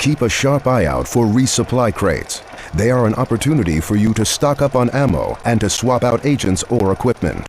Keep a sharp eye out for resupply crates. They are an opportunity for you to stock up on ammo and to swap out agents or equipment.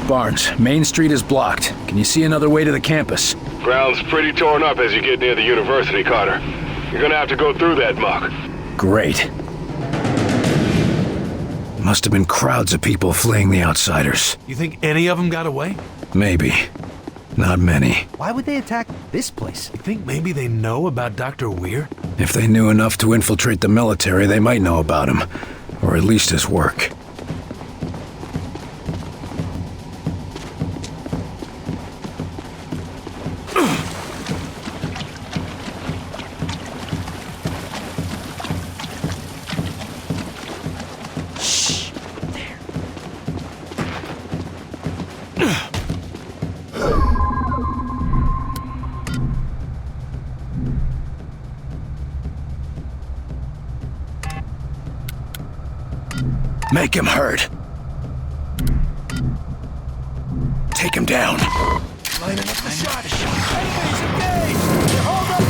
Barnes, Main Street is blocked. Can you see another way to the campus? Ground's pretty torn up as you get near the university, Carter. You're gonna have to go through that muck. Great. Must have been crowds of people fleeing the outsiders. You think any of them got away? Maybe. Not many. Why would they attack this place? You think maybe they know about Dr. Weir? If they knew enough to infiltrate the military, they might know about him. Or at least his work. Make him hurt. Take him down. Lining up the shot. Enemies engaged! Hold up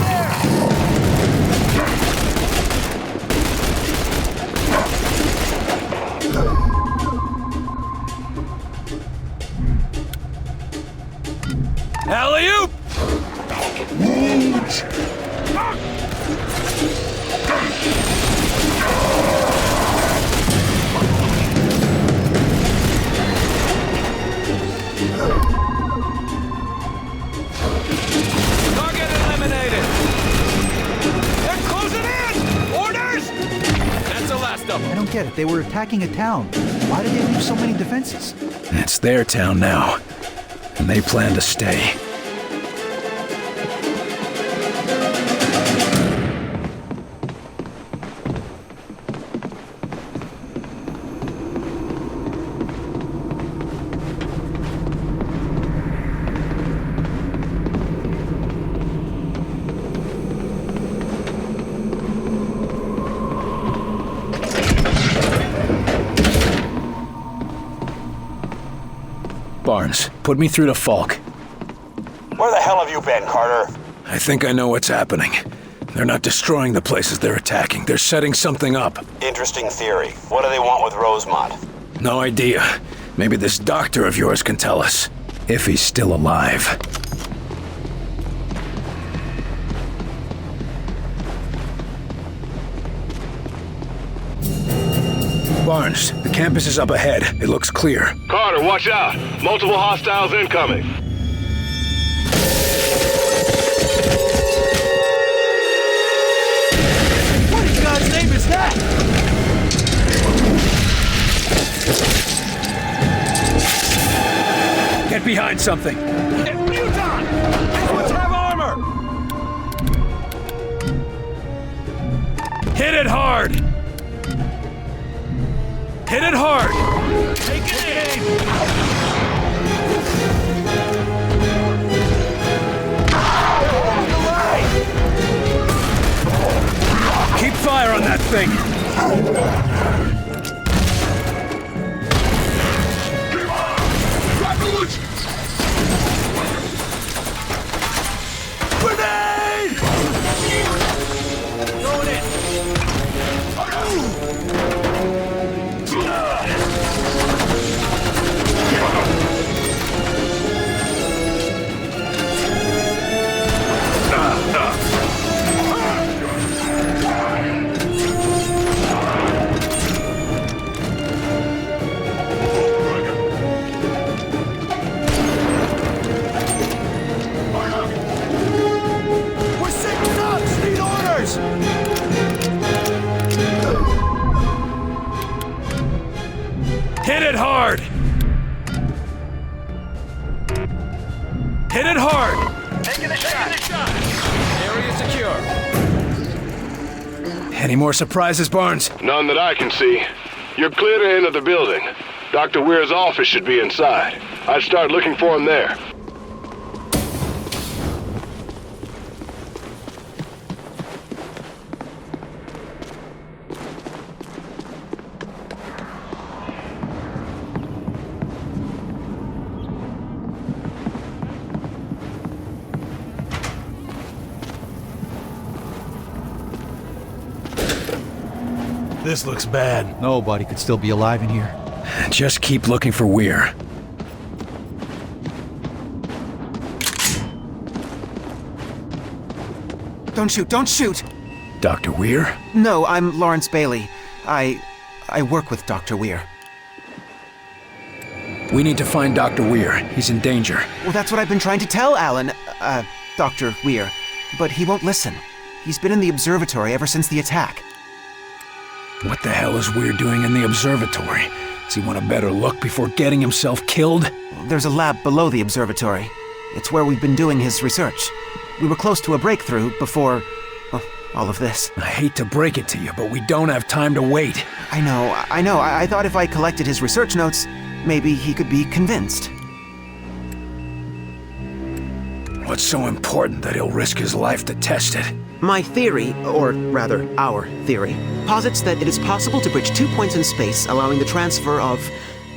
there! Alley-oop! Target eliminated! They're closing in! Orders! That's the last of them. I don't get it. They were attacking a town. Why did they leave so many defenses? It's their town now. And they plan to stay. Barnes, put me through to Falk. Where the hell have you been, Carter? I think I know what's happening. They're not destroying the places they're attacking. They're setting something up. Interesting theory. What do they want with Rosemont? No idea. Maybe this doctor of yours can tell us. If he's still alive. Barnes, the campus is up ahead. It looks clear. Carter, watch out! Multiple hostiles incoming! What in God's name is that? Get behind something. Muton! These ones have armor! Hit it hard! Hit it hard! Take aim! Keep fire on that thing! Grenade! Going in! Hit it hard! Taking a shot. Area secure. Any more surprises, Barnes? None that I can see. You're clear to enter the building. Dr. Weir's office should be inside. I'd start looking for him there. This looks bad. Nobody could still be alive in here. Just keep looking for Weir. Don't shoot, don't shoot! Dr. Weir? No, I'm Lawrence Bailey. I work with Dr. Weir. We need to find Dr. Weir. He's in danger. Well, that's what I've been trying to tell Alan, Dr. Weir. But he won't listen. He's been in the observatory ever since the attack. What the hell is Weir doing in the observatory? Does he want a better look before getting himself killed? There's a lab below the observatory. It's where we've been doing his research. We were close to a breakthrough before, well, all of this. I hate to break it to you, but we don't have time to wait. I know. I thought if I collected his research notes, maybe he could be convinced. What's so important that he'll risk his life to test it? My theory, or rather, our theory, posits that it is possible to bridge 2 points in space, allowing the transfer of,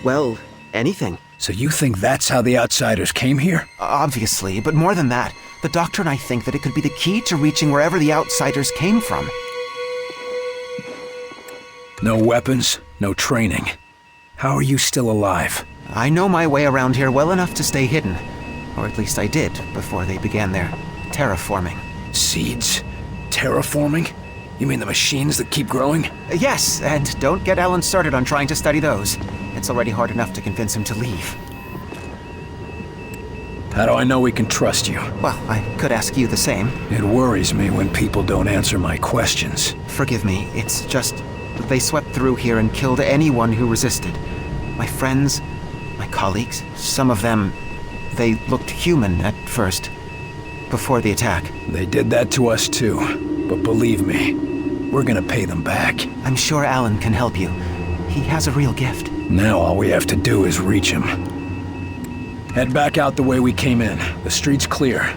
well, anything. So you think that's how the outsiders came here? Obviously, but more than that, the Doctor and I think that it could be the key to reaching wherever the outsiders came from. No weapons, no training. How are you still alive? I know my way around here well enough to stay hidden. Or at least I did, before they began their terraforming. Seeds? Terraforming? You mean the machines that keep growing? Yes, and don't get Alan started on trying to study those. It's already hard enough to convince him to leave. How do I know we can trust you? Well, I could ask you the same. It worries me when people don't answer my questions. Forgive me, it's just that they swept through here and killed anyone who resisted. My friends, my colleagues, some of them, they looked human at first, before the attack. They did that to us too, but believe me, we're gonna pay them back. I'm sure Alan can help you. He has a real gift. Now all we have to do is reach him. Head back out the way we came in. The street's clear.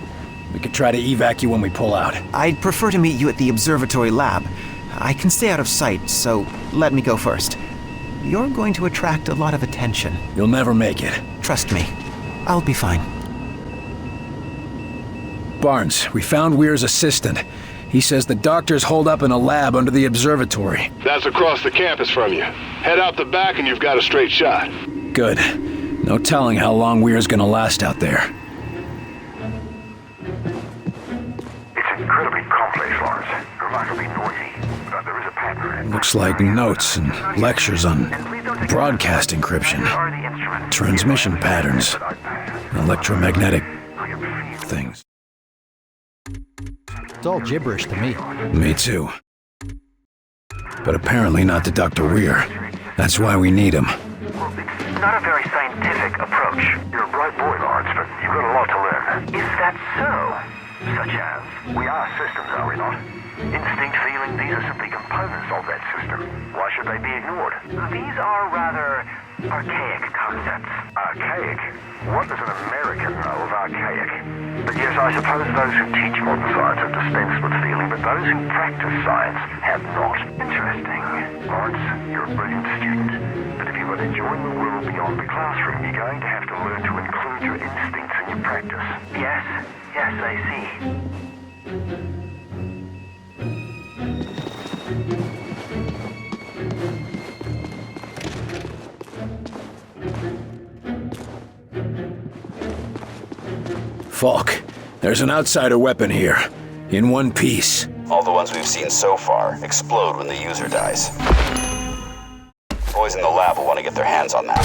We could try to evac you when we pull out. I'd prefer to meet you at the observatory lab. I can stay out of sight, so let me go first. You're going to attract a lot of attention. You'll never make it. Trust me, I'll be fine. Barnes, we found Weir's assistant. He says the doctor's holed up in a lab under the observatory. That's across the campus from you. Head out the back and you've got a straight shot. Good. No telling how long Weir's gonna last out there. It's incredibly complex, Lawrence. Remarkably noisy. But there is a pattern. Looks like notes and lectures on broadcast encryption, transmission patterns, electromagnetic things. It's all gibberish to me. Me too. But apparently not to Dr. Weir. That's why we need him. It's not a very scientific approach. You're a bright boy, Lawrence, but you've got a lot to learn. Is that so? Such as? We are systems, are we not? Instinct, feeling, these are simply components of that system. Why should they be ignored? These are rather archaic concepts. Archaic? What does an American know of archaic? But yes, I suppose those who teach modern science have dispensed with feeling, but those who practice science have not. Interesting. Lawrence, you're a brilliant student, but if you are enjoying the world beyond the classroom, you're going to have to learn to include your instincts in your practice. Yes, I see. Falk, there's an outsider weapon here, in one piece. All the ones we've seen so far explode when the user dies. Boys in the lab will want to get their hands on that.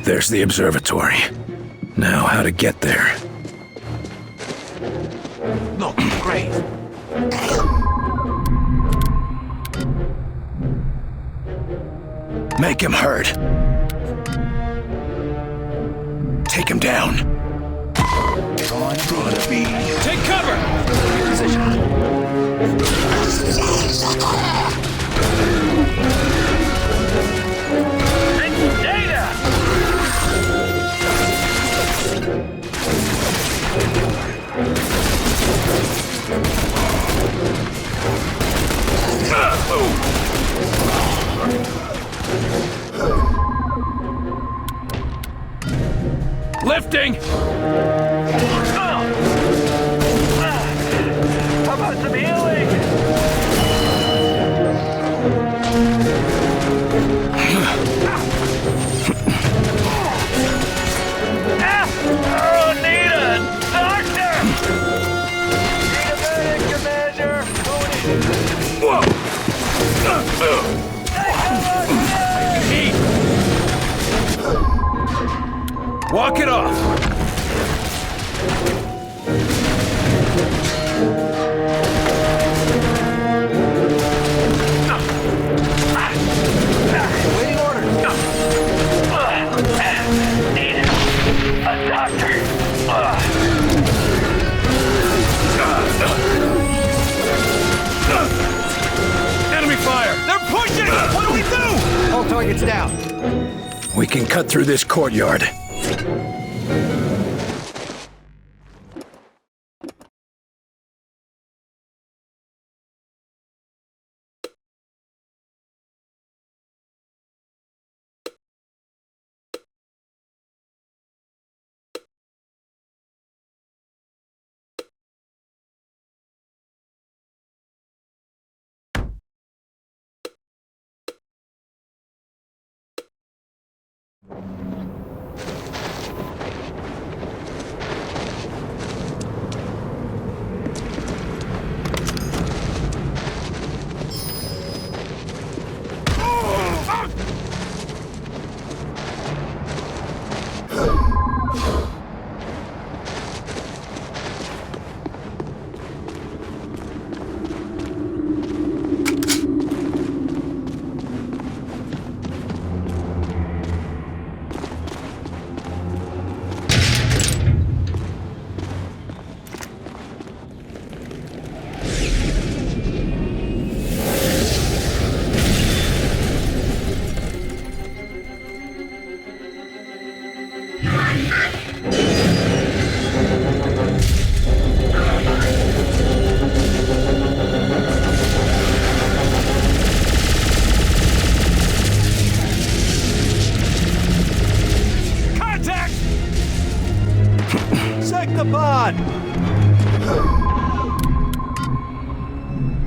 There's the observatory. Now, how to get there? Oh, great. Make him hurt. Take him down. Take cover! Lifting! How about some healing? Oh, need a doctor! Need a medic, Commander! Whoa! Heat! Walk it off! Waiting orders! Need a doctor! Enemy fire! They're pushing! What do we do? All targets down. We can cut through this courtyard.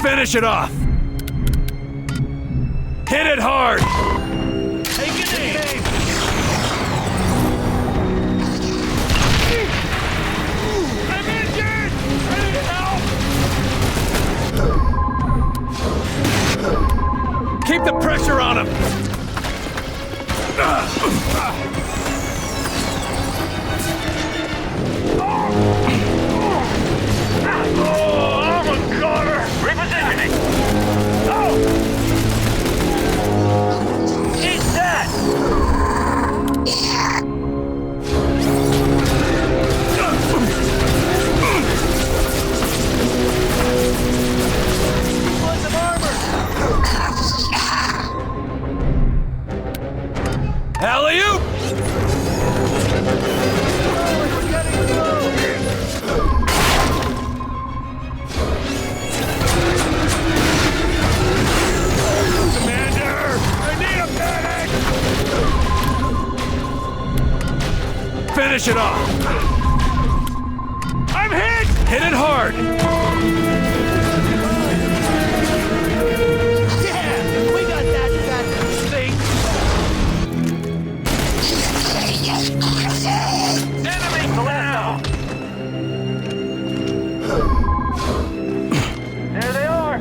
Finish it off! Hit it hard! Take it aim! I'm injured! I need help! Keep the pressure on him! Repositioning! Oh! Eat that! Lots of armor! Alley-oop! We're getting low! Finish it off! I'm hit! Hit it hard! Yeah! We got that thing! Enemy now! There they are!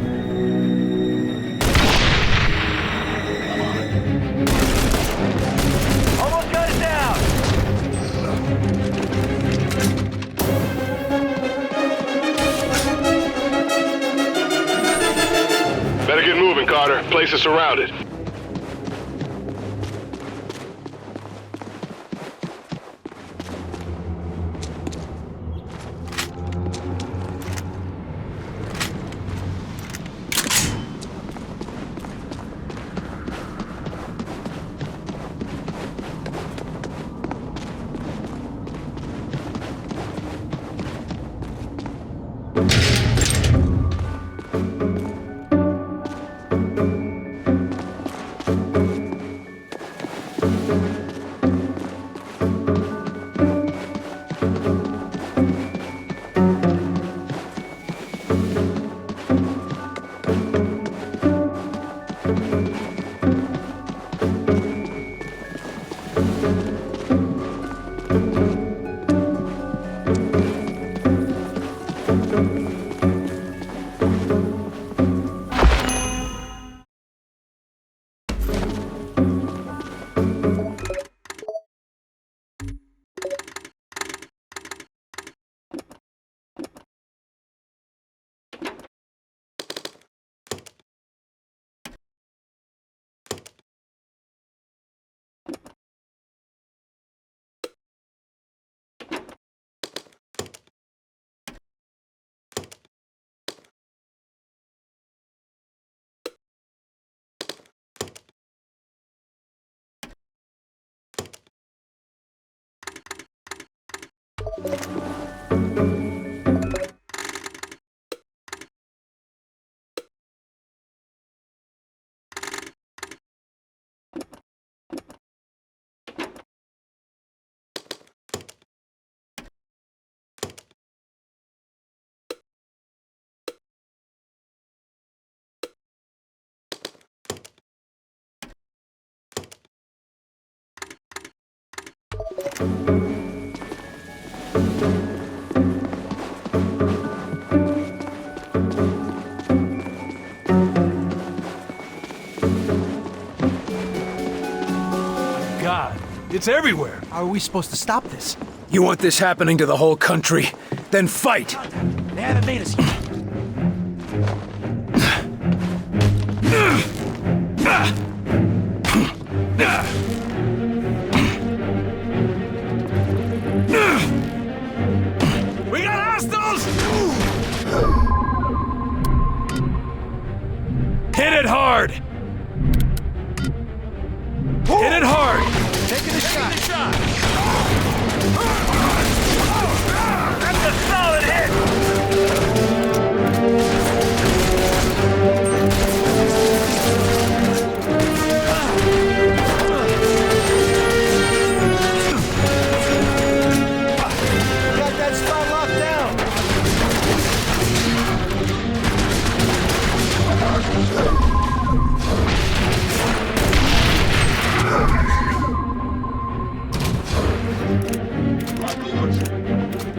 Almost got it down! clear. Place is surrounded. God, it's everywhere. How are we supposed to stop this? You want this happening to the whole country? Then fight! They haven't made us yet. We got hostiles! Hit it hard! Hit it hard! Taking a shot. That's a solid hit! Got that spot locked down.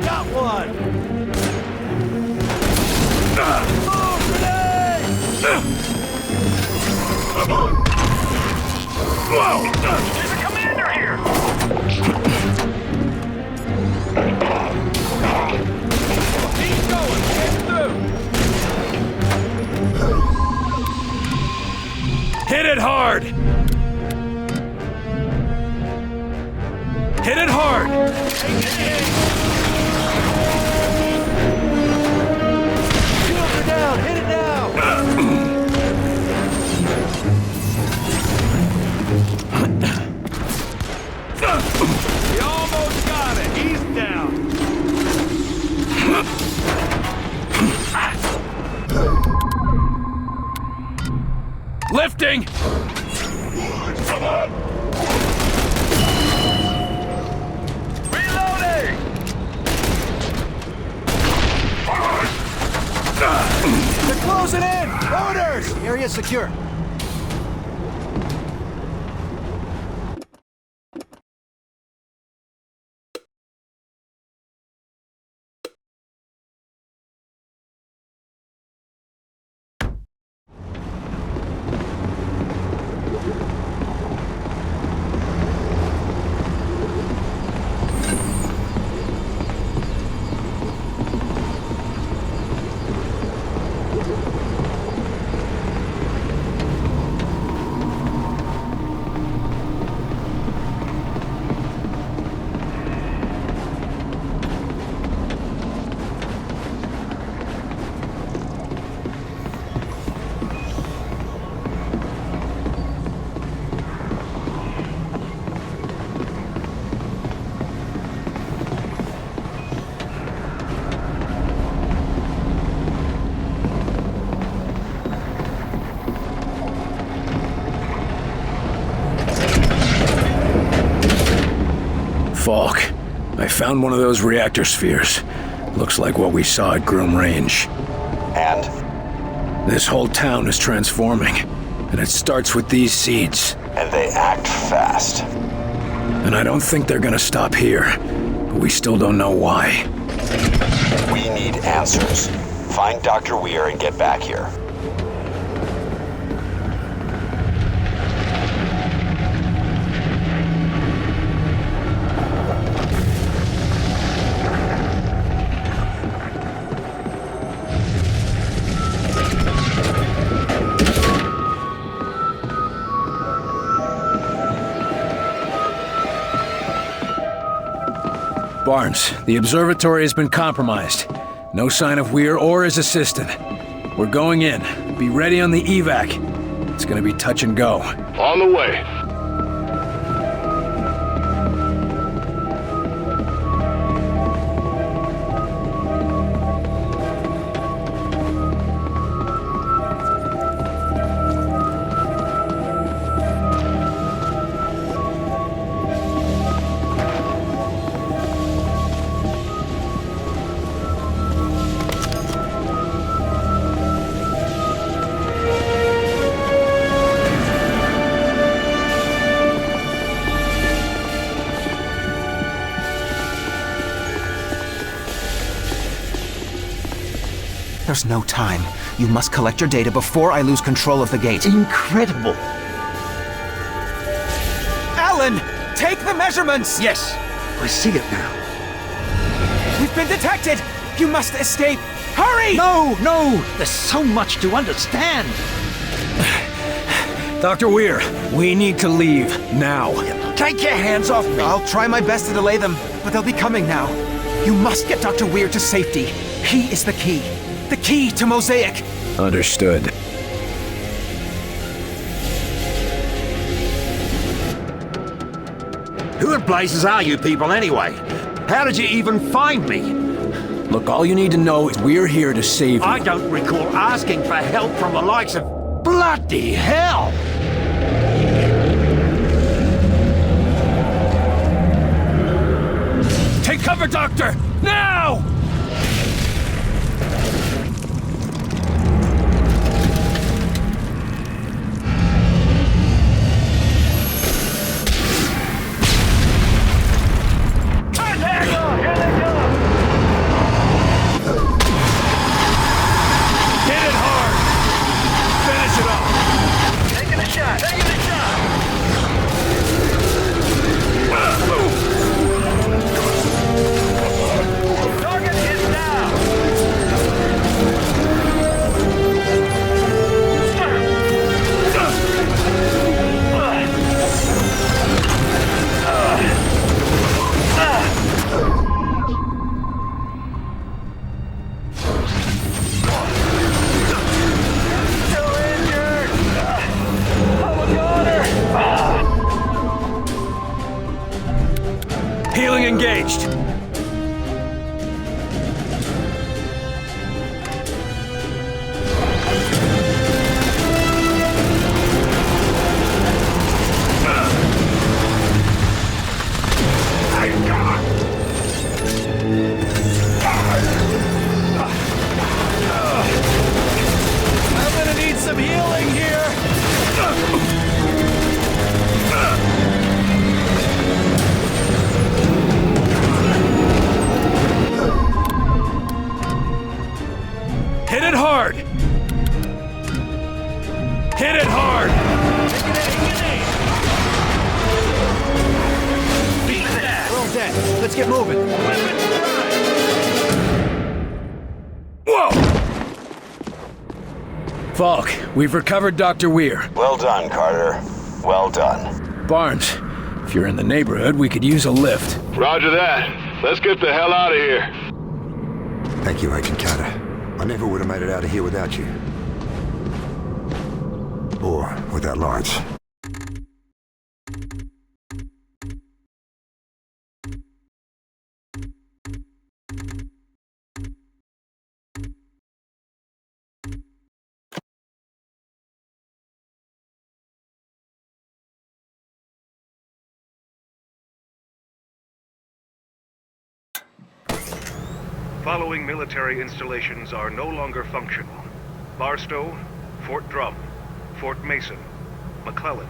Got one. Oh, grenade! There's a commander here! Keep going, get through! Hit it hard! Hit it hard! Shields are down. Hit it now. We almost got it. He's down. Lifting! Reloading! They're closing in. Orders. Area secure. Falk, I found one of those reactor spheres. Looks like what we saw at Groom Range. And? This whole town is transforming, and it starts with these seeds. And they act fast. And I don't think they're gonna stop here, but we still don't know why. We need answers. Find Dr. Weir and get back here. Barnes, the observatory has been compromised. No sign of Weir or his assistant. We're going in. Be ready on the evac. It's gonna be touch and go. On the way. There's no time. You must collect your data before I lose control of the gate. Incredible. Alan! Take the measurements! Yes, I see it now. We've been detected! You must escape! Hurry! No, no! There's so much to understand. Dr. Weir, we need to leave, now. Take your hands off me. I'll try my best to delay them, but they'll be coming now. You must get Dr. Weir to safety. He is the key. The key to Mosaic. Understood. Who in blazes are you people anyway? How did you even find me? Look, all you need to know is we're here to save you. I don't recall asking for help from the likes of... Bloody hell! Take cover, Doctor! Now! Healing engaged. I'm gonna need some healing here. Hit it hard! Hit it hard! We're all dead. Let's get moving. Whoa! Falk, we've recovered Dr. Weir. Well done, Carter. Well done. Barnes, if you're in the neighborhood, we could use a lift. Roger that. Let's get the hell out of here. Thank you, Agent Carter. I never would have made it out of here without you. Or without Lawrence. Following military installations are no longer functional. Barstow, Fort Drum, Fort Mason, McClellan,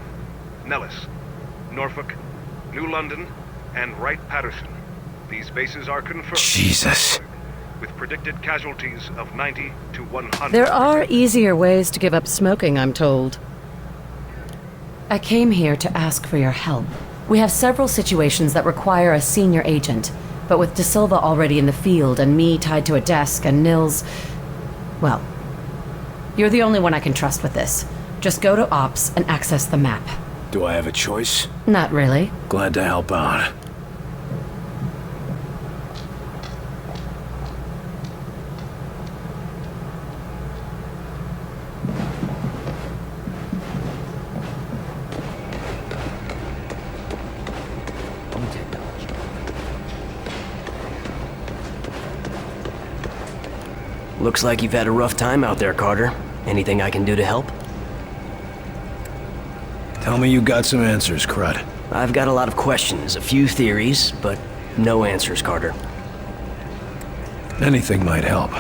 Nellis, Norfolk, New London, and Wright-Patterson. These bases are confirmed. Jesus. With predicted casualties of 90 to 100. There are easier ways to give up smoking, I'm told. I came here to ask for your help. We have several situations that require a senior agent, but with De Silva already in the field and me tied to a desk and Nils... Well, you're the only one I can trust with this. Just go to Ops and access the map. Do I have a choice? Not really. Glad to help out. Looks like you've had a rough time out there, Carter. Anything I can do to help? Tell me you got some answers, Crud. I've got a lot of questions, a few theories, but no answers, Carter. Anything might help.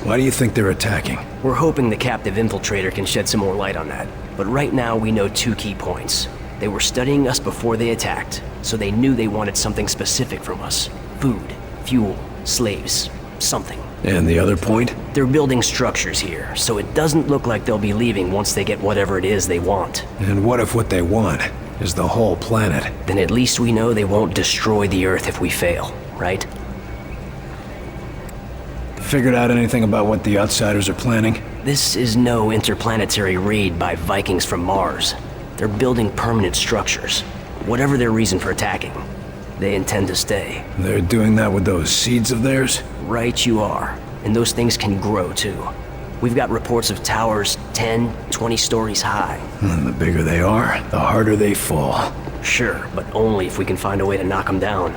Why do you think they're attacking? We're hoping the captive infiltrator can shed some more light on that. But right now, we know 2 key points. They were studying us before they attacked, so they knew they wanted something specific from us. Food, fuel, slaves, something. And the other point? They're building structures here, so it doesn't look like they'll be leaving once they get whatever it is they want. And what if what they want is the whole planet? Then at least we know they won't destroy the Earth if we fail, right? Figured out anything about what the outsiders are planning? This is no interplanetary raid by Vikings from Mars. They're building permanent structures. Whatever their reason for attacking, they intend to stay. They're doing that with those seeds of theirs? Right you are. And those things can grow too. We've got reports of towers 10, 20 stories high. And the bigger they are, the harder they fall. Sure, but only if we can find a way to knock them down.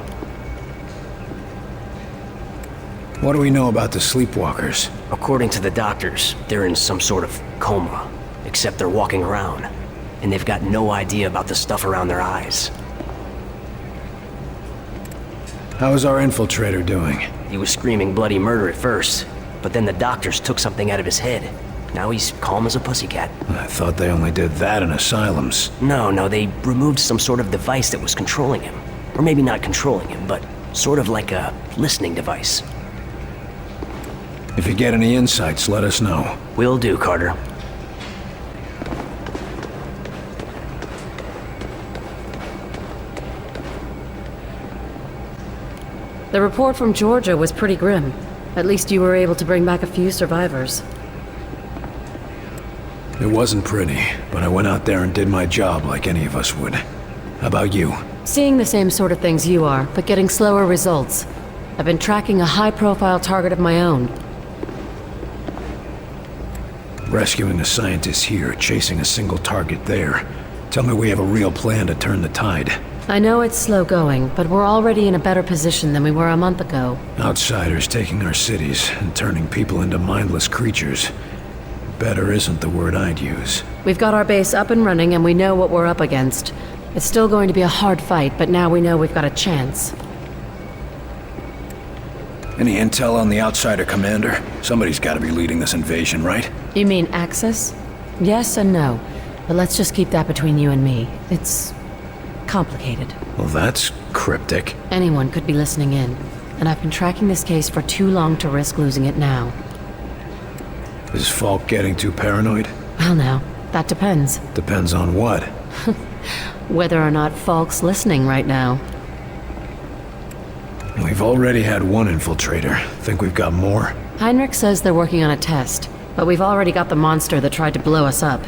What do we know about the sleepwalkers? According to the doctors, they're in some sort of coma. Except they're walking around. And they've got no idea about the stuff around their eyes. How is our infiltrator doing? He was screaming bloody murder at first, but then the doctors took something out of his head. Now he's calm as a pussycat. I thought they only did that in asylums. No, they removed some sort of device that was controlling him. Or maybe not controlling him, but sort of like a listening device. If you get any insights, let us know. Will do, Carter. The report from Georgia was pretty grim. At least you were able to bring back a few survivors. It wasn't pretty, but I went out there and did my job like any of us would. How about you? Seeing the same sort of things you are, but getting slower results. I've been tracking a high-profile target of my own. Rescuing a scientist here, chasing a single target there. Tell me we have a real plan to turn the tide. I know it's slow going, but we're already in a better position than we were a month ago. Outsiders taking our cities and turning people into mindless creatures. Better isn't the word I'd use. We've got our base up and running and we know what we're up against. It's still going to be a hard fight, but now we know we've got a chance. Any intel on the outsider commander? Somebody's gotta be leading this invasion, right? You mean Axis? Yes and no, but let's just keep that between you and me. It's complicated. Well, that's cryptic. Anyone could be listening in, and I've been tracking this case for too long to risk losing it now. Is Falk getting too paranoid? Well now, that depends. Depends on what? Whether or not Falk's listening right now. We've already had one infiltrator. Think we've got more? Heinrich says they're working on a test, but we've already got the monster that tried to blow us up.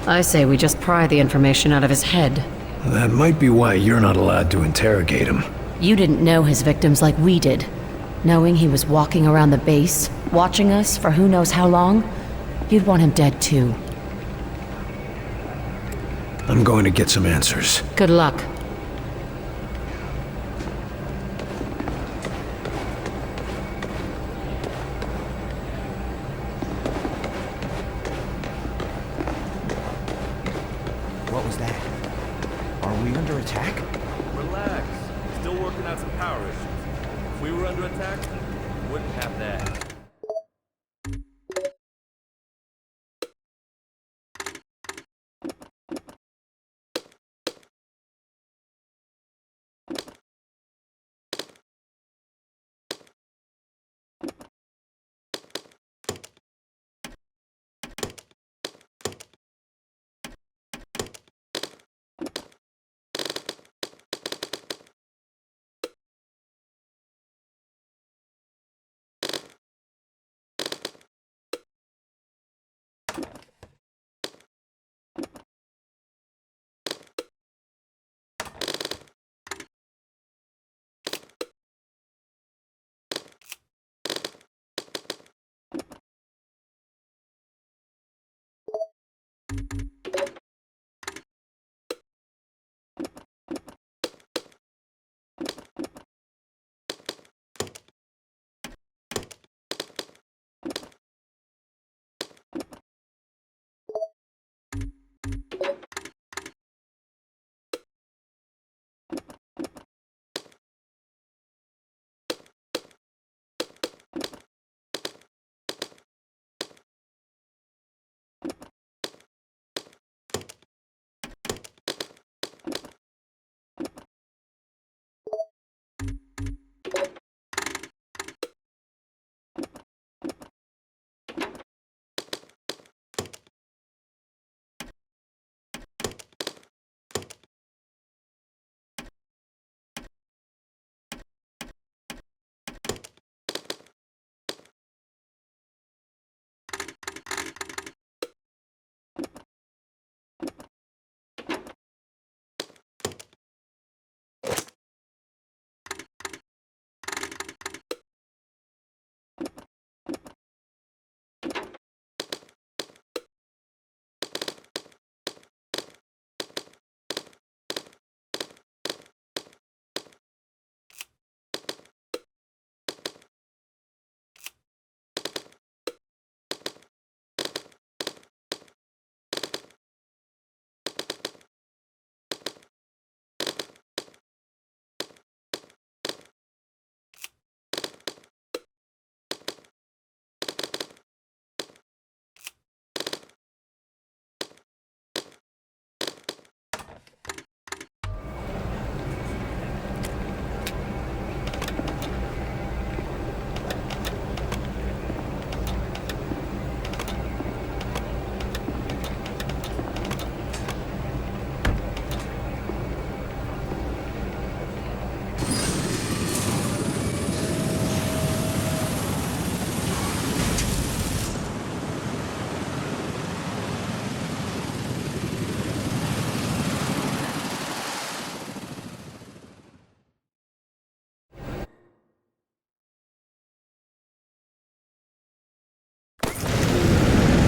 I say we just pry the information out of his head. That might be why you're not allowed to interrogate him. You didn't know his victims like we did. Knowing he was walking around the base, watching us for who knows how long, you'd want him dead too. I'm going to get some answers. Good luck. What was that? Are we under attack? Relax. Still working out some power issues. If we were under attack, Wouldn't have that.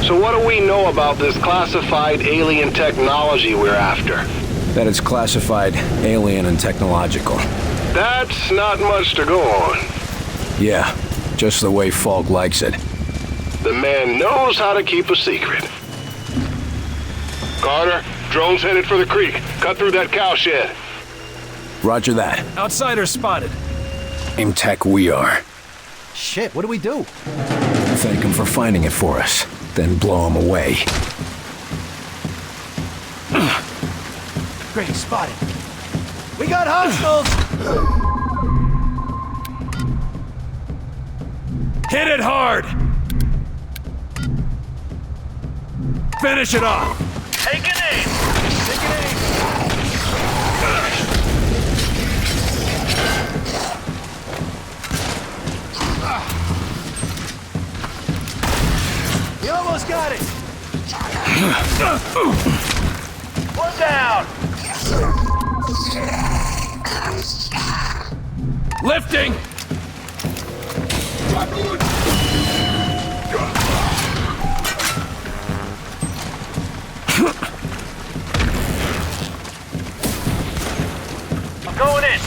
So what do we know about this classified alien technology we're after? That it's classified, alien, and technological. That's not much to go on. Yeah, just the way Falk likes it. The man knows how to keep a secret. Carter, drone's headed for the creek. Cut through that cow shed. Roger that. Outsiders spotted. Same tech we are. Shit, what do we do? Thank him for finding it for us, then blow him away. Great, spotted. We got hostiles! Hit it hard! Finish it off! Take an aim! Take an aim! You almost got it! One down! Lifting! I'm going in!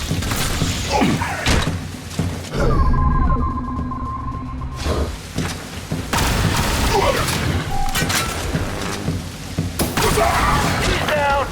He's down!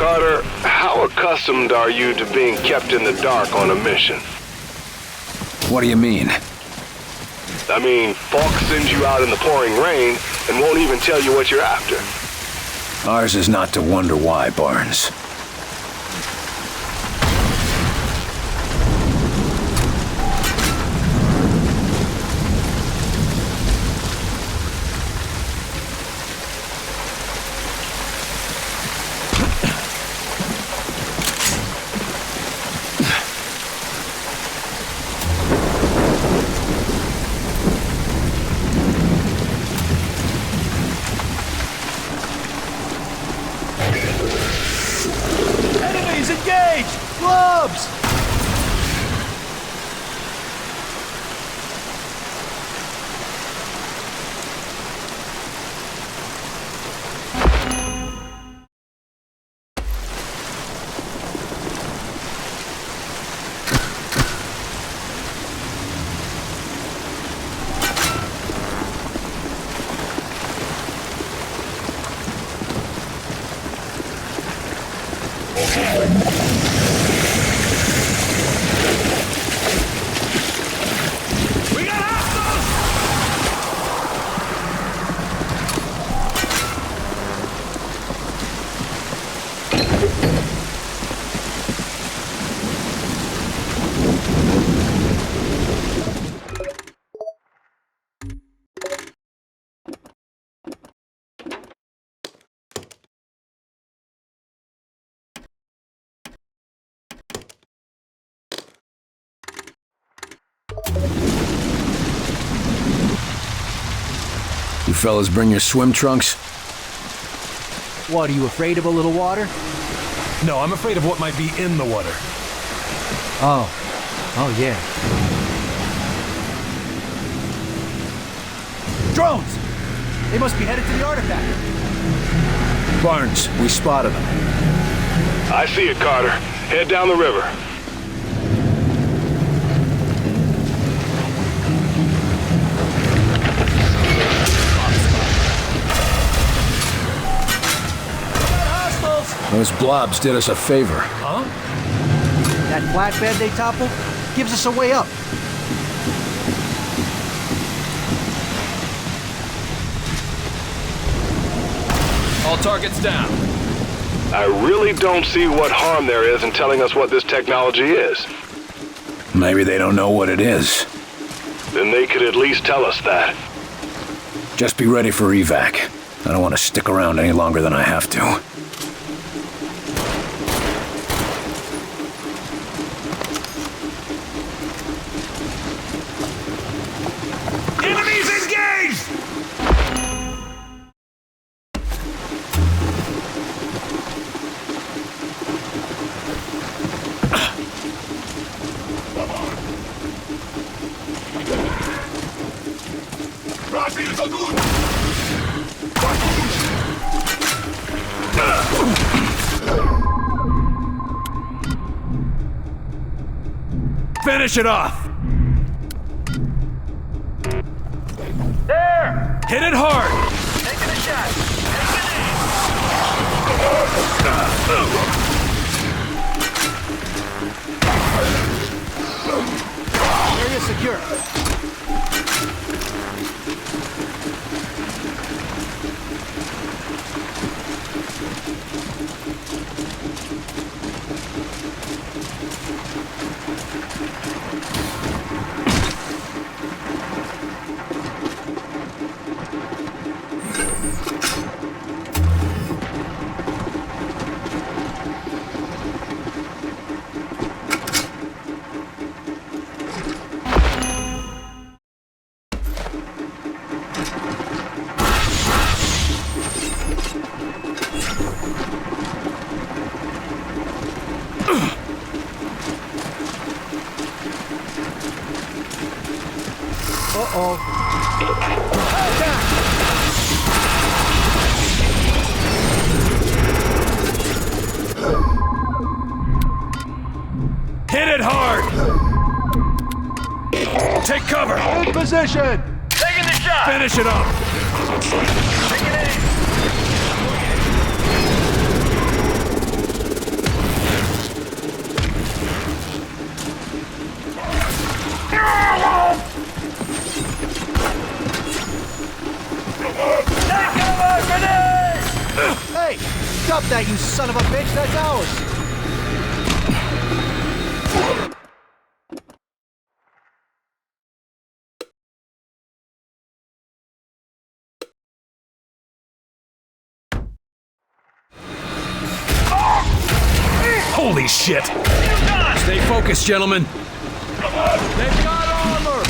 Carter, how accustomed are you to being kept in the dark on a mission? What do you mean? I mean, Falk sends you out in the pouring rain and won't even tell you what you're after. Ours is not to wonder why, Barnes. Gloves! You fellas bring your swim trunks? What, are you afraid of a little water? No, I'm afraid of what might be in the water. Oh yeah. Drones! They must be headed to the artifact. Barnes, we spotted them. I see it, Carter. Head down the river. Those blobs did us a favor. Huh? That flatbed they toppled gives us a way up. All targets down. I really don't see what harm there is in telling us what this technology is. Maybe they don't know what it is. Then they could at least tell us that. Just be ready for evac. I don't want to stick around any longer than I have to. Finish it off! There! Hit it hard! Taking a shot. Area secure. Uh-oh. Hit it hard! Take cover! In position! Taking the shot! Finish it up! Taking aim! Hey! Stop that, you son of a bitch! That's ours! Holy shit! Stay focused, gentlemen. They've got armor!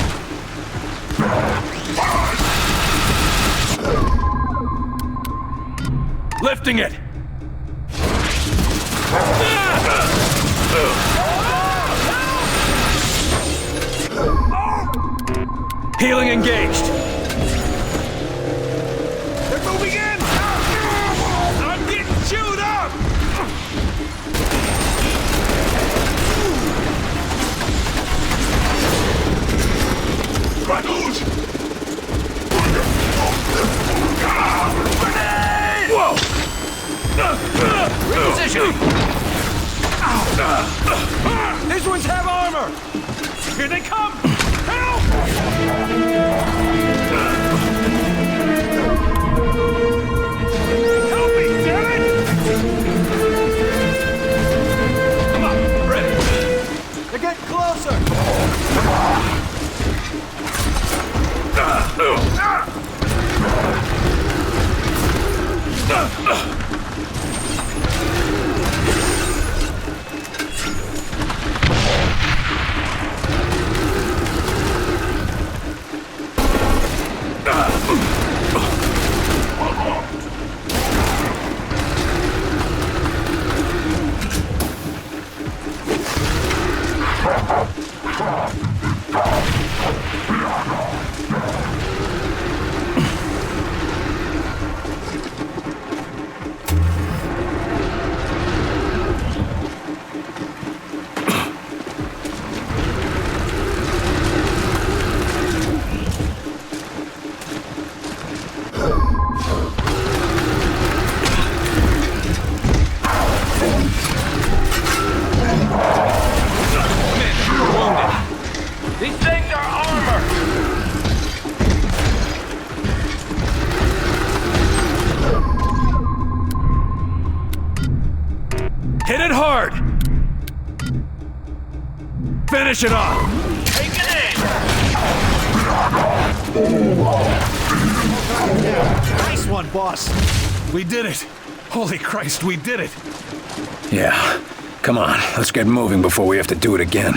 Lifting it! Healing engaged! They're moving in! I'm getting chewed up! Whoa! Repositioning! These ones have armor! Here they come! Help! Help me, damn it! Come on, ready! They're getting closer! These things are armor! Hit it hard! Finish it off! Take it in! Nice one, boss! We did it! Holy Christ, we did it! Yeah. Come on, let's get moving before we have to do it again.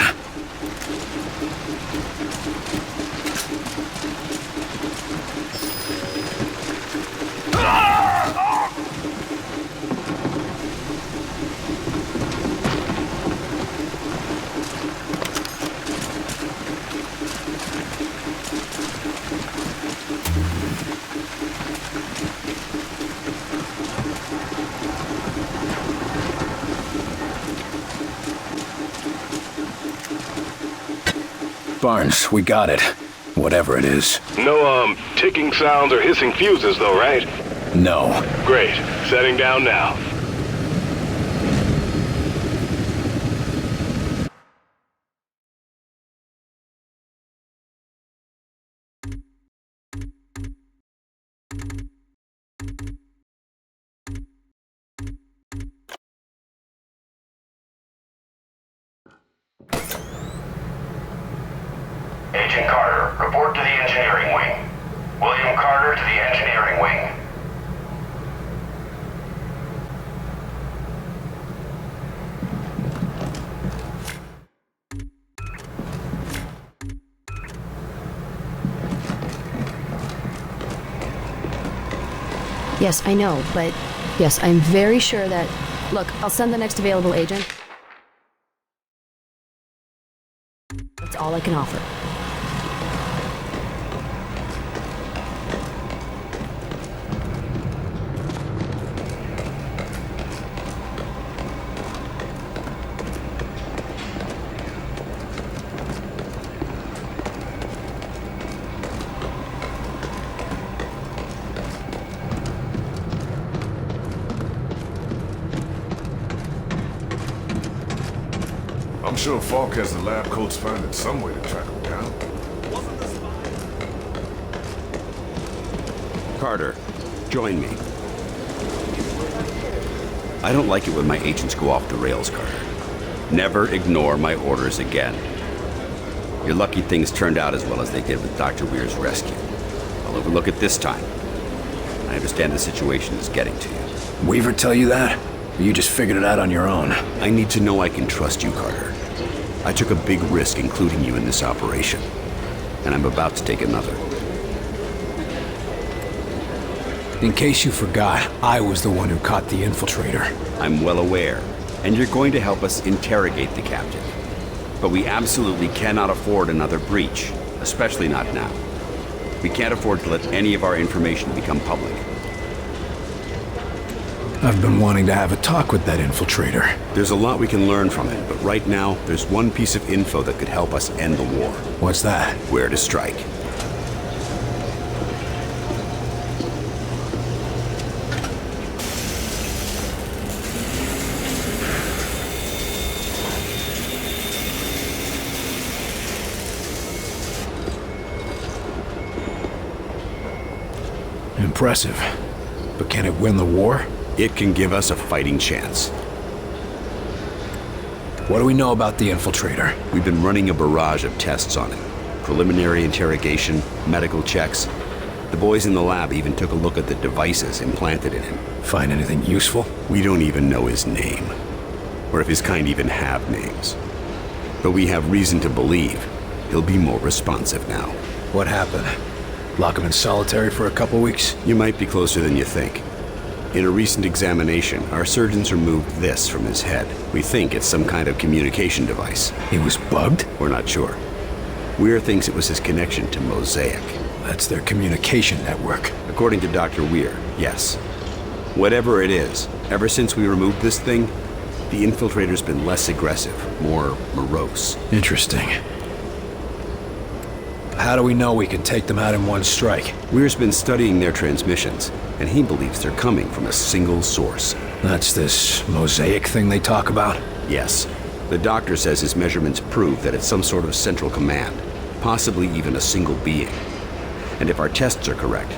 Barnes, we got it. Whatever it is. No, ticking sounds or hissing fuses though, right? No. Great. Setting down now. Agent Carter, report to the engineering wing. William Carter to the engineering wing. Yes, I know, but yes, I'm very sure that... Look, I'll send the next available agent. That's all I can offer. I'm sure Falk has the lab coats finding some way to track him down. Carter, join me. I don't like it when my agents go off the rails, Carter. Never ignore my orders again. You're lucky things turned out as well as they did with Dr. Weir's rescue. I'll overlook it this time. I understand the situation is getting to you. Weaver tell you that? Or you just figured it out on your own? I need to know I can trust you, Carter. I took a big risk including you in this operation, and I'm about to take another. In case you forgot, I was the one who caught the infiltrator. I'm well aware, and you're going to help us interrogate the captain. But we absolutely cannot afford another breach, especially not now. We can't afford to let any of our information become public. I've been wanting to have a talk with that infiltrator. There's a lot we can learn from it, but right now, there's one piece of info that could help us end the war. What's that? Where to strike. Impressive. But can it win the war? It can give us a fighting chance. What do we know about the infiltrator? We've been running a barrage of tests on him. Preliminary interrogation, medical checks. The boys in the lab even took a look at the devices implanted in him. Find anything useful? We don't even know his name. Or if his kind even have names. But we have reason to believe he'll be more responsive now. What happened? Lock him in solitary for a couple weeks? You might be closer than you think. In a recent examination, our surgeons removed this from his head. We think it's some kind of communication device. He was bugged? We're not sure. Weir thinks it was his connection to Mosaic. That's their communication network. According to Dr. Weir, yes. Whatever it is, ever since we removed this thing, the infiltrator's been less aggressive, more morose. Interesting. How do we know we can take them out in one strike? Weir's been studying their transmissions, and he believes they're coming from a single source. That's this Mosaic thing they talk about? Yes. The doctor says his measurements prove that it's some sort of central command, possibly even a single being. And if our tests are correct,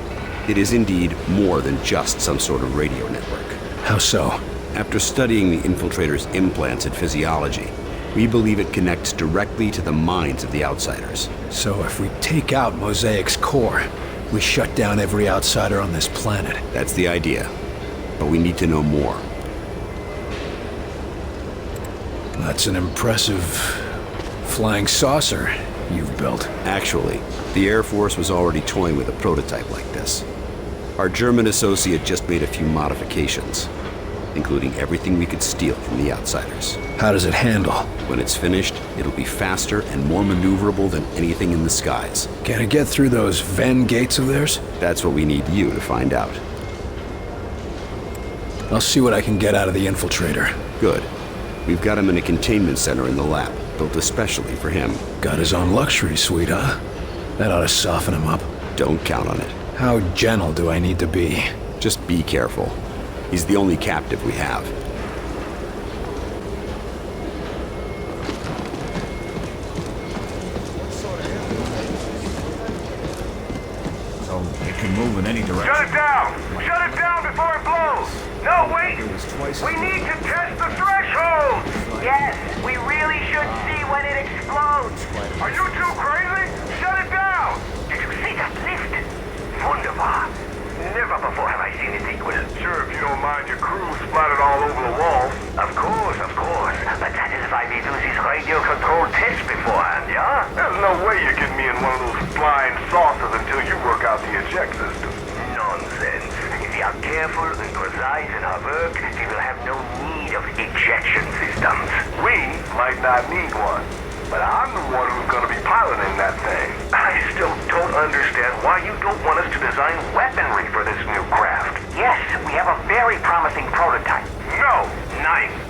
it is indeed more than just some sort of radio network. How so? After studying the infiltrator's implants and physiology, we believe it connects directly to the minds of the outsiders. So if we take out Mosaic's core, we shut down every outsider on this planet. That's the idea. But we need to know more. That's an impressive flying saucer you've built. Actually, the Air Force was already toying with a prototype like this. Our German associate just made a few modifications, including everything we could steal from the outsiders. How does it handle? When it's finished, it'll be faster and more maneuverable than anything in the skies. Can it get through those Venn gates of theirs? That's what we need you to find out. I'll see what I can get out of the infiltrator. Good. We've got him in a containment center in the lab, built especially for him. Got his own luxury suite, huh? That ought to soften him up. Don't count on it. How gentle do I need to be? Just be careful. He's the only captive we have. So it can move in any direction. Shut it down! Shut it down before it blows! No, wait! We need to test the threshold! Yes, we really should see when it explodes. Are you too crazy? Shut it down! Did you see that lift? Wunderbar. Never before have I seen it equal. Sure, if you don't mind your crew splattered all over the walls. Of course. But satisfy me to this radio-controlled test beforehand, yeah? There's no way you're getting me in one of those flying saucers until you work out the eject system. Nonsense. If we are careful and precise in our work, we will have no need of ejection systems. We might not need one. But I'm the one who's gonna be piloting that thing. I still don't understand why you don't want us to design weaponry for this new craft. Yes, we have a very promising prototype. No! Knife.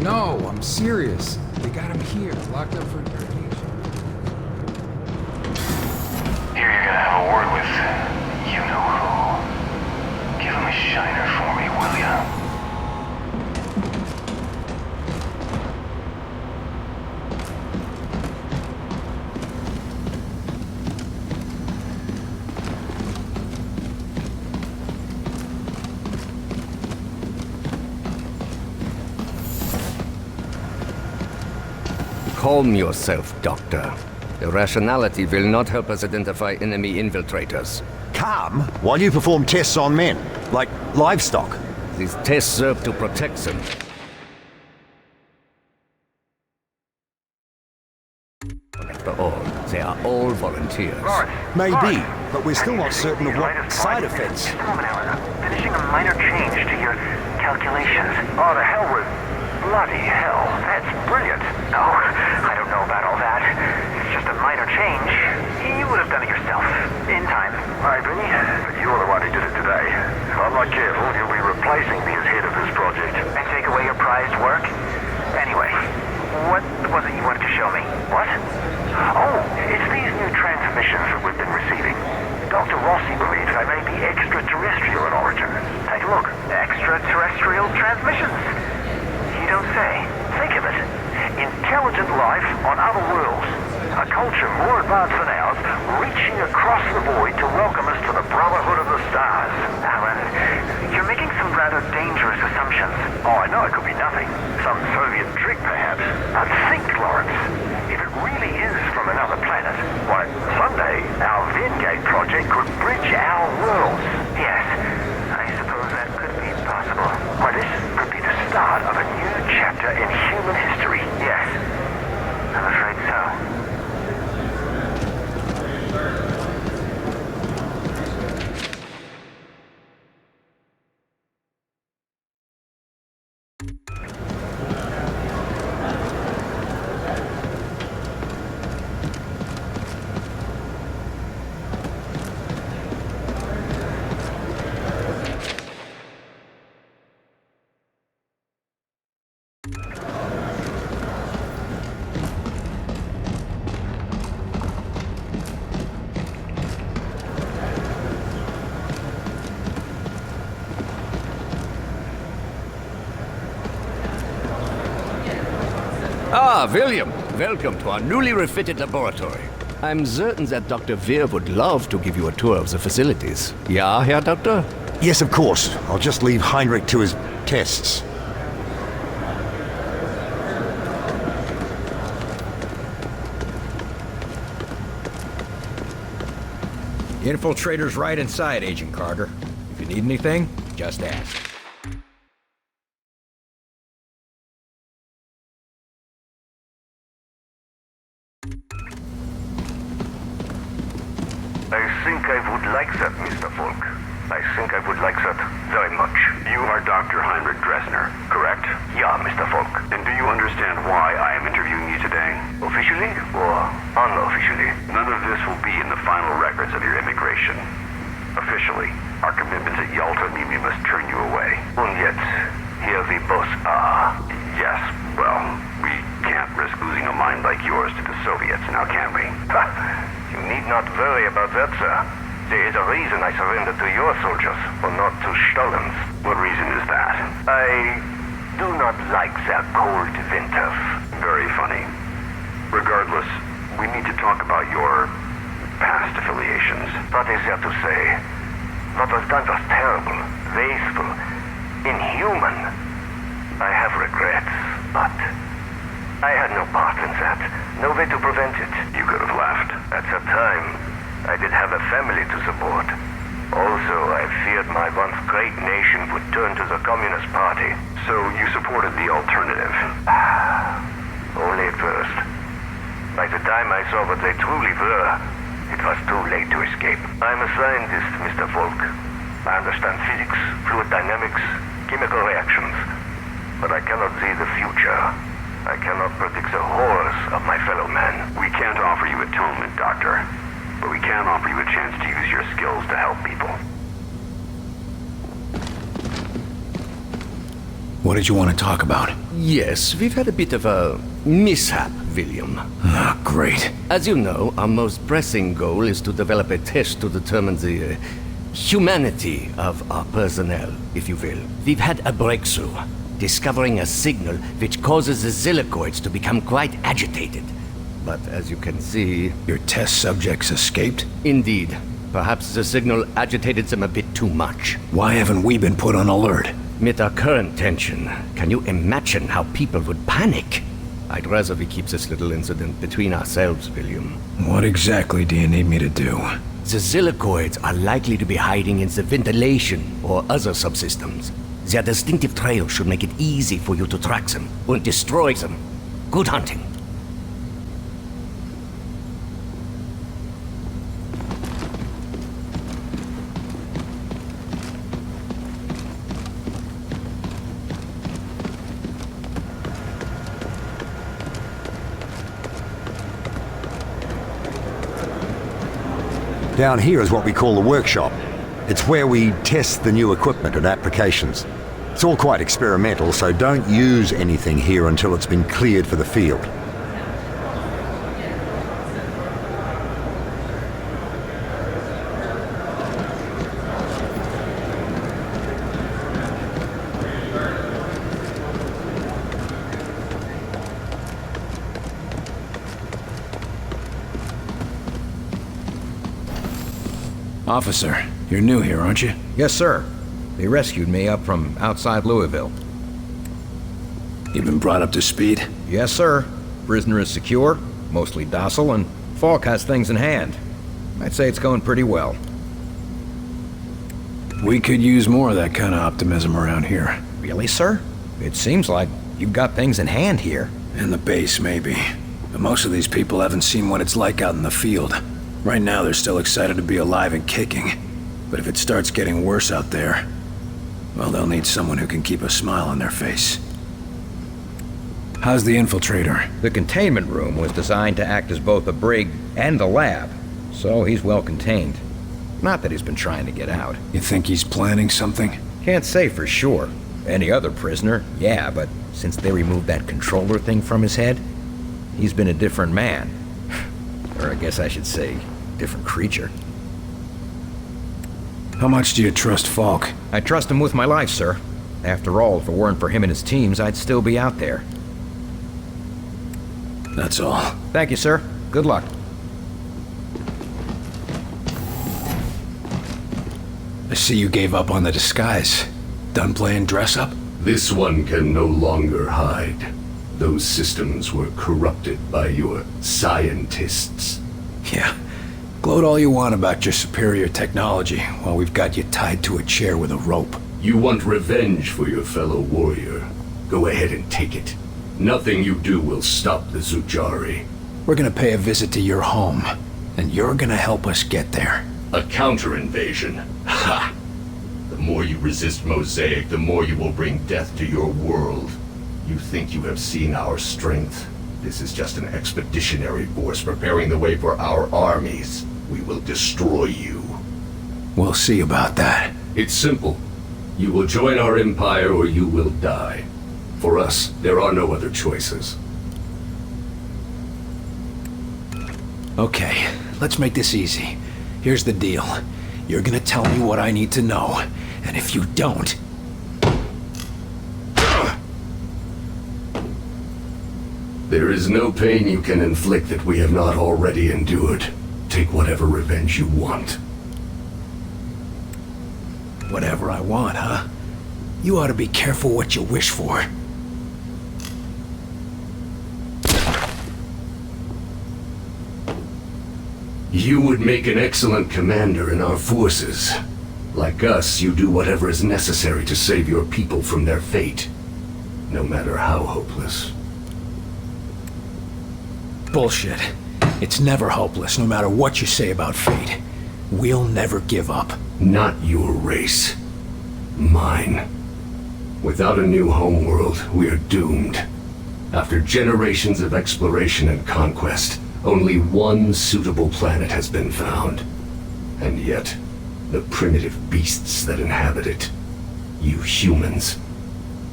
No, I'm serious. They got him here, locked up for interrogation. Here you're gonna have a word with you-know-who. Give him a shiner for me, will ya? Calm yourself, Doctor. Irrationality will not help us identify enemy infiltrators. Calm? While you perform tests on men? Like livestock? These tests serve to protect them. After all, they are all volunteers. Maybe, but we're still not certain of what side effects. Just a moment, Alan. Finishing a minor change to your calculations. Oh, the hell with... Bloody hell. That's brilliant. No, I don't know about all that. It's just a minor change. You would have done it yourself. In time. Maybe, but you're the one who did it today. If I'm not careful, you'll be replacing me as head of this project. And take away your prized work? Anyway, what was it you wanted to show me? What? Oh, it's these new transmissions that we've been receiving. Dr. Rossi believes I may be extraterrestrial in origin. Take a look. Extraterrestrial transmissions. You don't say. Think of it. Intelligent life on other worlds. A culture more advanced than ours, reaching across the void to welcome us to the Brotherhood of the Stars. Alan, you're making some rather dangerous assumptions. Oh, I know it could be nothing. Some Soviet trick, perhaps. But think, Lawrence. If it really is from another planet, why, someday our Vingate project could bridge our worlds. Yes, I suppose that could be possible. Why, this could be the start of a new chapter in human history. Yes, I'm afraid so. Ah, William, welcome to our newly refitted laboratory. I'm certain that Dr. Weir would love to give you a tour of the facilities. Yeah, Herr Doctor? Yes, of course. I'll just leave Heinrich to his tests. Infiltrator's right inside, Agent Carter. If you need anything, just ask. I think I would like that, Mr. Falk. I think I would like that very much. You are Dr. Heinrich Dressner, correct? Yeah, Mr. Falk. And do you understand why I am interviewing you today? Officially or unofficially? None of this will be in the final records of your immigration. Officially, our commitments at Yalta mean we must turn you away. And yet, here we both are. Yes, well, we can't risk losing a mind like yours to the Soviets, now can we? You need not worry about that, sir. There is a reason I surrendered to your soldiers, or not to Stalin's. What reason is that? I do not like their cold winters. Very funny. Regardless, we need to talk about your past affiliations. What is there to say? What was done was terrible, wasteful, inhuman. I have regrets, but I had no part in that. No way to prevent it. You could have left. At that time, I did have a family to support. Also, I feared my once great nation would turn to the Communist Party. So you supported the alternative? Only at first. By the time I saw what they truly were, it was too late to escape. I'm a scientist, Mr. Falk. I understand physics, fluid dynamics, chemical reactions. But I cannot see the future. I cannot predict the horrors of my fellow man. We can't offer you atonement, Doctor. But we can offer you a chance to use your skills to help people. What did you want to talk about? Yes, we've had a bit of a mishap, William. Ah, great. As you know, our most pressing goal is to develop a test to determine the humanity of our personnel, if you will. We've had a breakthrough, discovering a signal which causes the Zilicoids to become quite agitated. But as you can see... Your test subjects escaped? Indeed. Perhaps the signal agitated them a bit too much. Why haven't we been put on alert? With our current tension, can you imagine how people would panic? I'd rather we keep this little incident between ourselves, William. What exactly do you need me to do? The Zilicoids are likely to be hiding in the ventilation or other subsystems. Their distinctive trail should make it easy for you to track them and destroy them. Good hunting. Down here is what we call the workshop. It's where we test the new equipment and applications. It's all quite experimental, so don't use anything here until it's been cleared for the field. Officer, you're new here, aren't you? Yes, sir. They rescued me up from outside Louisville. You've been brought up to speed? Yes, sir. Prisoner is secure, mostly docile, and Falk has things in hand. I'd say it's going pretty well. We could use more of that kind of optimism around here. Really, sir? It seems like you've got things in hand here. In the base, maybe. But most of these people haven't seen what it's like out in the field. Right now, they're still excited to be alive and kicking. But if it starts getting worse out there, well, they'll need someone who can keep a smile on their face. How's the infiltrator? The containment room was designed to act as both a brig and a lab, so he's well contained. Not that he's been trying to get out. You think he's planning something? Can't say for sure. Any other prisoner, yeah, but since they removed that controller thing from his head, he's been a different man. Or I guess I should say, different creature. How much do you trust Falk? I trust him with my life, sir. After all, if it weren't for him and his teams, I'd still be out there. That's all. Thank you, sir. Good luck. I see you gave up on the disguise. Done playing dress-up? This one can no longer hide. Those systems were corrupted by your scientists. Yeah. Gloat all you want about your superior technology while we've got you tied to a chair with a rope. You want revenge for your fellow warrior. Go ahead and take it. Nothing you do will stop the Zujari. We're gonna pay a visit to your home, and you're gonna help us get there. A counter-invasion. Ha! The more you resist Mosaic, the more you will bring death to your world. You think you have seen our strength? This is just an expeditionary force preparing the way for our armies. We will destroy you. We'll see about that. It's simple. You will join our empire or you will die. For us, there are no other choices. Okay, let's make this easy. Here's the deal. You're gonna tell me what I need to know, and if you don't... There is no pain you can inflict that we have not already endured. Take whatever revenge you want. Whatever I want, huh? You ought to be careful what you wish for. You would make an excellent commander in our forces. Like us, you do whatever is necessary to save your people from their fate, no matter how hopeless. Bullshit. It's never hopeless, no matter what you say about fate. We'll never give up. Not your race. Mine. Without a new homeworld, we are doomed. After generations of exploration and conquest, only one suitable planet has been found. And yet, the primitive beasts that inhabit it, you humans,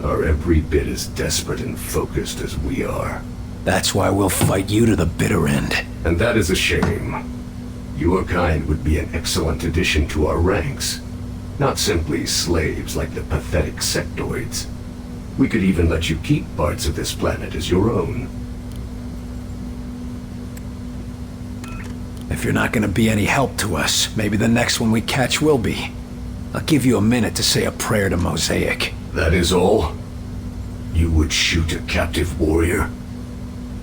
are every bit as desperate and focused as we are. That's why we'll fight you to the bitter end. And that is a shame. Your kind would be an excellent addition to our ranks. Not simply slaves like the pathetic sectoids. We could even let you keep parts of this planet as your own. If you're not gonna be any help to us, maybe the next one we catch will be. I'll give you a minute to say a prayer to Mosaic. That is all? You would shoot a captive warrior?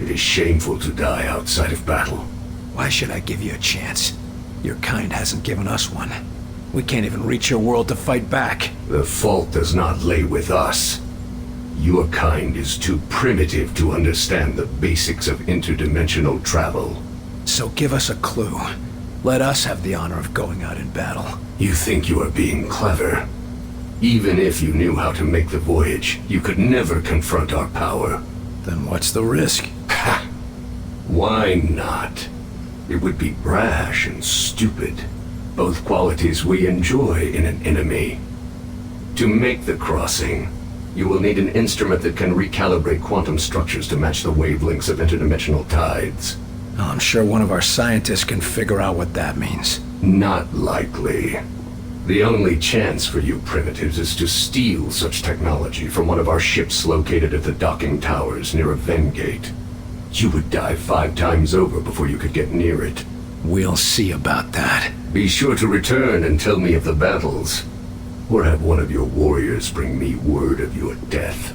It is shameful to die outside of battle. Why should I give you a chance? Your kind hasn't given us one. We can't even reach your world to fight back. The fault does not lay with us. Your kind is too primitive to understand the basics of interdimensional travel. So give us a clue. Let us have the honor of going out in battle. You think you are being clever. Even if you knew how to make the voyage, you could never confront our power. Then what's the risk? Ha! Why not? It would be brash and stupid. Both qualities we enjoy in an enemy. To make the crossing, you will need an instrument that can recalibrate quantum structures to match the wavelengths of interdimensional tides. Oh, I'm sure one of our scientists can figure out what that means. Not likely. The only chance for you primitives is to steal such technology from one of our ships located at the docking towers near a Vengate. You would die 5 times over before you could get near it. We'll see about that. Be sure to return and tell me of the battles. Or have one of your warriors bring me word of your death.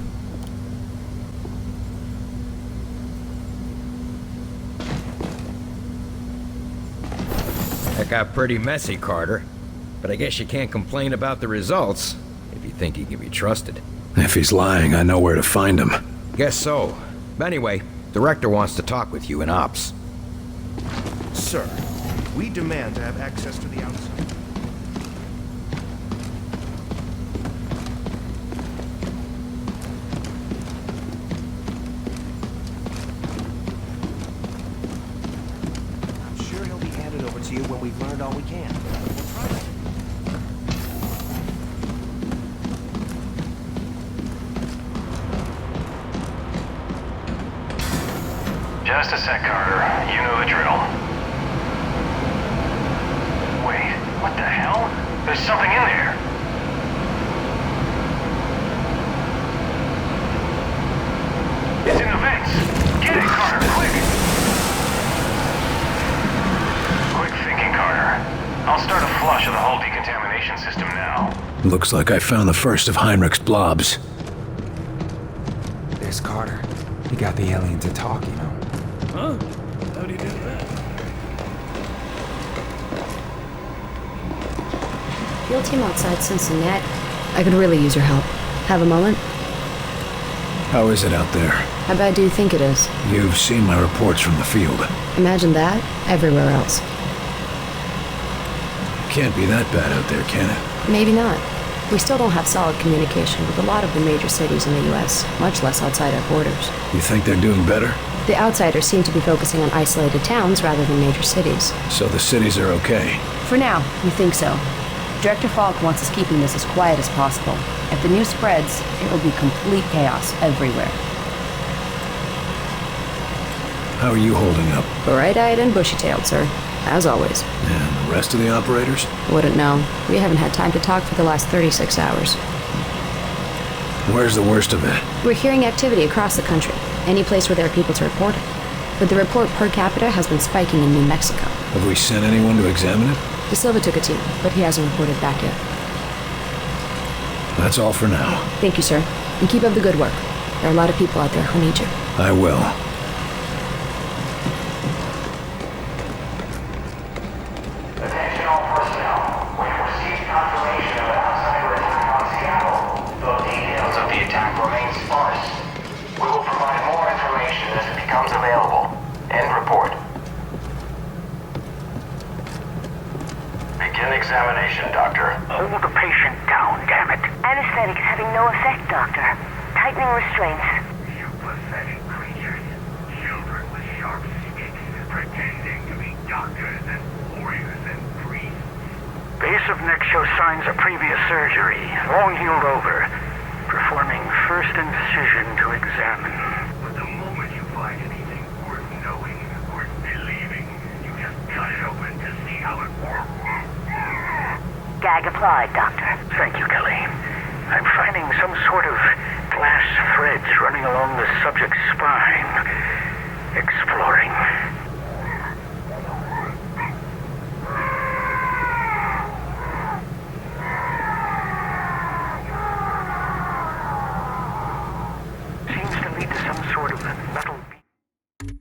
That got pretty messy, Carter. But I guess you can't complain about the results, if you think he can be trusted. If he's lying, I know where to find him. Guess so. Anyway, the Rector wants to talk with you in Ops. Sir, we demand to have access to the outside. I'm sure he'll be handed over to you when we've learned all we can. We'll try to. Just a sec, Carter. You know the drill. Wait, what the hell? There's something in there. It's in the vents. Get it, Carter, quick! Quick thinking, Carter. I'll start a flush of the whole decontamination system now. Looks like I found the first of Heinrich's blobs. There's Carter. He got the alien to talk, you know. Huh? How'd he do that? Field team outside Cincinnati. I could really use your help. Have a moment? How is it out there? How bad do you think it is? You've seen my reports from the field. Imagine that everywhere else. Can't be that bad out there, can it? Maybe not. We still don't have solid communication with a lot of the major cities in the US, much less outside our borders. You think they're doing better? The outsiders seem to be focusing on isolated towns rather than major cities. So the cities are okay? For now, we think so. Director Falk wants us keeping this as quiet as possible. If the news spreads, it will be complete chaos everywhere. How are you holding up? Bright-eyed and bushy-tailed, sir. As always. And the rest of the operators? Wouldn't know. We haven't had time to talk for the last 36 hours. Where's the worst of it? We're hearing activity across the country. Any place where there are people to report it. But the report per capita has been spiking in New Mexico. Have we sent anyone to examine it? De Silva took a team, but he hasn't reported back yet. That's all for now. Thank you, sir. And keep up the good work. There are a lot of people out there who need you. I will. Attention all personnel. We've received confirmation of an outsider attack on Seattle. The details of the attack remain sparse. We will provide more information as it becomes available. End report. Begin examination, Doctor. Hold the patient down, damn it. Anesthetic is having no effect, Doctor. Tightening restraints. You pathetic creatures. Children with sharp sticks, pretending to be doctors and warriors and priests. Base of neck shows signs of previous surgery. Long healed over. performing first incision to examine. But the moment you find anything worth knowing, worth believing, you just cut it open to see how it works. Gag applied, Doctor. Thank you, Kelly. I'm finding some sort of glass threads running along the subject's spine. Exploring. Seems to lead to some sort of metal bead.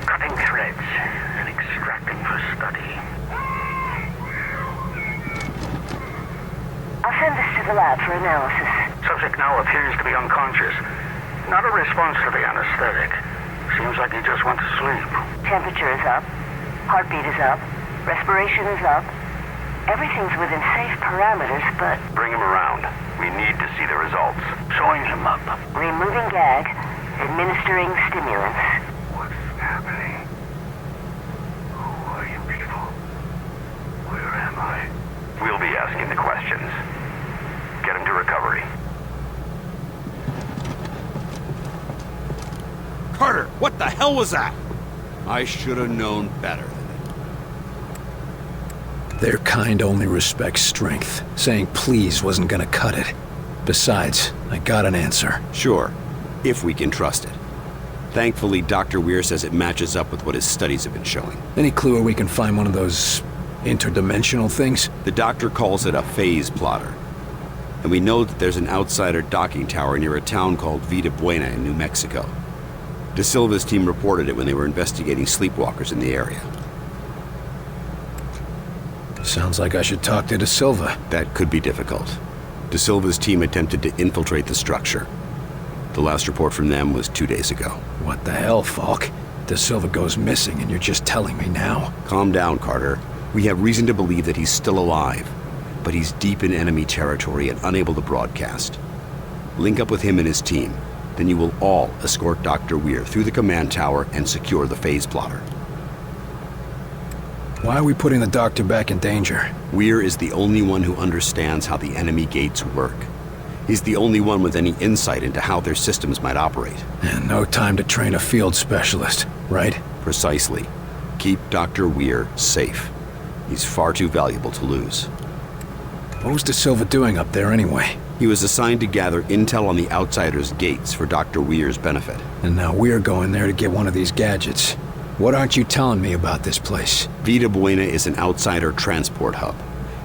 Cutting threads and extracting for study. I'll send this to the lab for analysis. Subject now appears to be unconscious. Not a response to the anesthetic. Seems like he just went to sleep. Temperature is up. Heartbeat is up. Respiration is up. Everything's within safe parameters, but... Bring him around. We need to see the results. Showing him up. Removing gag. Administering stimulants. What's happening? Who are you people? Where am I? We'll be asking the questions. Get him to recovery. Carter, what the hell was that? I should have known better. Their kind only respects strength. Saying please wasn't gonna cut it. Besides, I got an answer. Sure, if we can trust it. Thankfully, Dr. Weir says it matches up with what his studies have been showing. Any clue where we can find one of those interdimensional things? The doctor calls it a phase plotter. And we know that there's an outsider docking tower near a town called Vida Buena in New Mexico. De Silva's team reported it when they were investigating sleepwalkers in the area. Sounds like I should talk to De Silva. That could be difficult. De Silva's team attempted to infiltrate the structure. The last report from them was 2 days ago. What the hell, Falk? De Silva goes missing and you're just telling me now? Calm down, Carter. We have reason to believe that he's still alive, but he's deep in enemy territory and unable to broadcast. Link up with him and his team. Then you will all escort Dr. Weir through the command tower and secure the phase plotter. Why are we putting the doctor back in danger? Weir is the only one who understands how the enemy gates work. He's the only one with any insight into how their systems might operate. And no time to train a field specialist, right? Precisely. Keep Dr. Weir safe. He's far too valuable to lose. What was De Silva doing up there anyway? He was assigned to gather intel on the Outsider's gates for Dr. Weir's benefit. And now we're going there to get one of these gadgets. What aren't you telling me about this place? Vida Buena is an Outsider transport hub.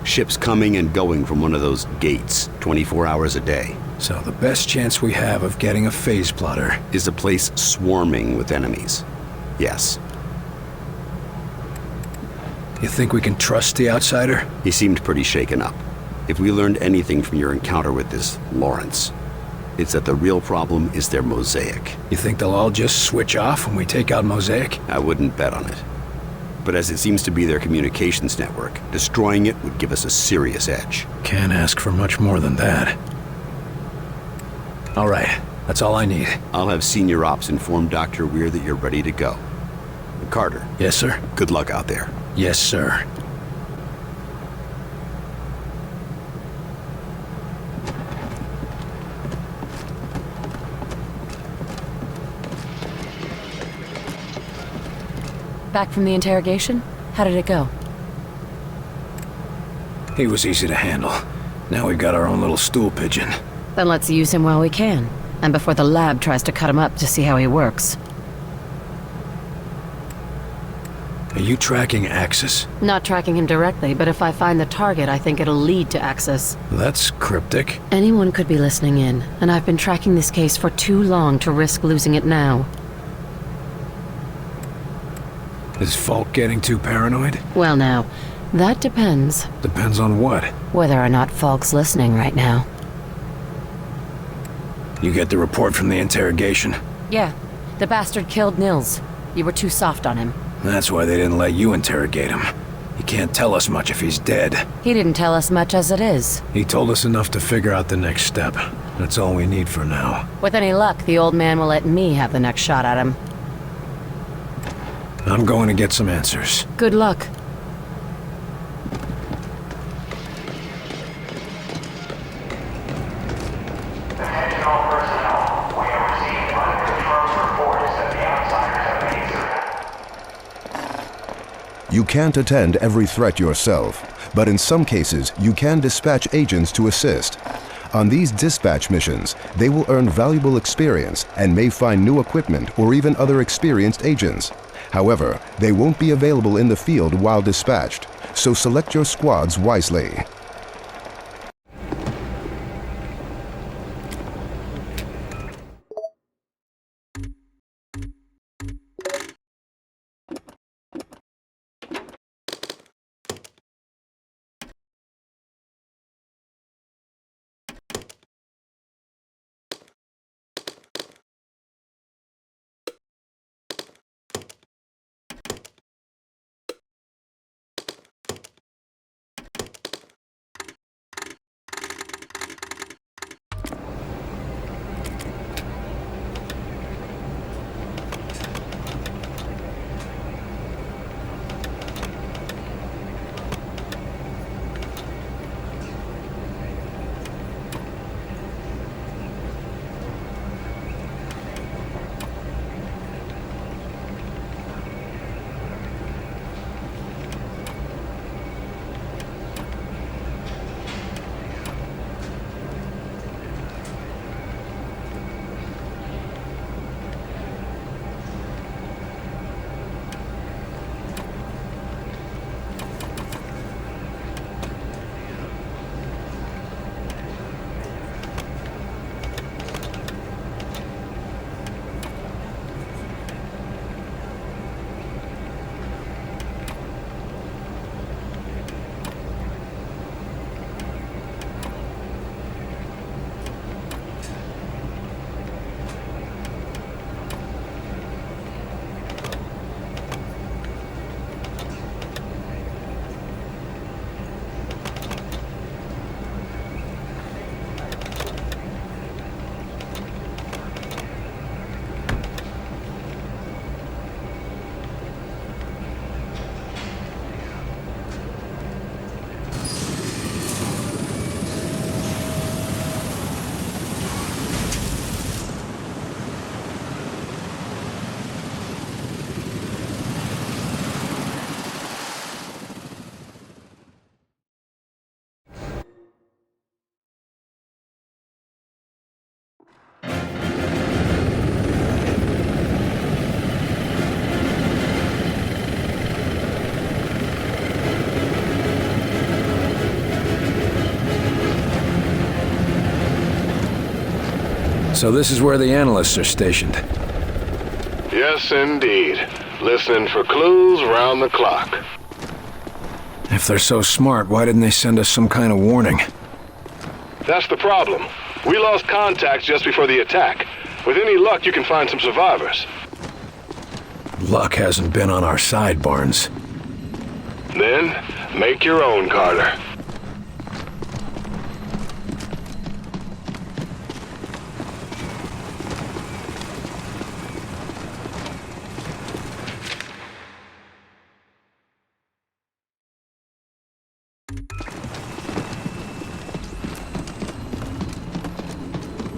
Ships coming and going from one of those gates, 24 hours a day. So the best chance we have of getting a phase plotter is a place swarming with enemies. Yes. You think we can trust the Outsider? He seemed pretty shaken up. If we learned anything from your encounter with this Lawrence, it's that the real problem is their Mosaic. You think they'll all just switch off when we take out Mosaic? I wouldn't bet on it. But as it seems to be their communications network, destroying it would give us a serious edge. Can't ask for much more than that. All right, that's all I need. I'll have Senior Ops inform Dr. Weir that you're ready to go. Carter. Yes, sir? Good luck out there. Yes, sir. Back from the interrogation? How did it go? He was easy to handle. Now we've got our own little stool pigeon. Then let's use him while we can. And before the lab tries to cut him up to see how he works. Are you tracking Axis? Not tracking him directly, but if I find the target, I think it'll lead to Axis. That's cryptic. Anyone could be listening in, and I've been tracking this case for too long to risk losing it now. Is Falk getting too paranoid? Well now, that depends. Depends on what? Whether or not Falk's listening right now. You get the report from the interrogation? Yeah. The bastard killed Nils. You were too soft on him. That's why they didn't let you interrogate him. He can't tell us much if he's dead. He didn't tell us much as it is. He told us enough to figure out the next step. That's all we need for now. With any luck, the old man will let me have the next shot at him. I'm going to get some answers. Good luck. You can't attend every threat yourself, but in some cases, you can dispatch agents to assist. On these dispatch missions, they will earn valuable experience and may find new equipment or even other experienced agents. However, they won't be available in the field while dispatched, so select your squads wisely. So this is where the analysts are stationed. Yes, indeed. Listening for clues round the clock. If they're so smart, why didn't they send us some kind of warning? That's the problem. We lost contact just before the attack. With any luck, you can find some survivors. Luck hasn't been on our side, Barnes. Then, make your own, Carter.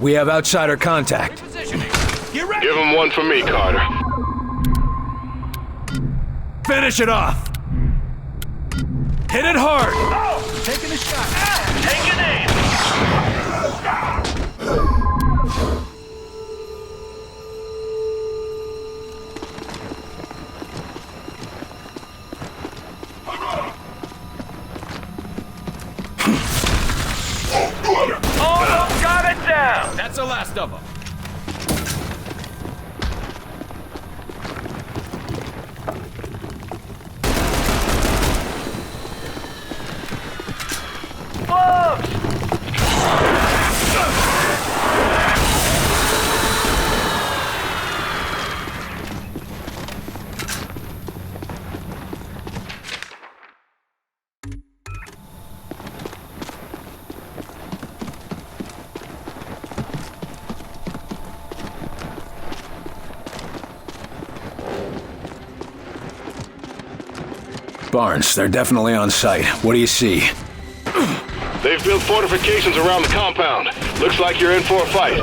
We have outsider contact. Give him one for me, Carter. Finish it off! Hit it hard! Oh, taking a shot. Take an aim! Almost got it down! That's the last of them. Barnes, they're definitely on site. What do you see? They've built fortifications around the compound. Looks like you're in for a fight.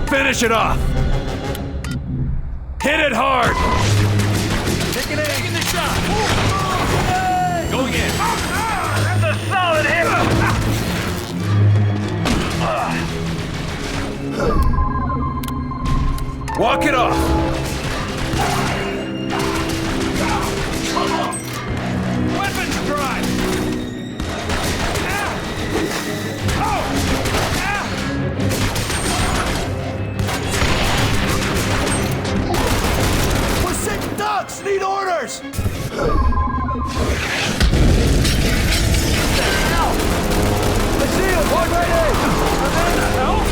Finish it off! Hit it hard! Taking the shot! Going in! That's a solid hit! Walk it off! Weapons dry! We're sitting ducks! Need orders! I see him! Walk right in! Help!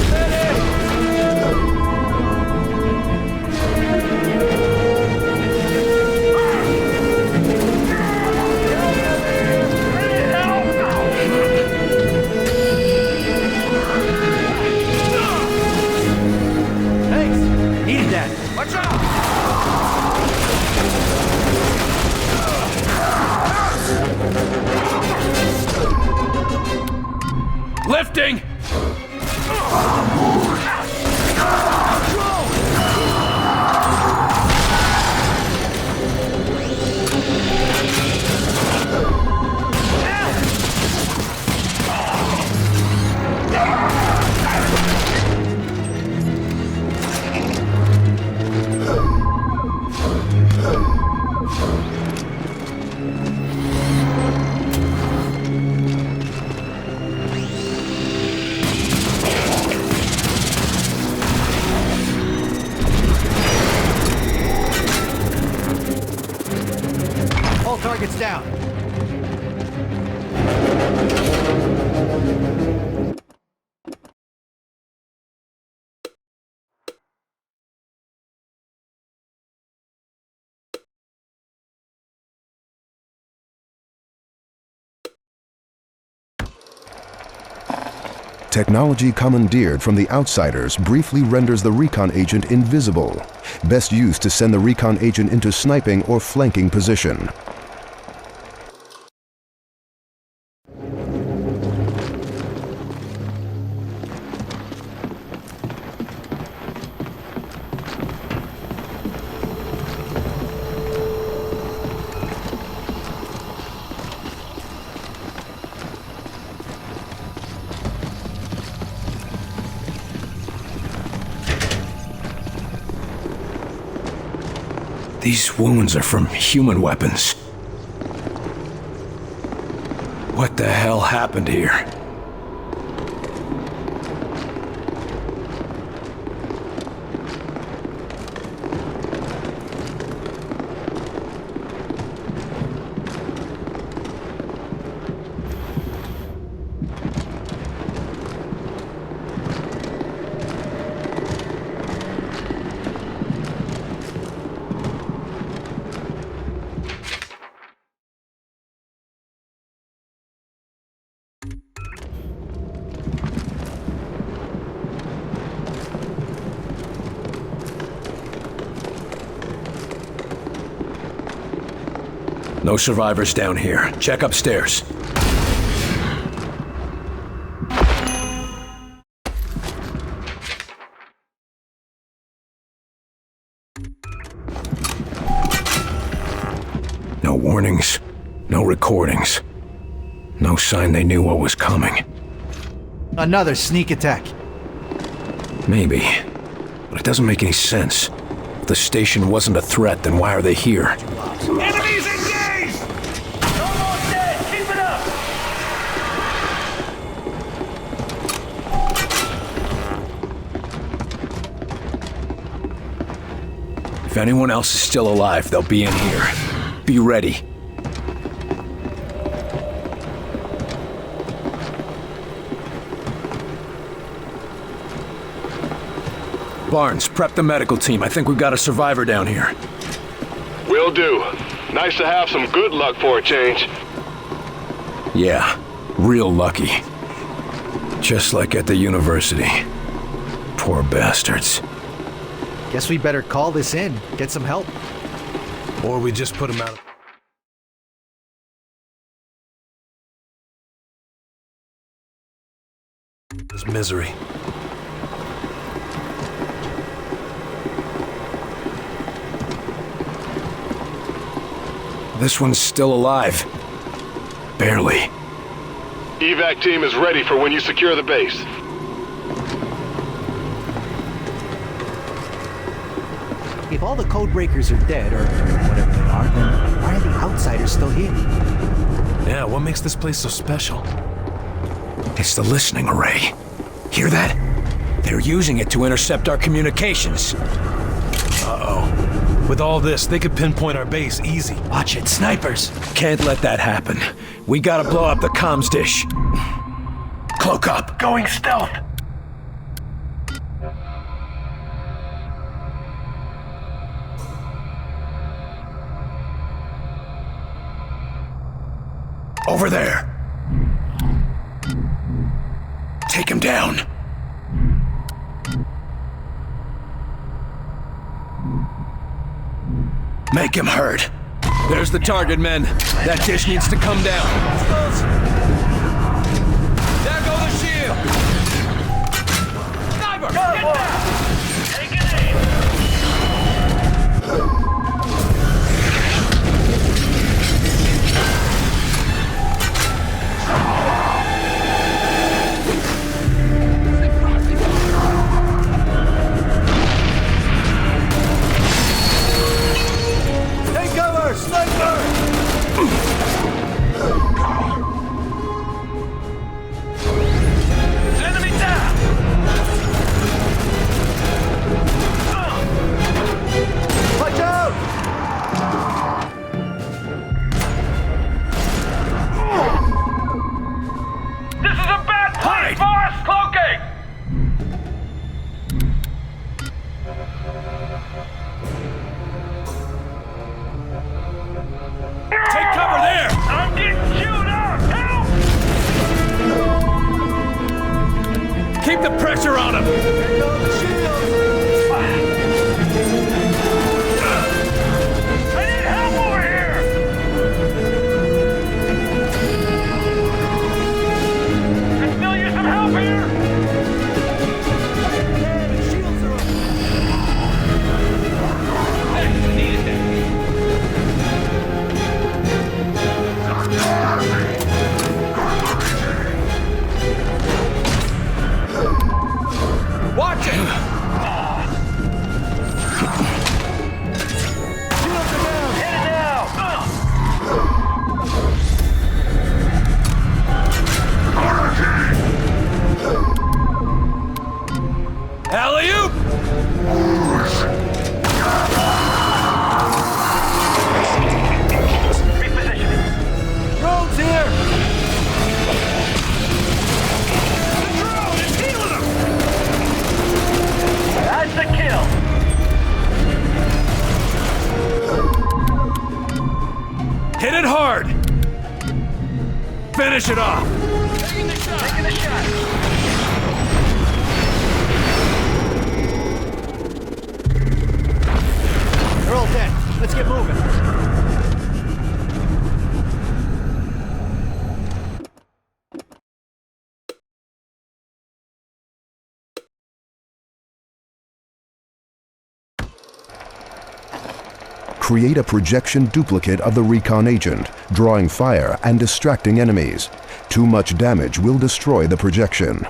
Thanks! Needed that! Watch out! Lifting! All targets down. Technology commandeered from the outsiders briefly renders the recon agent invisible, best used to send the recon agent into sniping or flanking position. These wounds are from human weapons. What the hell happened here? No survivors down here. Check upstairs. No warnings, no recordings. No sign they knew what was coming. Another sneak attack. Maybe, but it doesn't make any sense. If the station wasn't a threat, then why are they here? Enemies engaged! Almost dead! Keep it up! If anyone else is still alive, they'll be in here. Be ready. Barnes, prep the medical team. I think we've got a survivor down here. Will do. Nice to have some good luck for a change. Yeah, real lucky. Just like at the university. Poor bastards. Guess we better call this in, get some help. Or we just put him out of... his misery. This one's still alive. Barely. Evac team is ready for when you secure the base. If all the code breakers are dead, or whatever they are, then why are the outsiders still here? Yeah, what makes this place so special? It's the listening array. Hear that? They're using it to intercept our communications. Uh-oh. With all this, they could pinpoint our base easy. Watch it, snipers! Can't let that happen. We gotta blow up the comms dish. Cloak up! Going stealth! Over there! Take him down! Make him hurt. There's the target, men. That dish needs to come down. There go the shield! Sniper! Get down! Take it aim! Take cover! Sniper! Enemy down! Watch out! This is a bad place for us! Cloaking! Take cover there! I'm getting chewed up! Help! Keep the pressure on him! Here go the shields! I need help over here! I still use some help here! Yeah, the shields are up! Hey, needed that. Watch it! Shields are down! Hit it now! Alley-oop! Repositioning. Drones here! The drone is healing him! That's the kill! Hit it hard! Finish it off! Taking the shot! Taking the shot! They're all dead. Let's get moving. Create a projection duplicate of the recon agent, drawing fire and distracting enemies. Too much damage will destroy the projection.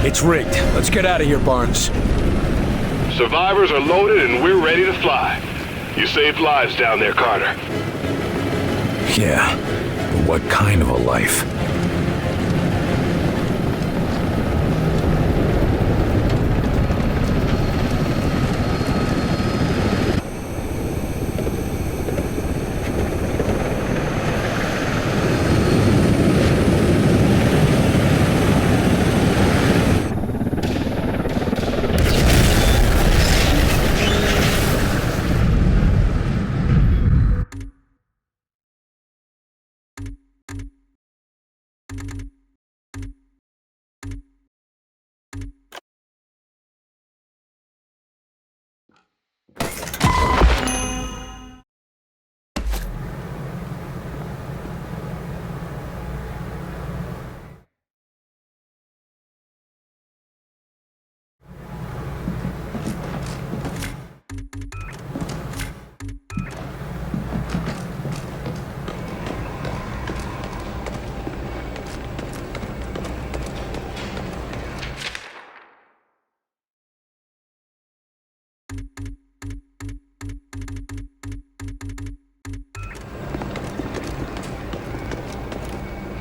It's rigged. Let's get out of here, Barnes. Survivors are loaded and we're ready to fly. You saved lives down there, Carter. Yeah, but what kind of a life?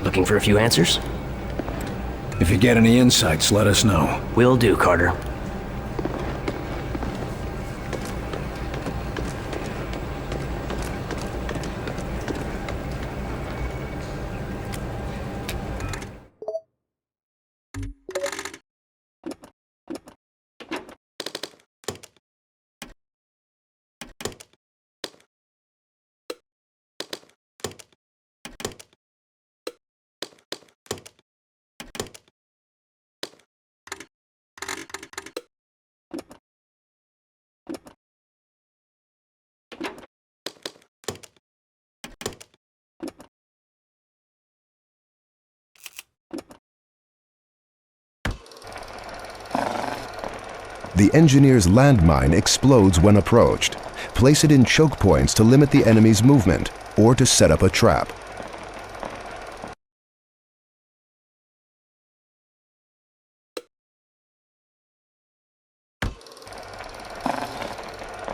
Looking for a few answers? If you get any insights, let us know. Will do, Carter. The engineer's landmine explodes when approached. Place it in choke points to limit the enemy's movement or to set up a trap.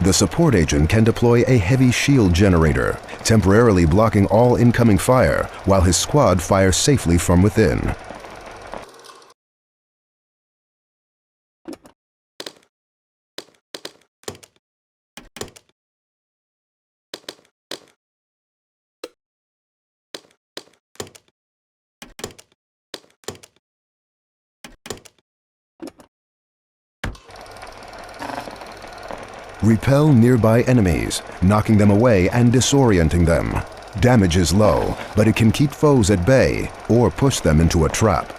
The support agent can deploy a heavy shield generator, temporarily blocking all incoming fire while his squad fires safely from within. Repel nearby enemies, knocking them away and disorienting them. Damage is low, but it can keep foes at bay or push them into a trap.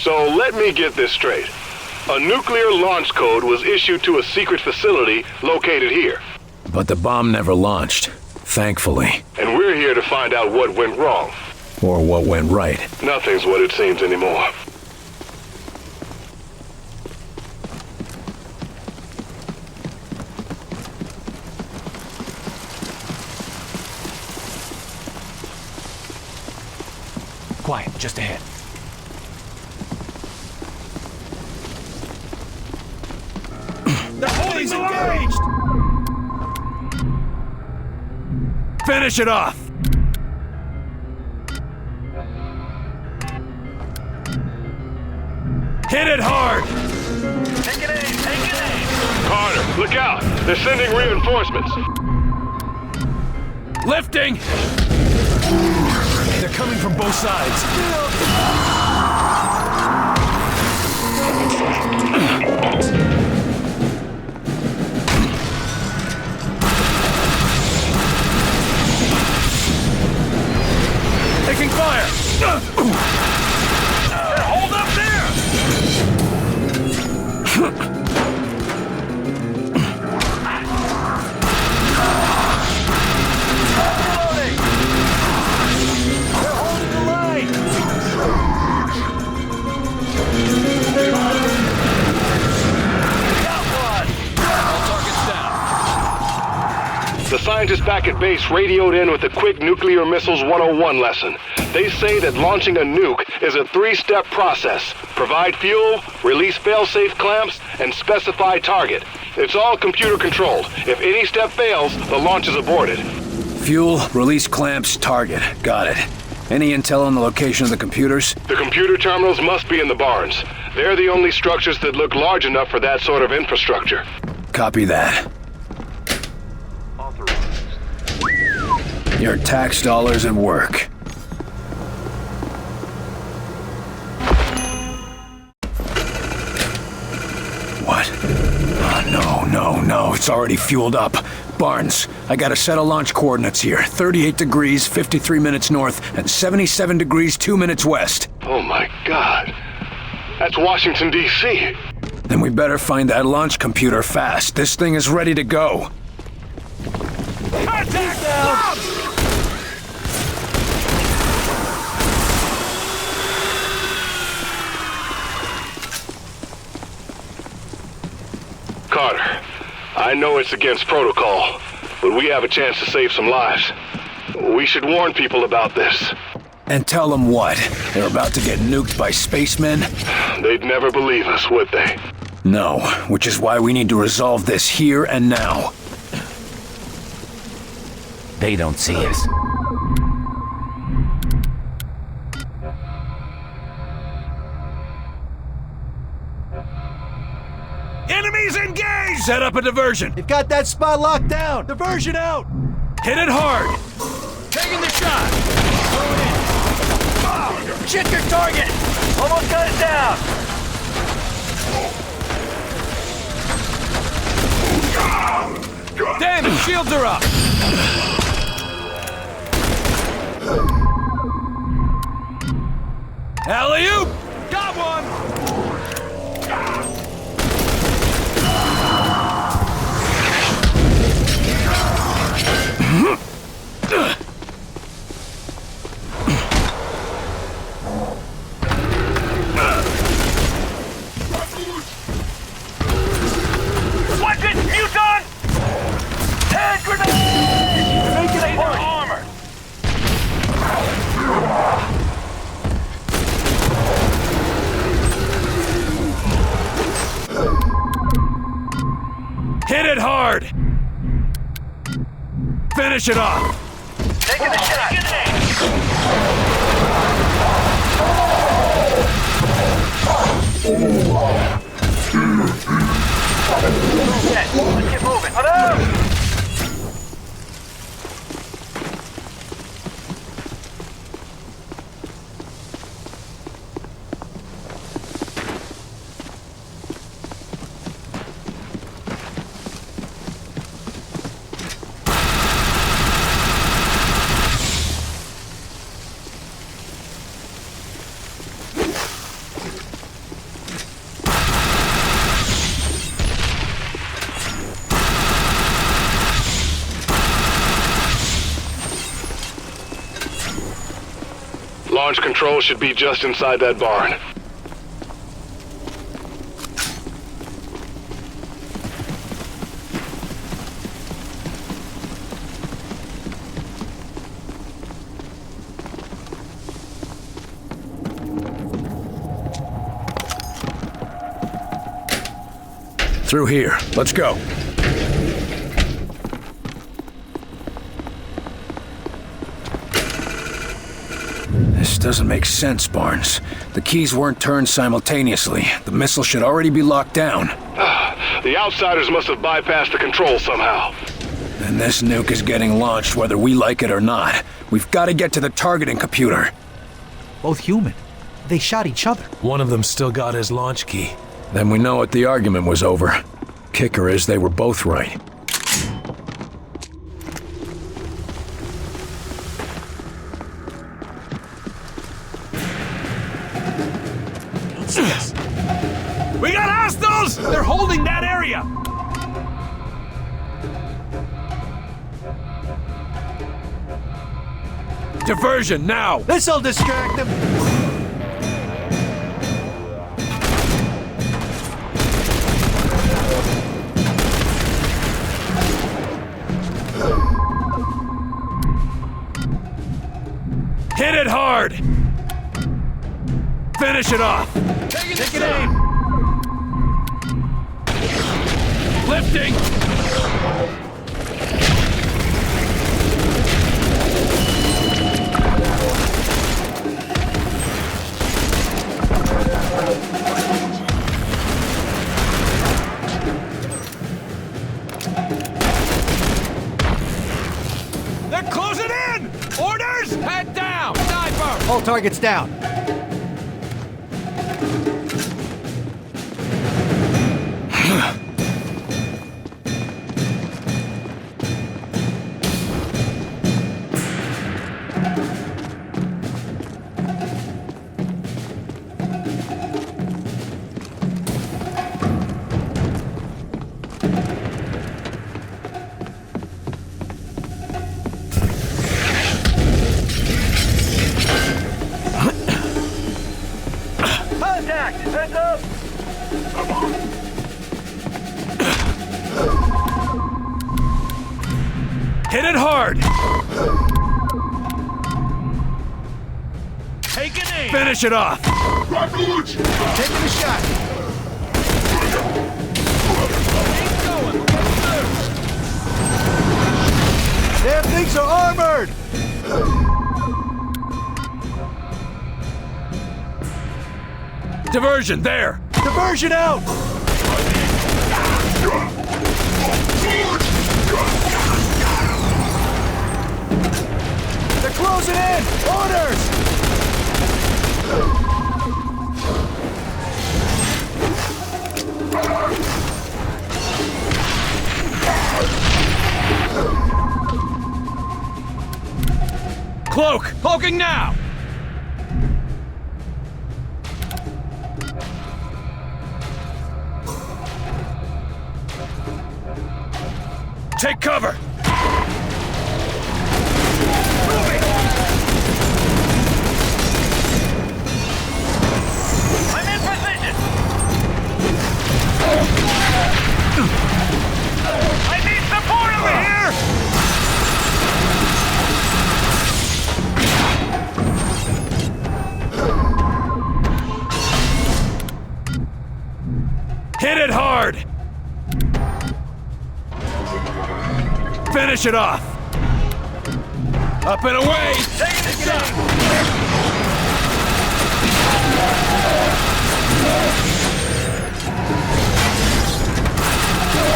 So let me get this straight. A nuclear launch code was issued to a secret facility located here. But the bomb never launched, thankfully. And we're here to find out what went wrong. Or what went right. Nothing's what it seems anymore. Quiet, just ahead. The police engaged! Finish it off! Hit it hard! Take it aim! Take it aim! Carter, look out! They're sending reinforcements! Lifting! They're coming from both sides. Taking fire! Hold up there! They're holding the line! The scientists back at base radioed in with a quick Nuclear Missiles 101 lesson. They say that launching a nuke is a 3-step process. Provide fuel, release fail-safe clamps, and specify target. It's all computer-controlled. If any step fails, the launch is aborted. Fuel, release clamps, target. Got it. Any intel on the location of the computers? The computer terminals must be in the barns. They're the only structures that look large enough for that sort of infrastructure. Copy that. Your tax dollars at work. What? Oh, no. It's already fueled up. Barnes, I got a set of launch coordinates here. 38 degrees, 53 minutes north, and 77 degrees, 2 minutes west. Oh my God. That's Washington, D.C. Then we better find that launch computer fast. This thing is ready to go. Contact down! Carter, I know it's against protocol, but we have a chance to save some lives. We should warn people about this. And tell them what? They're about to get nuked by spacemen? They'd never believe us, would they? No, which is why we need to resolve this here and now. They don't see us. Enemies engaged! Set up a diversion. You've got that spot locked down. Diversion out. Hit it hard. Taking the shot. Going in. Oh, check your target. Almost got it down. Damn it, shields are up. Alley-oop! Got one! What's it, Muton? Hand grenade! Making it armor! Hit it hard! Finish it off! Taking the shot! Let's get moving. Hello! Launch control should be just inside that barn. Through here. Let's go. This doesn't make sense, Barnes. The keys weren't turned simultaneously. The missile should already be locked down. The outsiders must have bypassed the control somehow. And this nuke is getting launched whether we like it or not. We've got to get to the targeting computer. Both human. They shot each other. One of them still got his launch key. Then we know what the argument was over. Kicker is they were both right. We got hostiles! They're holding that area! Diversion, now! This'll distract them! Hit it hard! Finish it off! Take it aim! Lifting! They're closing in! Orders! Head down! Sniper! All targets down. Contact! Heads up! Hit it hard! Take an aim! Finish it off! Taking a shot. Keep going! Damn things are armored! Diversion, there! Diversion out! They're closing in! Orders! Cloak! Cloaking now! Take cover! I'm in position! I need support over here! Hit it hard! Finish it off! Up and away! Take the shot!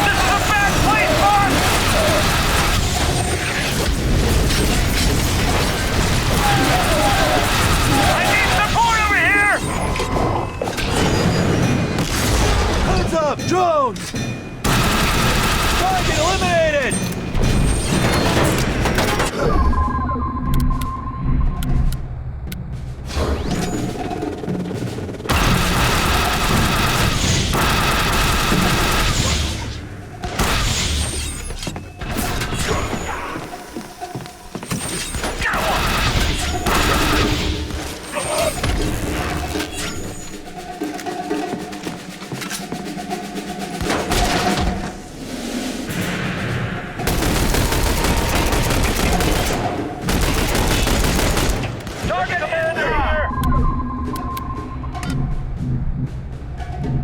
This is a bad place, boss! I need support over here! Heads up! Drones! Target eliminated!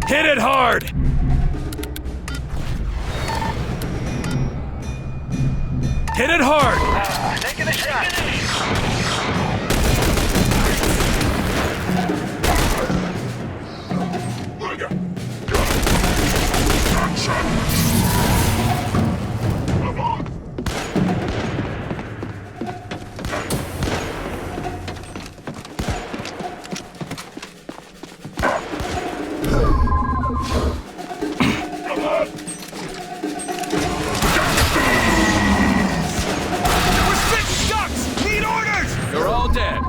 Hit it hard! Hit it hard! Taking a shot! You're all dead.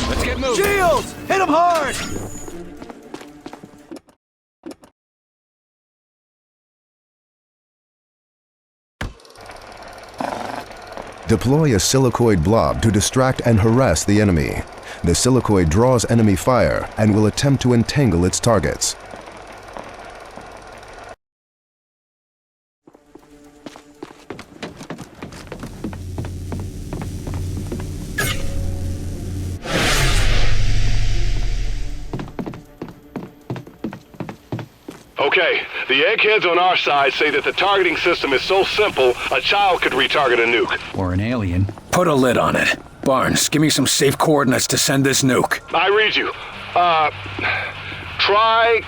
Let's get moving. Shields! Hit them hard! Deploy a silicoid blob to distract and harass the enemy. The silicoid draws enemy fire and will attempt to entangle its targets. Okay, the eggheads on our side say that the targeting system is so simple, a child could retarget a nuke. Or an alien. Put a lid on it. Barnes, give me some safe coordinates to send this nuke. I read you. Try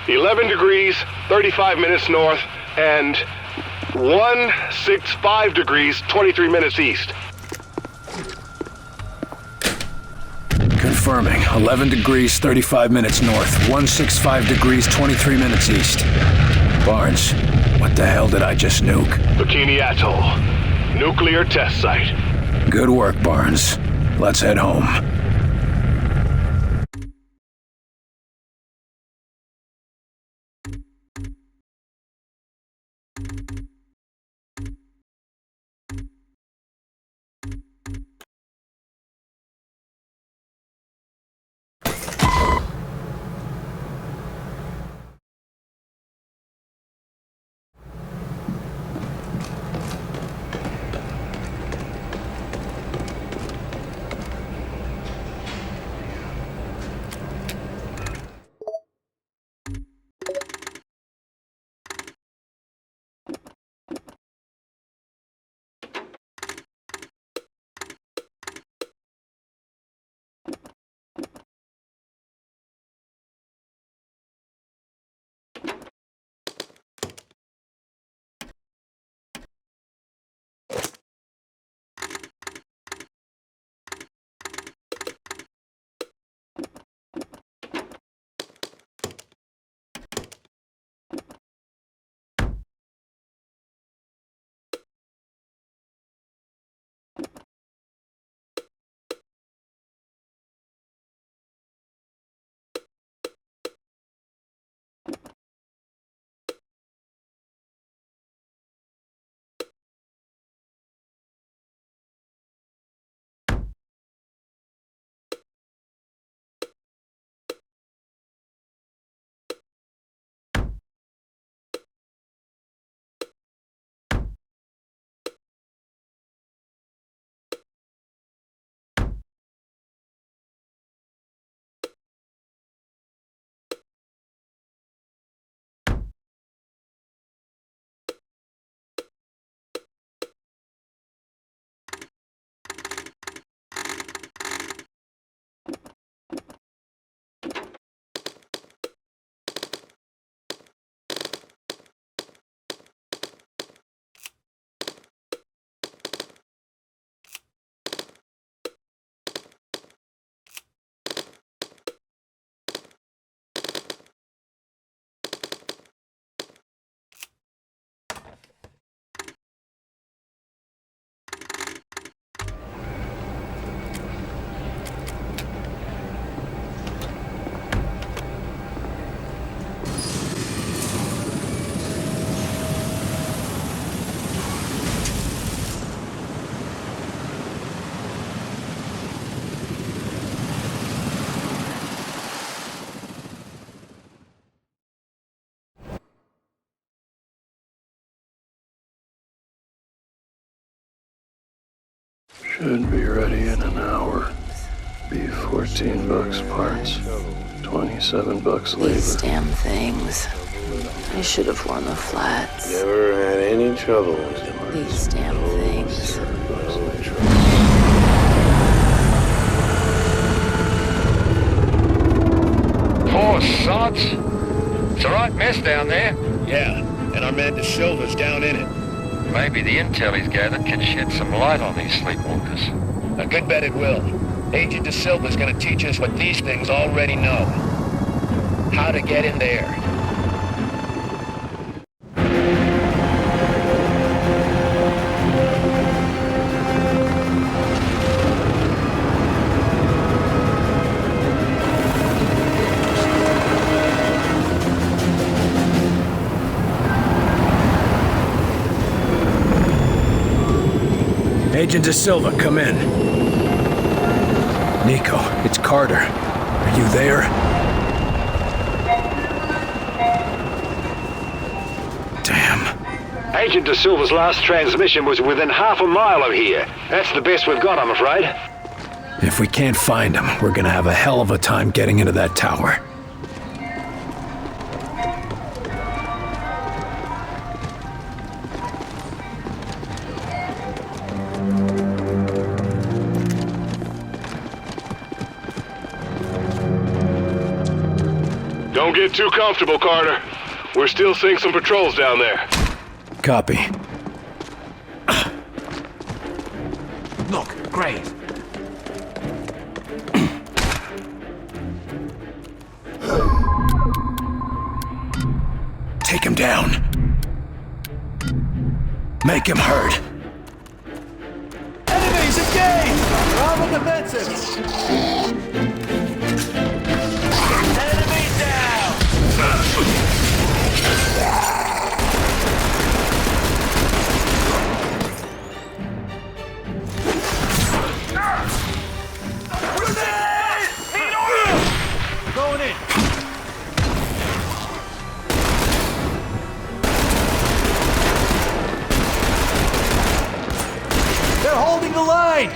11 degrees, 35 minutes north, and 165 degrees, 23 minutes east. Confirming. 11 degrees, 35 minutes north. 165 degrees, 23 minutes east. Barnes, what the hell did I just nuke? Bikini Atoll. Nuclear test site. Good work, Barnes. Let's head home. Should be ready in an hour. Be $14 parts, $27 labor. These damn things. I should have won the flats. Never had any trouble with them. These damn things. Poor sods. It's a right mess down there. Yeah, and our man De Silva's down in it. Maybe the intel he's gathered can shed some light on these sleepwalkers. A good bet it will. Agent De Silva's gonna teach us what these things already know. How to get in there. Agent De Silva, come in. Nico, it's Carter. Are you there? Damn. Agent De Silva's last transmission was within half a mile of here. That's the best we've got, I'm afraid. If we can't find him, we're gonna have a hell of a time getting into that tower. Don't get too comfortable, Carter. We're still seeing some patrols down there. Copy. Look, great. Take him down. Make him hurt. Enemies engaged! We're on the defensive! Enemy down! Grenade! Need oil! Going in. They're holding the line!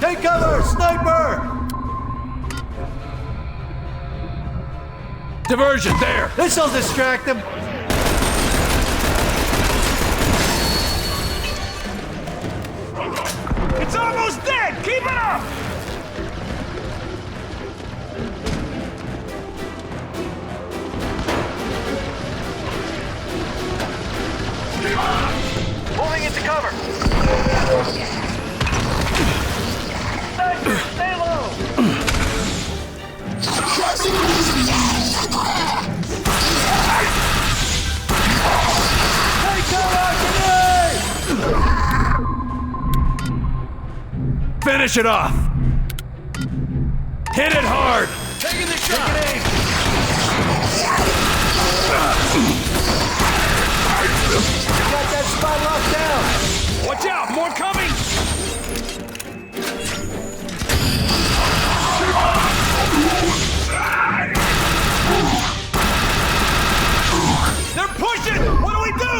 Take cover! Sniper! Diversion, there! This'll distract them! It's almost dead! Keep it up! Moving into cover! Sniper, stay low! Take cover! Grenade! Finish it off! Hit it hard! Taking the shot! Got that spot locked down! Watch out! More coming! They're pushing! What do we do?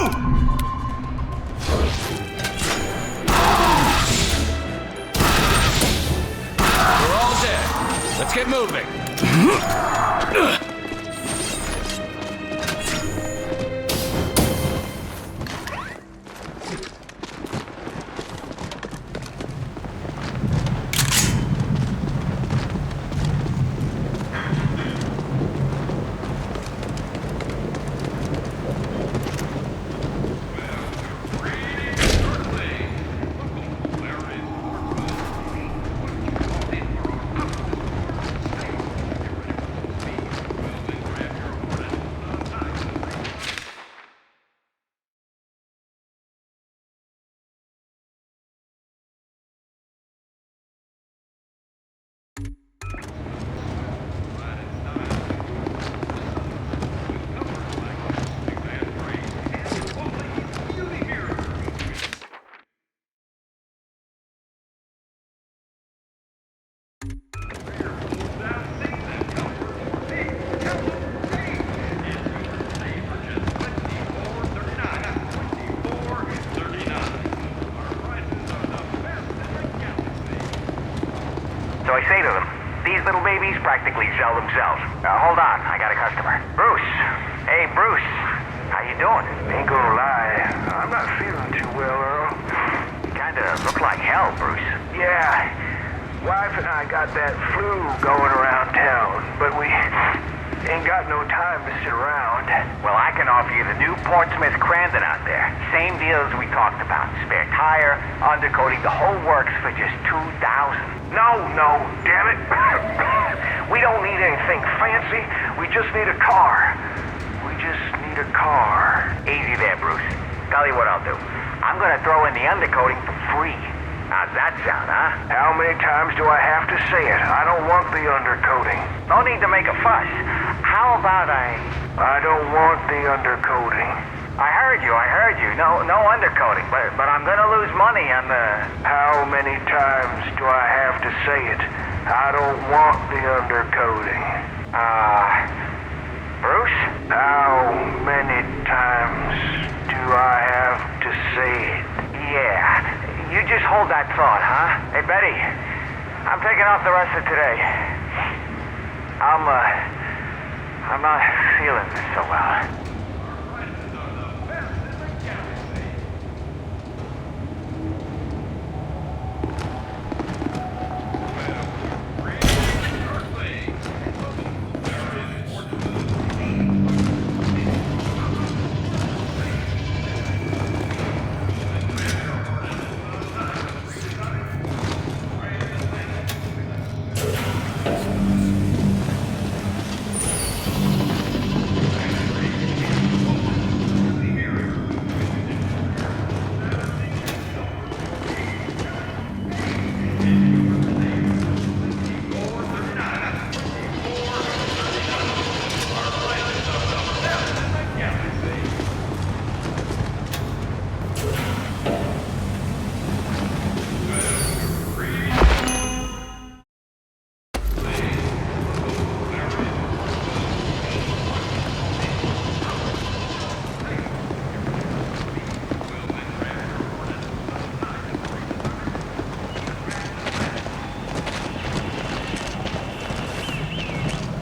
We're all dead. Let's get moving. So I say to them, these little babies practically sell themselves. Hold on, I got a customer. Bruce. Hey, Bruce. How you doing? Ain't gonna lie, I'm not feeling too well, Earl. You kinda look like hell, Bruce. Yeah. Wife and I got that flu going around town, but we ain't got no time to sit around. Well, I can offer you the new Portsmouth Crandon out there. Same deal as we talked about. Spare tire, undercoating, the whole works for just $2,000. No, damn it. We don't need anything fancy. We just need a car. Easy there, Bruce. Tell you what I'll do. I'm gonna throw in the undercoating for free. How's that sound, huh? How many times do I have to say it? I don't want the undercoating. No need to make a fuss. How about I don't want the undercoating. I heard you. No undercoating, but I'm gonna lose money on the... How many times do I have to say it? I don't want the undercoating. Bruce? How many times do I have to say it? Yeah. You just hold that thought, huh? Hey, Betty. I'm taking off the rest of today. I'm not feeling so well.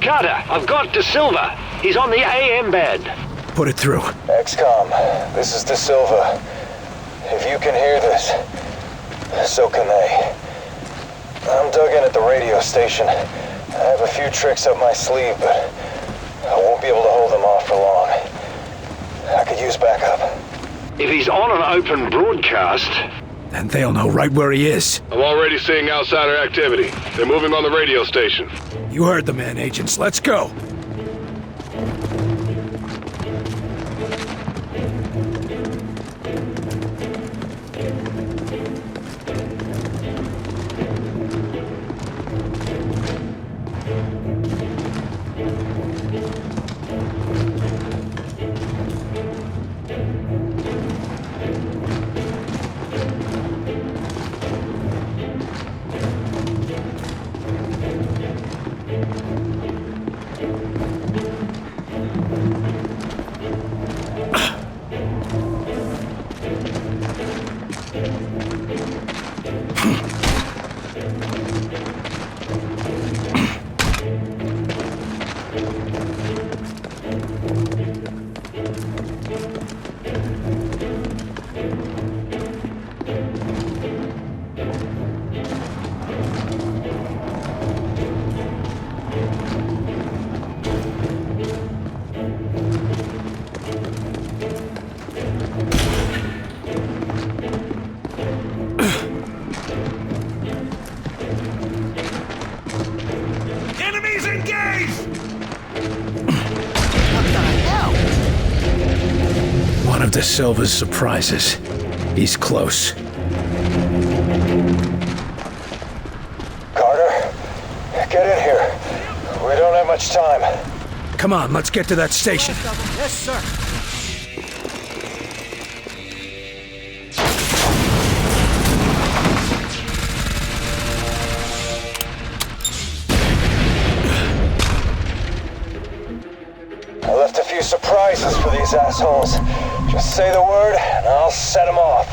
Carter, I've got De Silva. He's on the AM band. Put it through. XCOM, this is De Silva. If you can hear this, so can they. I'm dug in at the radio station. I have a few tricks up my sleeve, but I won't be able to hold them off for long. I could use backup. If he's on an open broadcast... then they'll know right where he is. I'm already seeing outsider activity. They're moving on the radio station. You heard the man, agents. Let's go. One of De Silva's surprises. He's close. Carter, get in here. We don't have much time. Come on, let's get to that station. Yes, sir. I left a few surprises for these assholes. Just say the word, and I'll set them off.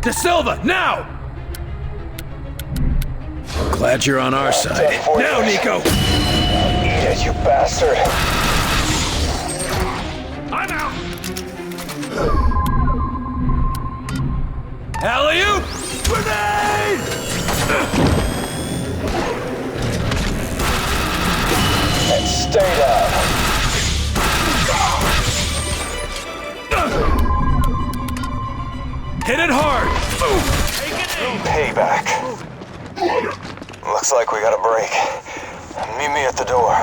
De Silva, now! Glad you're on our side. Now, Nico! Eat it, you bastard! I'm out! Alley-oop! Grenade! And stay down. Hit it hard! Payback. Looks like we got a break. Meet me at the door.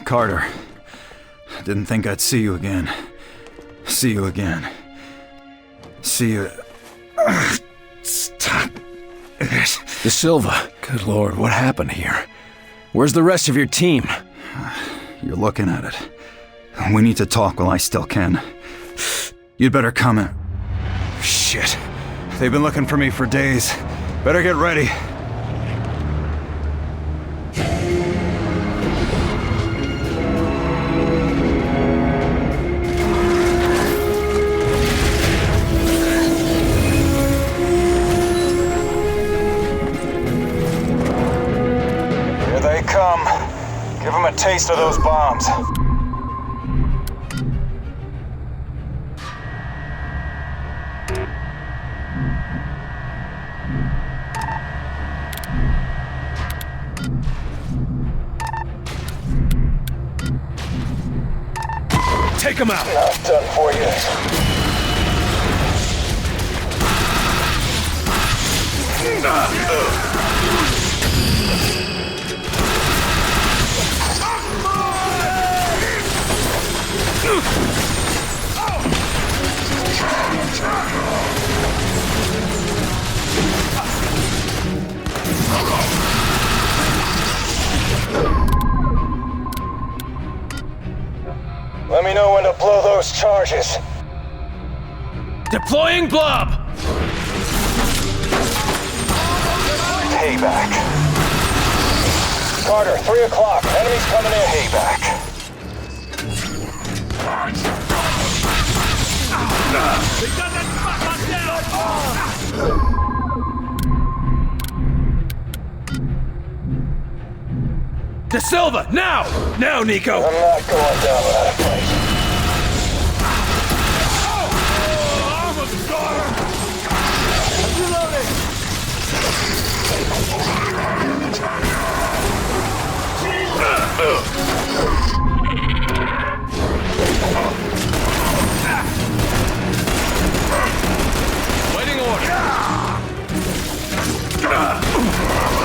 Carter, didn't think I'd see you again. See you again. See you... Stop it. De Silva, good lord, what happened here? Where's the rest of your team? You're looking at it. We need to talk while I still can. You'd better come in. Shit. They've been looking for me for days. Better get ready. Give him a taste of those bombs. Take him out! Not done for you. Let me know when to blow those charges. Deploying blob! Payback. Carter, 3 o'clock. Enemies coming in. Payback. De Silva, now! Now, Nico! I'm not going down without a fight. Waiting order.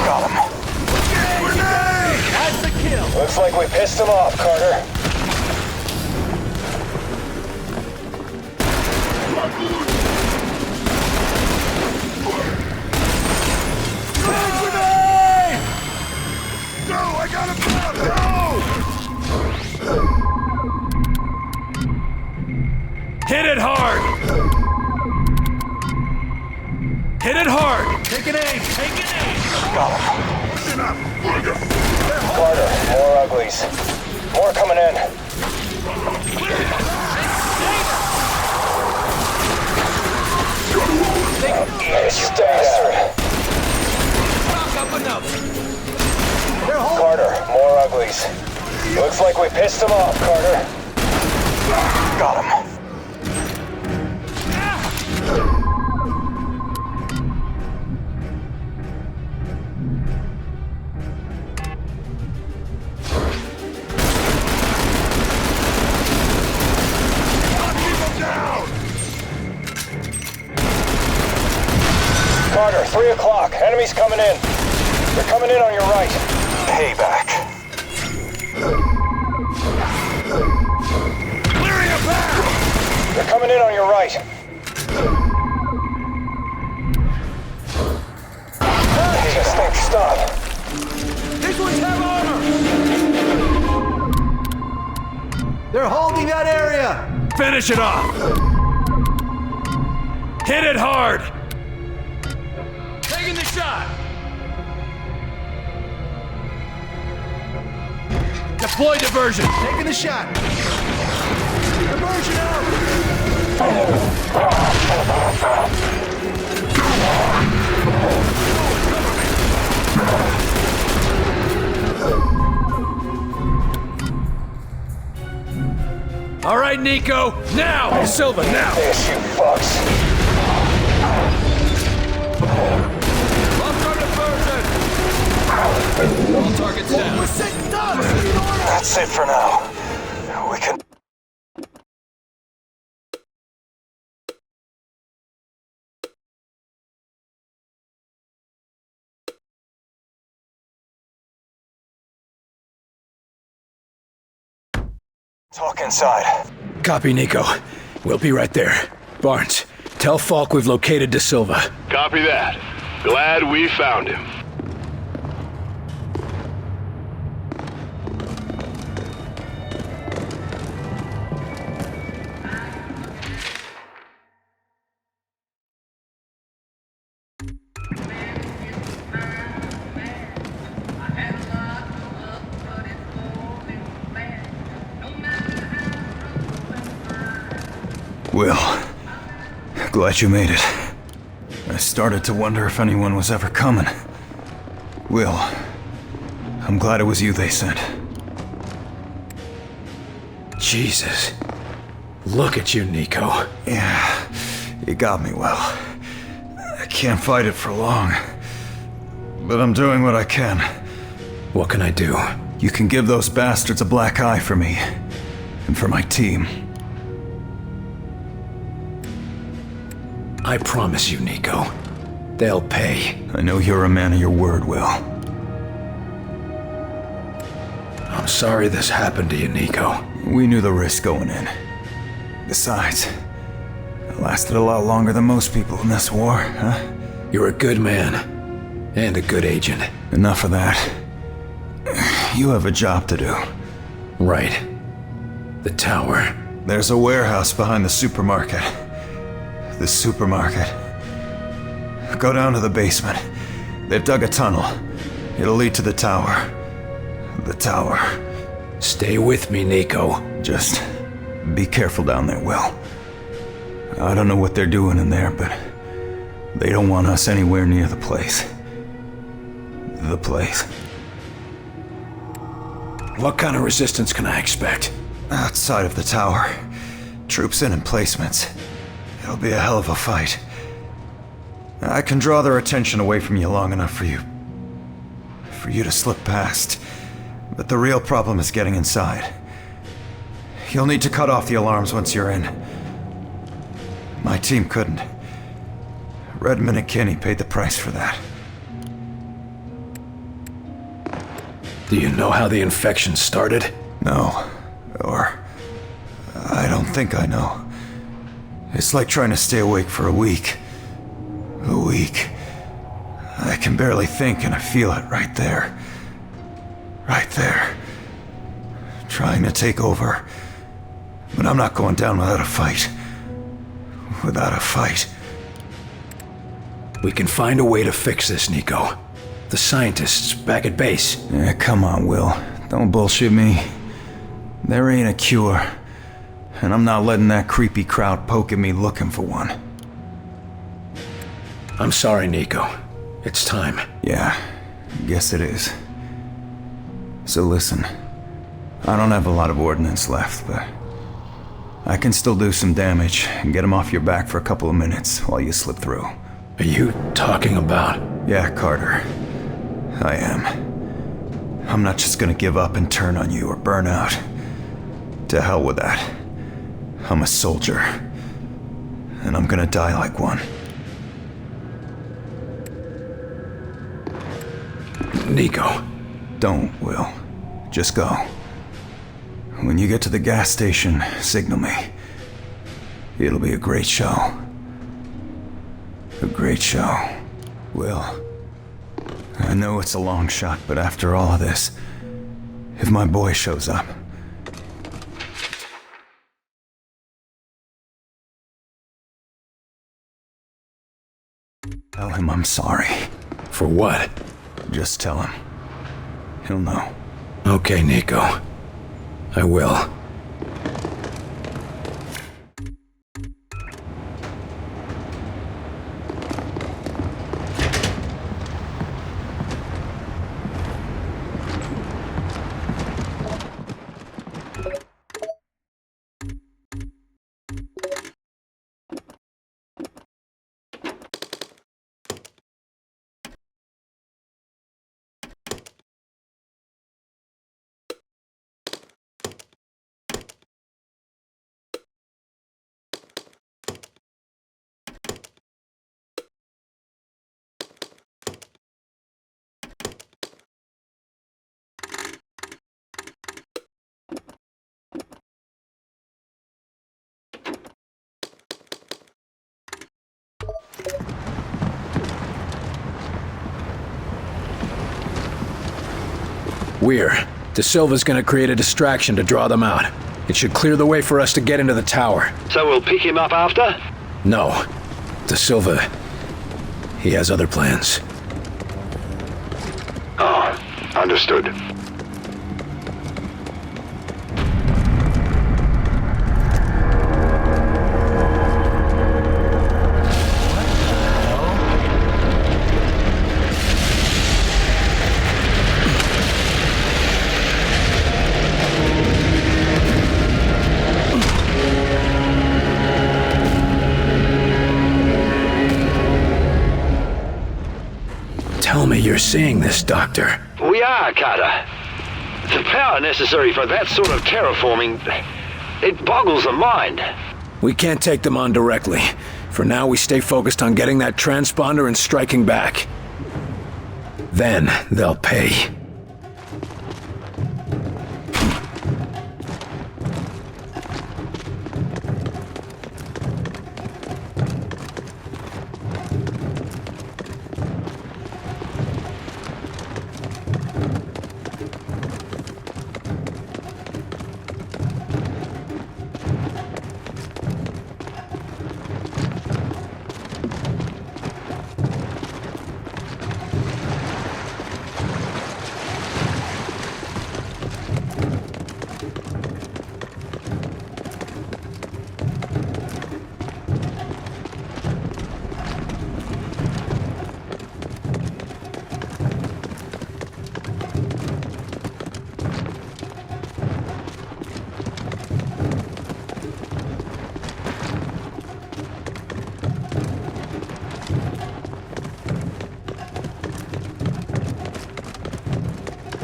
Got him. That's the kill. Looks like we pissed him off, Carter. Go! I got him! Go! Hit it hard! Hit it hard! Take an aim! Take an aim! Got him. Carter, more uglies. More coming in. Stay there. Carter, more uglies. Looks like we pissed him off, Carter. Got him. Carter, 3 o'clock. Enemies coming in. They're coming in on your right. Payback. Clearing a path! They're coming in on your right. Just don't stop. These ones have armor! They're holding that area! Finish it off! Hit it hard! Taking the shot! Deploy diversion! Taking the shot! Diversion out! All right, Nico, now! Silva, now! This, you fucks. All targets down. That's it for now. We can... Talk inside. Copy, Nico. We'll be right there. Barnes, tell Falk we've located De Silva. Copy that. Glad we found him. Will, glad you made it. I started to wonder if anyone was ever coming. Will, I'm glad it was you they sent. Jesus. Look at you, Nico. Yeah, you got me, Will. I can't fight it for long. But I'm doing what I can. What can I do? You can give those bastards a black eye for me. And for my team. I promise you, Nico. They'll pay. I know you're a man of your word, Will. I'm sorry this happened to you, Nico. We knew the risk going in. Besides, it lasted a lot longer than most people in this war, huh? You're a good man. And a good agent. Enough of that. You have a job to do. Right. The tower. There's a warehouse behind the supermarket. The supermarket. Go down to the basement. They've dug a tunnel. It'll lead to the tower. The tower. Stay with me, Nico. Just be careful down there, Will. I don't know what they're doing in there, but they don't want us anywhere near the place. The place. What kind of resistance can I expect? Outside of the tower. Troops in emplacements. It'll be a hell of a fight. I can draw their attention away from you long enough for you to slip past. But the real problem is getting inside. You'll need to cut off the alarms once you're in. My team couldn't. Redmond and Kinney paid the price for that. Do you know how the infection started? No. Or I don't think I know. It's like trying to stay awake for a week. A week. I can barely think and I feel it right there. Right there. Trying to take over. But I'm not going down without a fight. Without a fight. We can find a way to fix this, Nico. The scientists back at base. Yeah, come on, Will. Don't bullshit me. There ain't a cure. And I'm not letting that creepy crowd poke at me looking for one. I'm sorry, Nico. It's time. Yeah, guess it is. So listen, I don't have a lot of ordnance left, but I can still do some damage and get them off your back for a couple of minutes while you slip through. Are you talking about? Yeah, Carter. I am. I'm not just gonna give up and turn on you or burn out. To hell with that. I'm a soldier. And I'm gonna die like one. Nico. Don't, Will. Just go. When you get to the gas station, signal me. It'll be a great show. A great show. Will. I know it's a long shot, but after all of this, if my boy shows up... Tell him I'm sorry. For what? Just tell him. He'll know. Okay, Nico. I will. We're. De Silva's gonna create a distraction to draw them out. It should clear the way for us to get into the tower. So we'll pick him up after? No. De Silva... he has other plans. Oh, understood. Tell me you're seeing this, Doctor. We are, Carter. The power necessary for that sort of terraforming... it boggles the mind. We can't take them on directly. For now, we stay focused on getting that transponder and striking back. Then, they'll pay.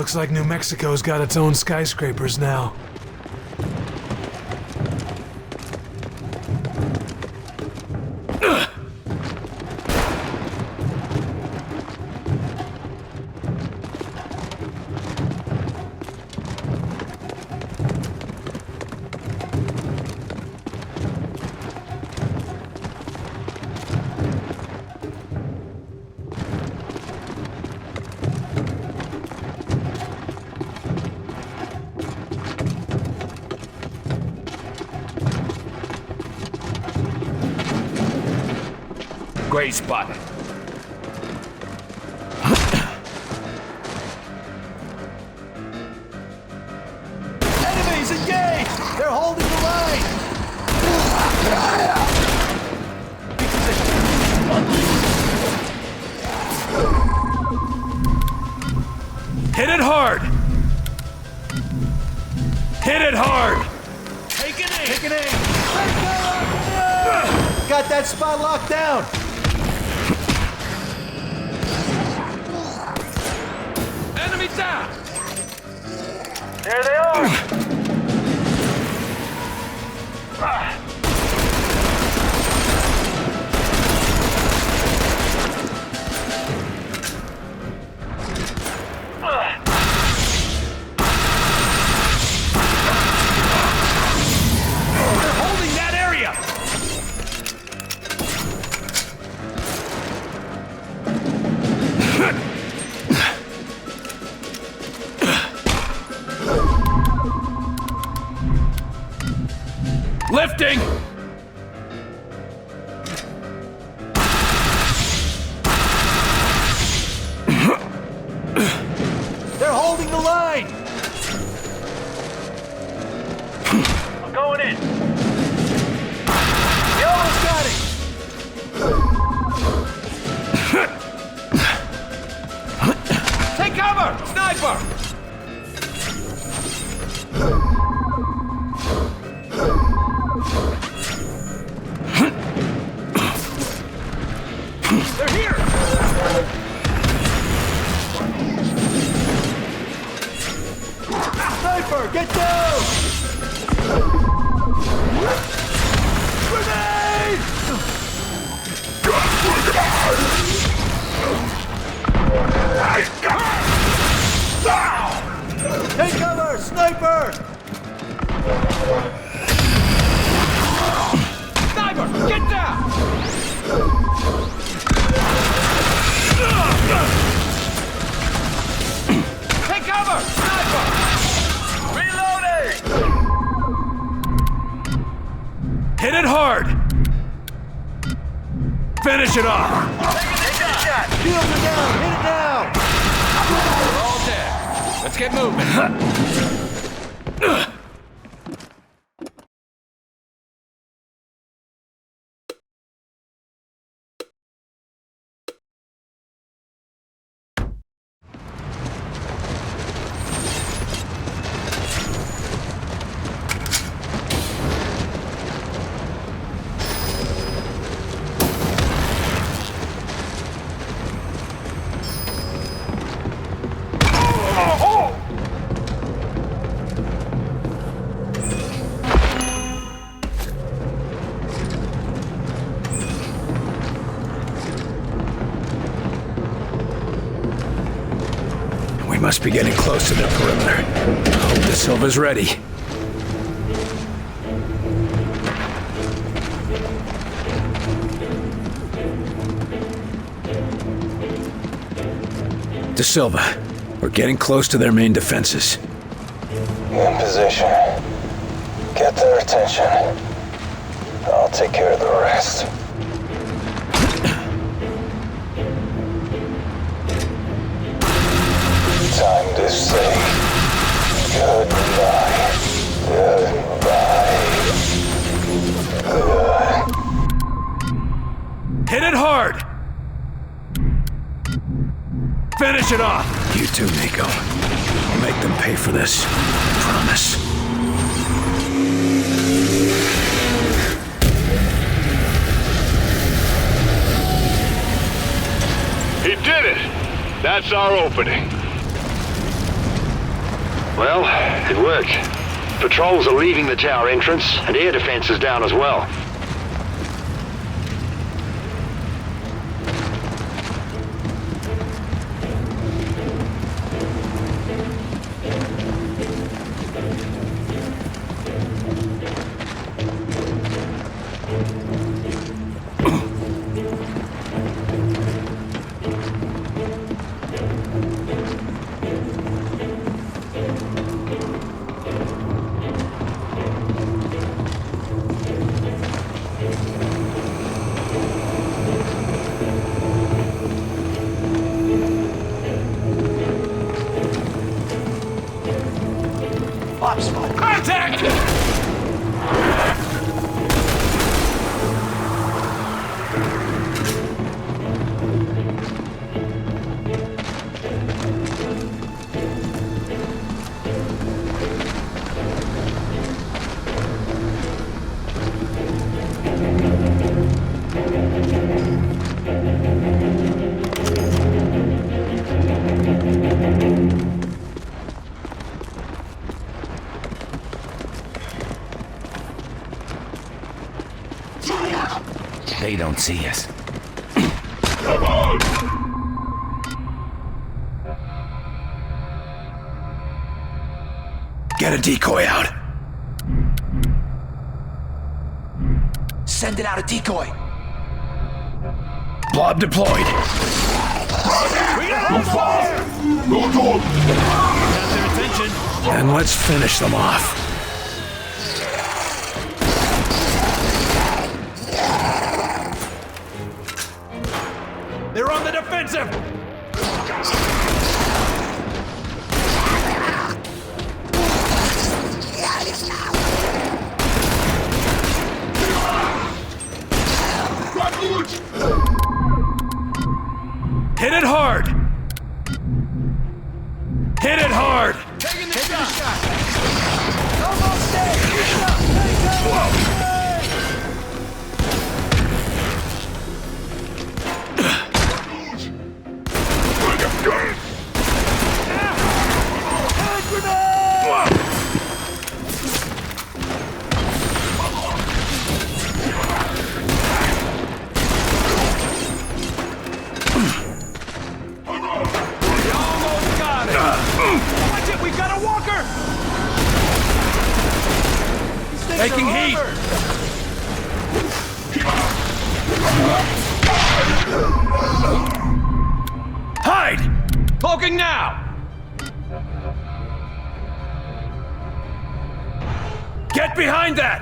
Looks like New Mexico's got its own skyscrapers now. Gray spot. Enemies engaged! They're holding the line! Hit it hard! Hit it hard! Take an aim! Take an aim! Got that spot locked down! Enemy down! There they are! They're holding that area! Lifting! They're holding the line! I'm going in. You almost got it! Take cover! Sniper! They're here! Sniper, get down! Grenade! Take cover, sniper! Sniper, get down! Take cover! Sniper! Reloading! Hit it hard! Finish it off! Take that shot! Shields are down! Hit it down! We're all dead. Let's get moving. We must be getting close to the perimeter. Hope the Silva's ready. De Silva, we're getting close to their main defenses. In position. Get their attention. I'll take care of the rest. Time to say goodbye. Goodbye. Hit it hard! Finish it off! You too, Nico. I'll make them pay for this. I promise. He did it! That's our opening. Well, it worked. Patrols are leaving the tower entrance, and air defense is down as well. Contact! They don't see us. Come on! Get a decoy out. Send it out a decoy. Blob deployed. Got their attention. And let's finish them off. They're on the defensive! Hit it hard! Hit it hard! Taking the shot! Almost there! Whoa! Taking heat! Hide! Cloaking now! Get behind that!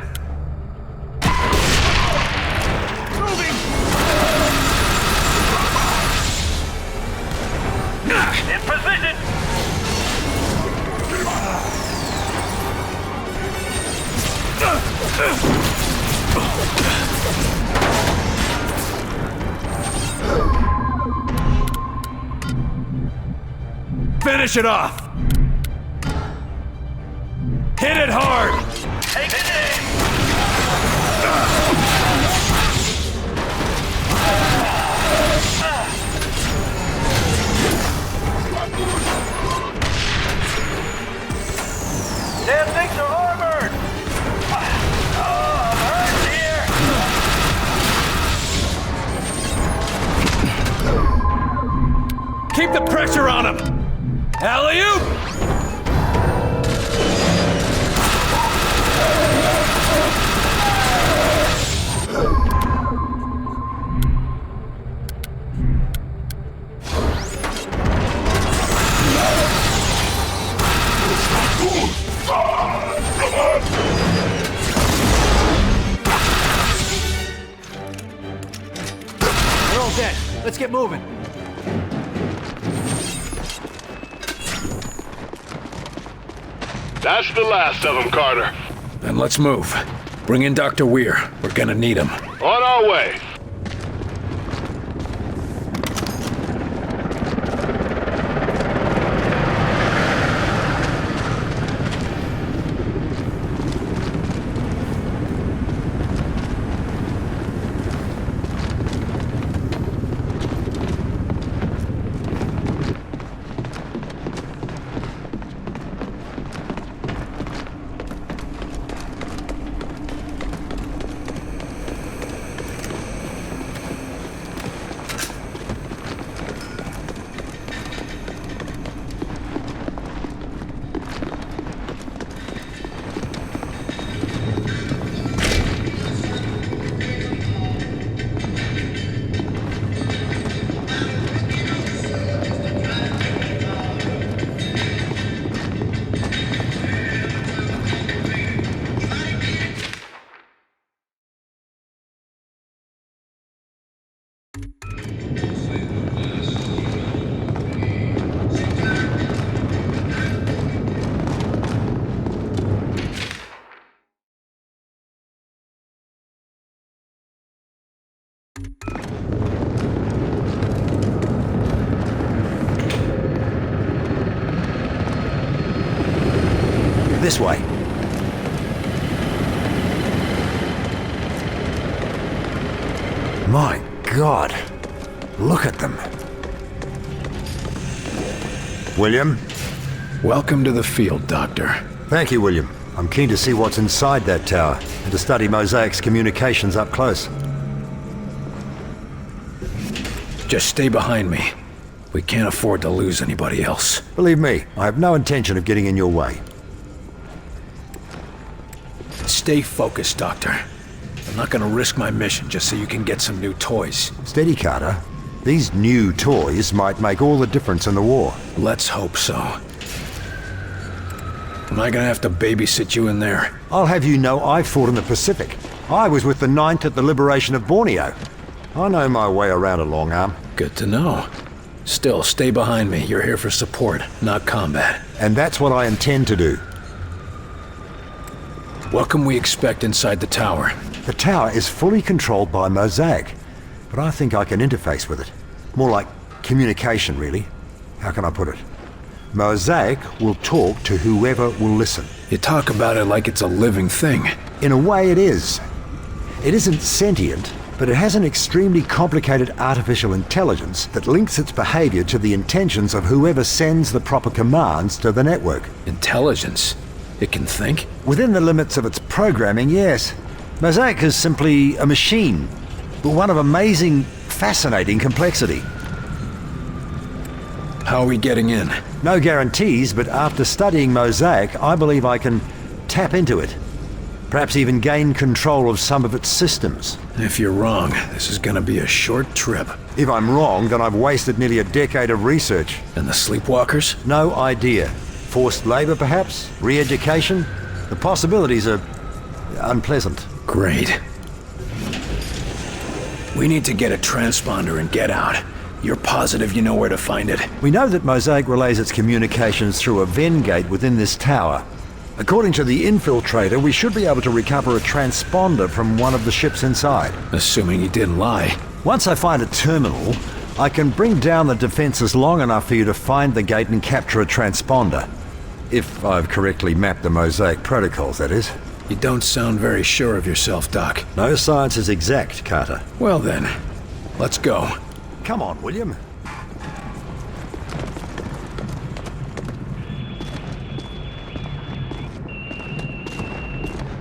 Moving! In position! Finish it off! Hit it hard! Take it in! Damn things are armored! Oh, I'm hurt here! Keep the pressure on him! Alley-oop! They're all dead. Let's get moving. That's the last of them, Carter. Then let's move. Bring in Dr. Weir. We're gonna need him. On our way. This way. My God. Look at them. William? Welcome to the field, Doctor. Thank you, William. I'm keen to see what's inside that tower, and to study Mosaic's communications up close. Just stay behind me. We can't afford to lose anybody else. Believe me, I have no intention of getting in your way. Stay focused, Doctor. I'm not gonna risk my mission just so you can get some new toys. Steady, Carter. These new toys might make all the difference in the war. Let's hope so. Am I gonna have to babysit you in there? I'll have you know I fought in the Pacific. I was with the 9th at the liberation of Borneo. I know my way around a long arm. Good to know. Still, stay behind me. You're here for support, not combat. And that's what I intend to do. What can we expect inside the tower? The tower is fully controlled by Mosaic, but I think I can interface with it. More like communication, really. How can I put it? Mosaic will talk to whoever will listen. You talk about it like it's a living thing. In a way, it is. It isn't sentient, but it has an extremely complicated artificial intelligence that links its behavior to the intentions of whoever sends the proper commands to the network. Intelligence? It can think? Within the limits of its programming, yes. Mosaic is simply a machine, but one of amazing, fascinating complexity. How are we getting in? No guarantees, but after studying Mosaic, I believe I can tap into it. Perhaps even gain control of some of its systems. If you're wrong, this is gonna be a short trip. If I'm wrong, then I've wasted nearly a decade of research. And the sleepwalkers? No idea. Forced labor, perhaps? Re-education? The possibilities are unpleasant. Great. We need to get a transponder and get out. You're positive you know where to find it? We know that Mosaic relays its communications through a Venn gate within this tower. According to the infiltrator, we should be able to recover a transponder from one of the ships inside. Assuming he didn't lie. Once I find a terminal, I can bring down the defenses long enough for you to find the gate and capture a transponder. If I've correctly mapped the Mosaic protocols, that is. You don't sound very sure of yourself, Doc. No science is exact, Carter. Well then, let's go. Come on, William.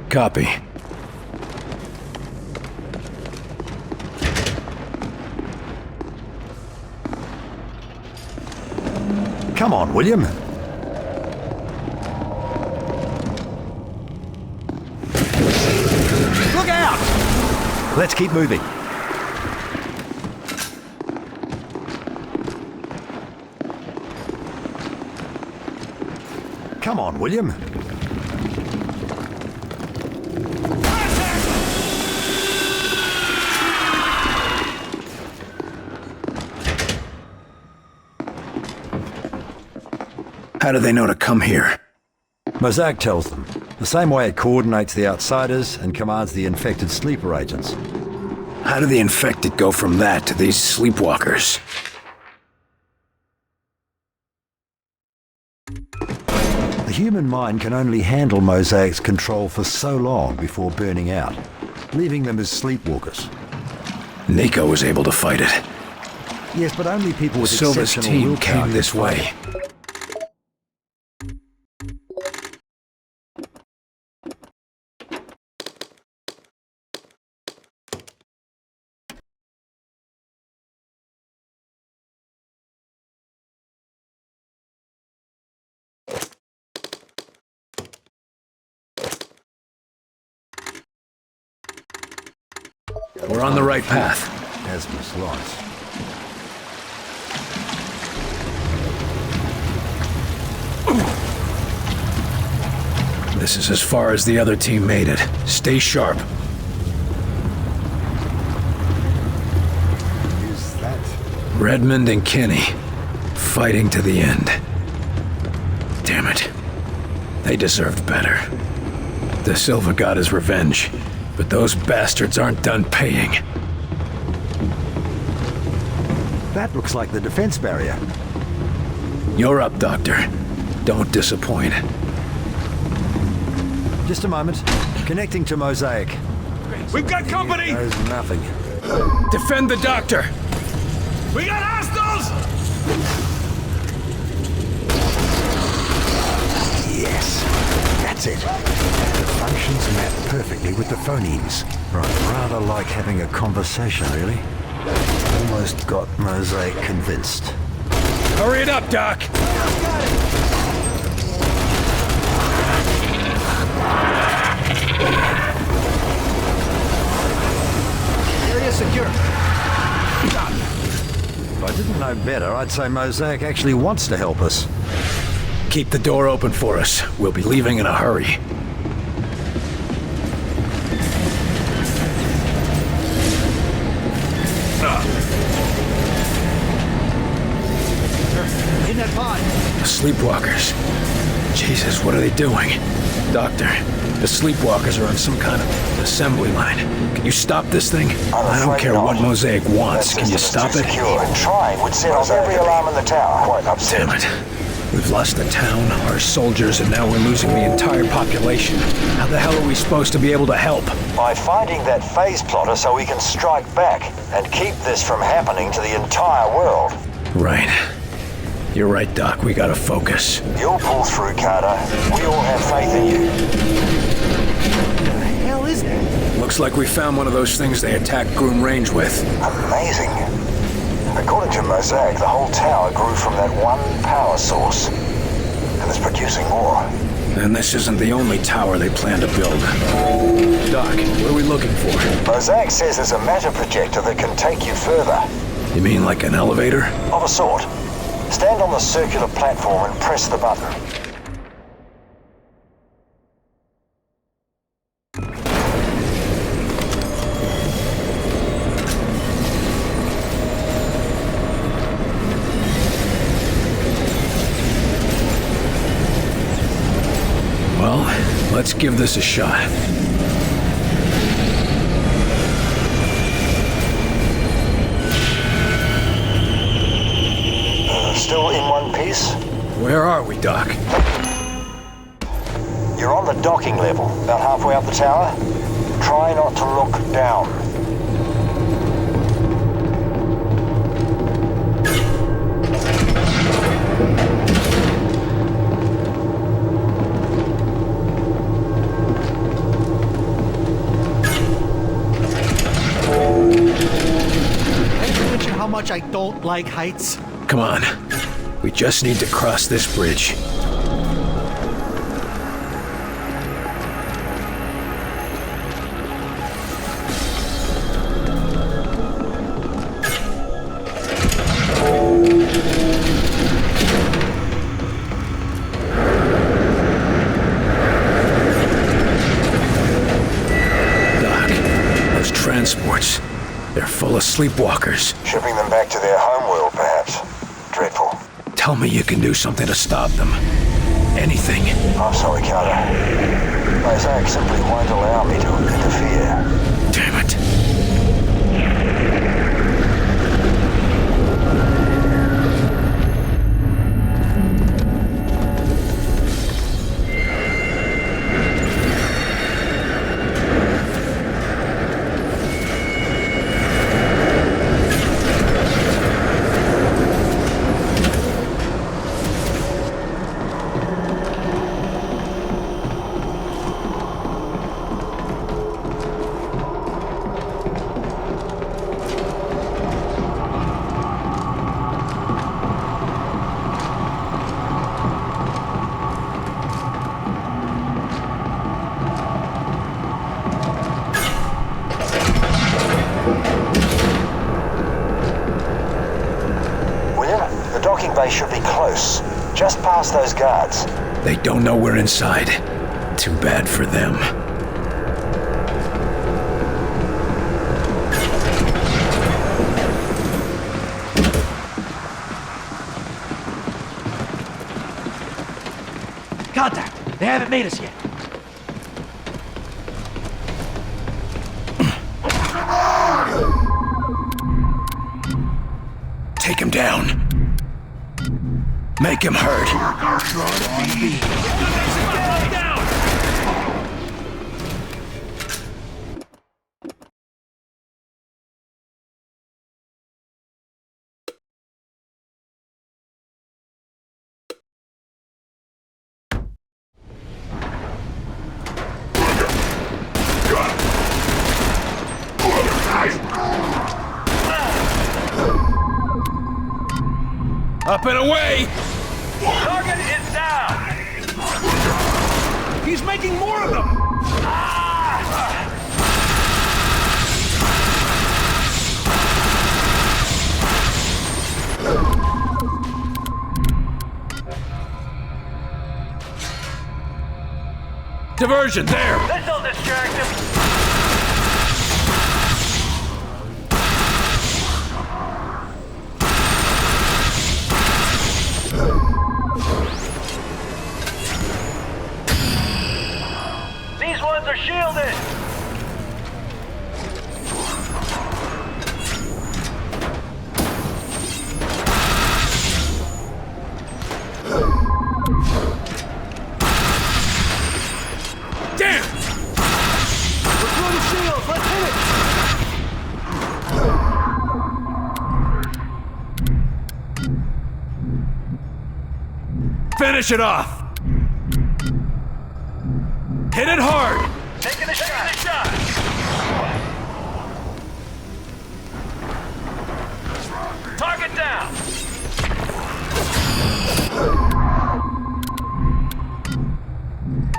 Copy. Come on, William. Look out! Let's keep moving. Come on, William. How do they know to come here? Mosaic tells them. The same way it coordinates the outsiders and commands the infected sleeper agents. How do the infected go from that to these sleepwalkers? The human mind can only handle Mosaic's control for so long before burning out, leaving them as sleepwalkers. Nico was able to fight it. Yes, but only people with Silva's exceptional team willpower came this way. We're on the right path. Asmus lost. This is as far as the other team made it. Stay sharp. Is that? Redmond and Kenny, fighting to the end. Damn it. They deserved better. De Silva got his revenge, but those bastards aren't done paying. That looks like the defense barrier. You're up, Doctor. Don't disappoint. Just a moment. Connecting to Mosaic. We've got company! There's nothing. Defend the Doctor! We got hostiles! Yes, that's it. The functions map perfectly with the phonemes. Right, rather like having a conversation, really. Almost got Mosaic convinced. Hurry it up, Doc! Area secure. If I didn't know better, I'd say Mosaic actually wants to help us. Keep the door open for us. We'll be leaving in a hurry. In that pod. The sleepwalkers. Jesus, what are they doing? Doctor, the sleepwalkers are on some kind of assembly line. Can you stop this thing? I don't care what Mosaic wants. Can you stop it? Trying would set off every alarm in the tower. Quite upset. Damn it. We've lost the town, our soldiers, and now we're losing the entire population. How the hell are we supposed to be able to help? By finding that phase plotter so we can strike back and keep this from happening to the entire world. Right. You're right, Doc. We gotta focus. You'll pull through, Carter. We all have faith in you. What the hell is that? Looks like we found one of those things they attacked Groom Range with. Amazing. According to Mosaic, the whole tower grew from that one power source. And is producing more. And this isn't the only tower they plan to build. Doc, what are we looking for? Mosaic says there's a matter projector that can take you further. You mean like an elevator? Of a sort. Stand on the circular platform and press the button. Well, let's give this a shot. Still in one piece? Where are we, Doc? You're on the docking level, about halfway up the tower. Try not to look down. How much I don't like heights. Come on. We just need to cross this bridge. Doc, those transports. They're full of sleepwalkers. Shipping them back to their homeworld, perhaps. Dreadful. Tell me you can do something to stop them. Anything. I'm sorry, Carter. Mosaic simply won't allow me to interfere. Damn it. They should be close. Just past those guards. They don't know we're inside. Too bad for them. Contact! They haven't made us yet. Take him down. Make him hurt. Up and away! Target is down! He's making more of them! Diversion, there! This'll distract him! These ones are shielded! Damn! We're through the shields! Let's hit it! Finish it off! Hit it hard! Taking a shot! Target down!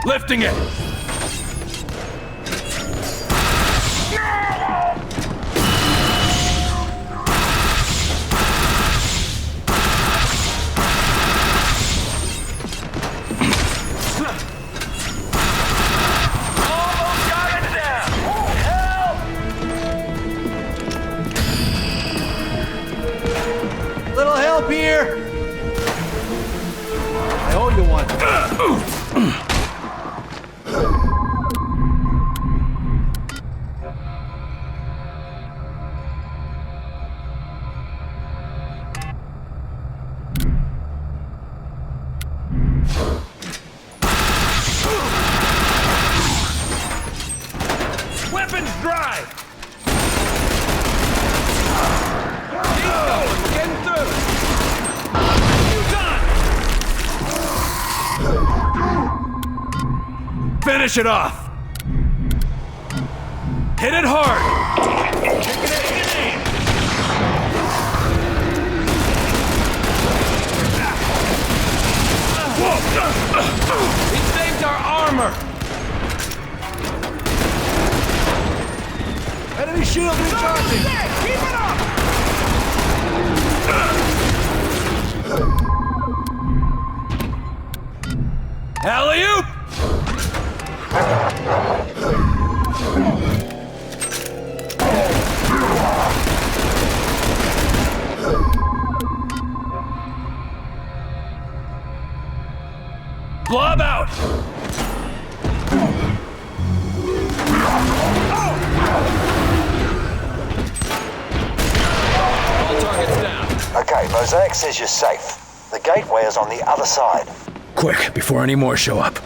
Lifting it! Almost got it down! Help! Little help here! I owe you one. Weapons dry! Keep going, we're getting through! You done! Finish it off! Hit it hard! Take it aim! He saved our armor! Enemy shield recharging! Keep it up! Alley-oop! Blob out! All targets down. Okay, Mosaic says you're safe. The gateway is on the other side. Quick, before any more show up.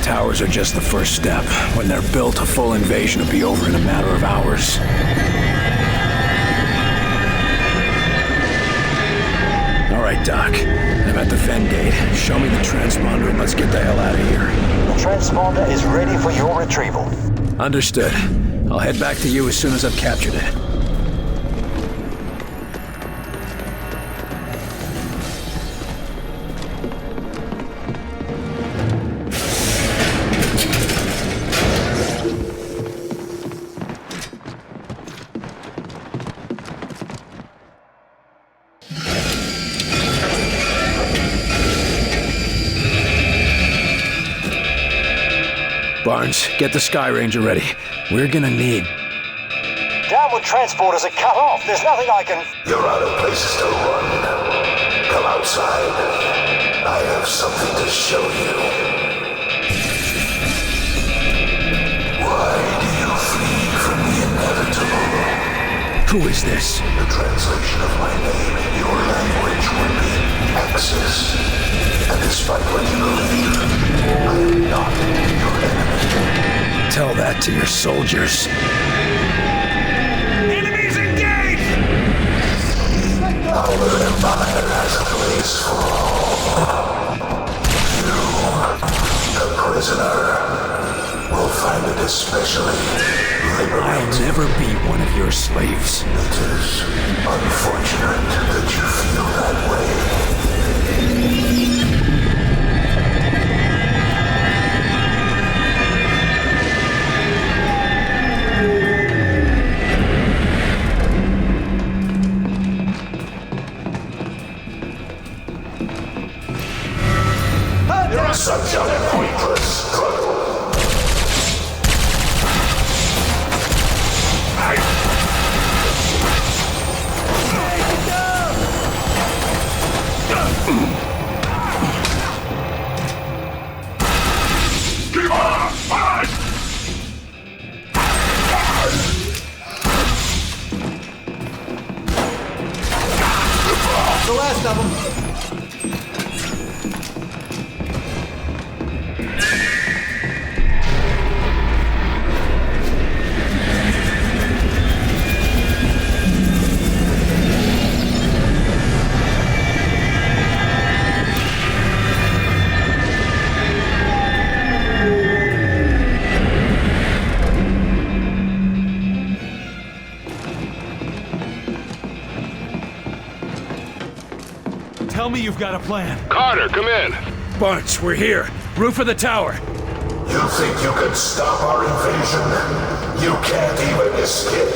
Towers are just the first step. When they're built, a full invasion will be over in a matter of hours. All right, Doc. I'm at the Fen gate. Show me the transponder and let's get the hell out of here. The transponder is ready for your retrieval. Understood. I'll head back to you as soon as I've captured it. Barnes, get the Sky Ranger ready. We're gonna need... Downward transporters are cut off. There's nothing I can... You're out of places to run. Come outside. I have something to show you. Why do you flee from the inevitable? Who is this? The translation of my name in your language would be Axis. And despite what you believe, I am not your enemy. Tell that to your soldiers. Enemies engaged! Our empire has a place for all. You, the prisoner, will find it especially liberating. I'll never be one of your slaves. It is unfortunate that you feel that way. Such a pointless struggle. Keep on! Fight! The last of them. Tell me you've got a plan. Carter, come in. Barnes, we're here. Roof of the tower. You think you can stop our invasion? You can't even escape.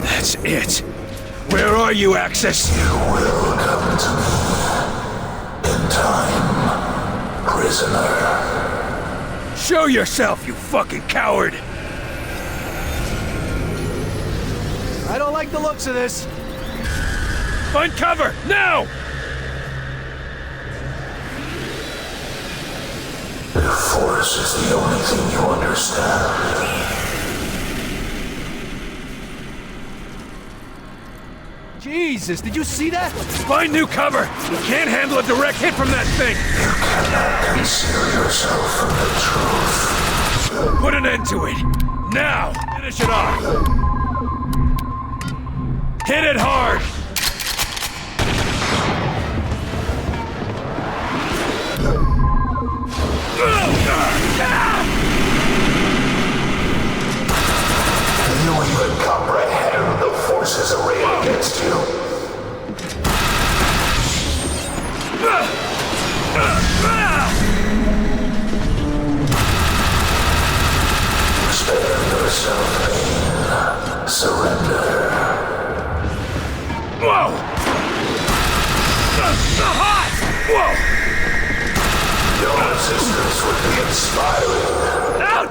That's it. Where are you, Axis? You will come to me in time, prisoner. Show yourself, you fucking coward! I don't like the looks of this. Find cover, now! The Force is the only thing you understand. Jesus, did you see that? Find new cover! You can't handle a direct hit from that thing! You cannot conceal yourself from the truth. Put an end to it! Now! Finish it off! Hit it hard! Do you even comprehend the forces arrayed against you? Spare yourself pain. Surrender. Whoa! Hot! Whoa! Your resistance would be inspiring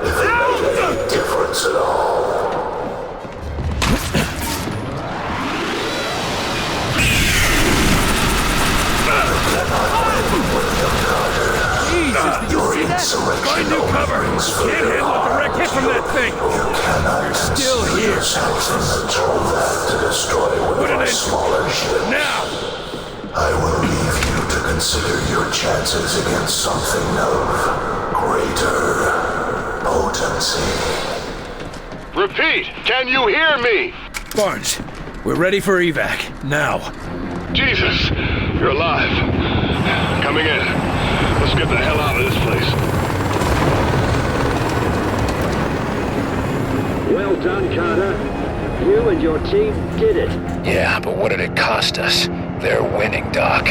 if it made any difference at all. Jesus, did you see that? Find new cover! Can't handle a direct hit from that thing! You cannot You're still here. yourself from the truth. destroy one of my smaller ships. Now! I will leave you to consider your chances against something of greater potency. Repeat, can you hear me? Barnes, we're ready for evac, now. Jesus, you're alive. Coming in. Let's get the hell out of this place. Well done, Carter. You and your team did it. Yeah, but what did it cost us? They're winning, Doc.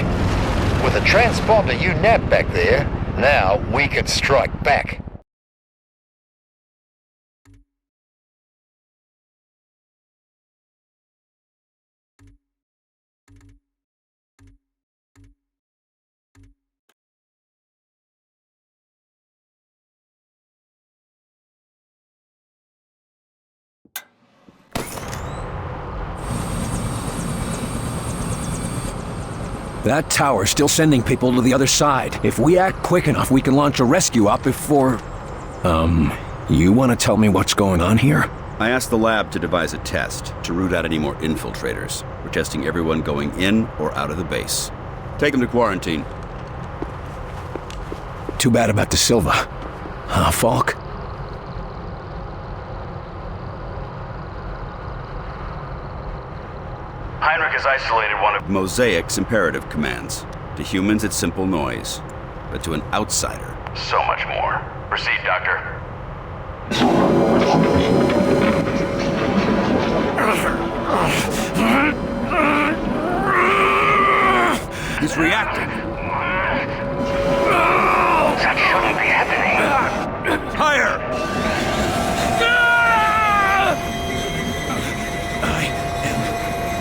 With a transponder you nabbed back there, now we can strike back. That tower's still sending people to the other side. If we act quick enough, we can launch a rescue op before... you want to tell me what's going on here? I asked the lab to devise a test to root out any more infiltrators. We're testing everyone going in or out of the base. Take them to quarantine. Too bad about De Silva. Falk? Heinrich has isolated one of Mosaic's imperative commands. To humans, it's simple noise. But to an outsider... so much more. Proceed, Doctor. He's reacting. That shouldn't be happening. Higher!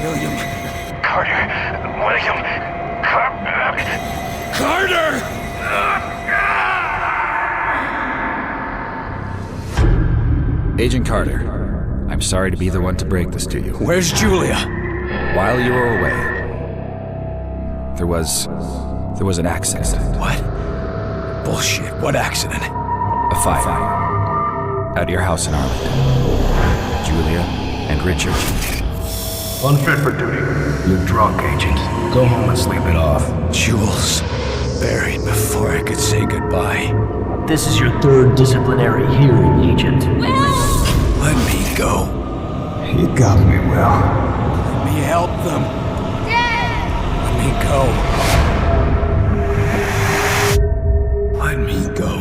William. Carter. William. Carter! Agent Carter, I'm sorry to be the one to break this to you. Where's Julia? While you were away, there was an accident. What? Bullshit. What accident? A fire. At your house in Arlington. Julia and Richard. Unfit for duty. You're drunk, Agent. Go home and sleep it off. Jules. Buried before I could say goodbye. This is your third disciplinary hearing, Agent. Let me go. You got me, Will. Let me help them. Let me go. Let me go.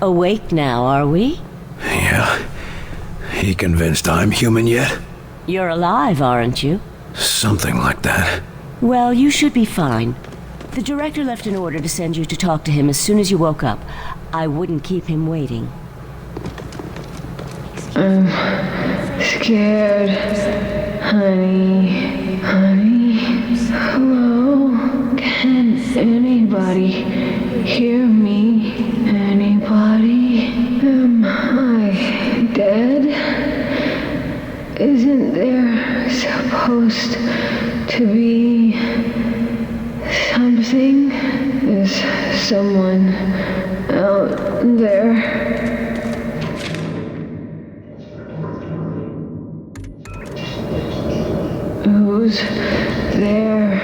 Awake now, are we? Yeah. He convinced I'm human yet? You're alive, aren't you? Something like that. Well, you should be fine. The director left an order to send you to talk to him as soon as you woke up. I wouldn't keep him waiting. I'm scared, honey. Hello? Can anybody hear me? Anybody? Am I dead? Isn't there supposed to be something? Is someone out there? Who's there?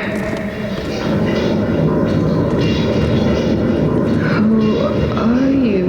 Who are you?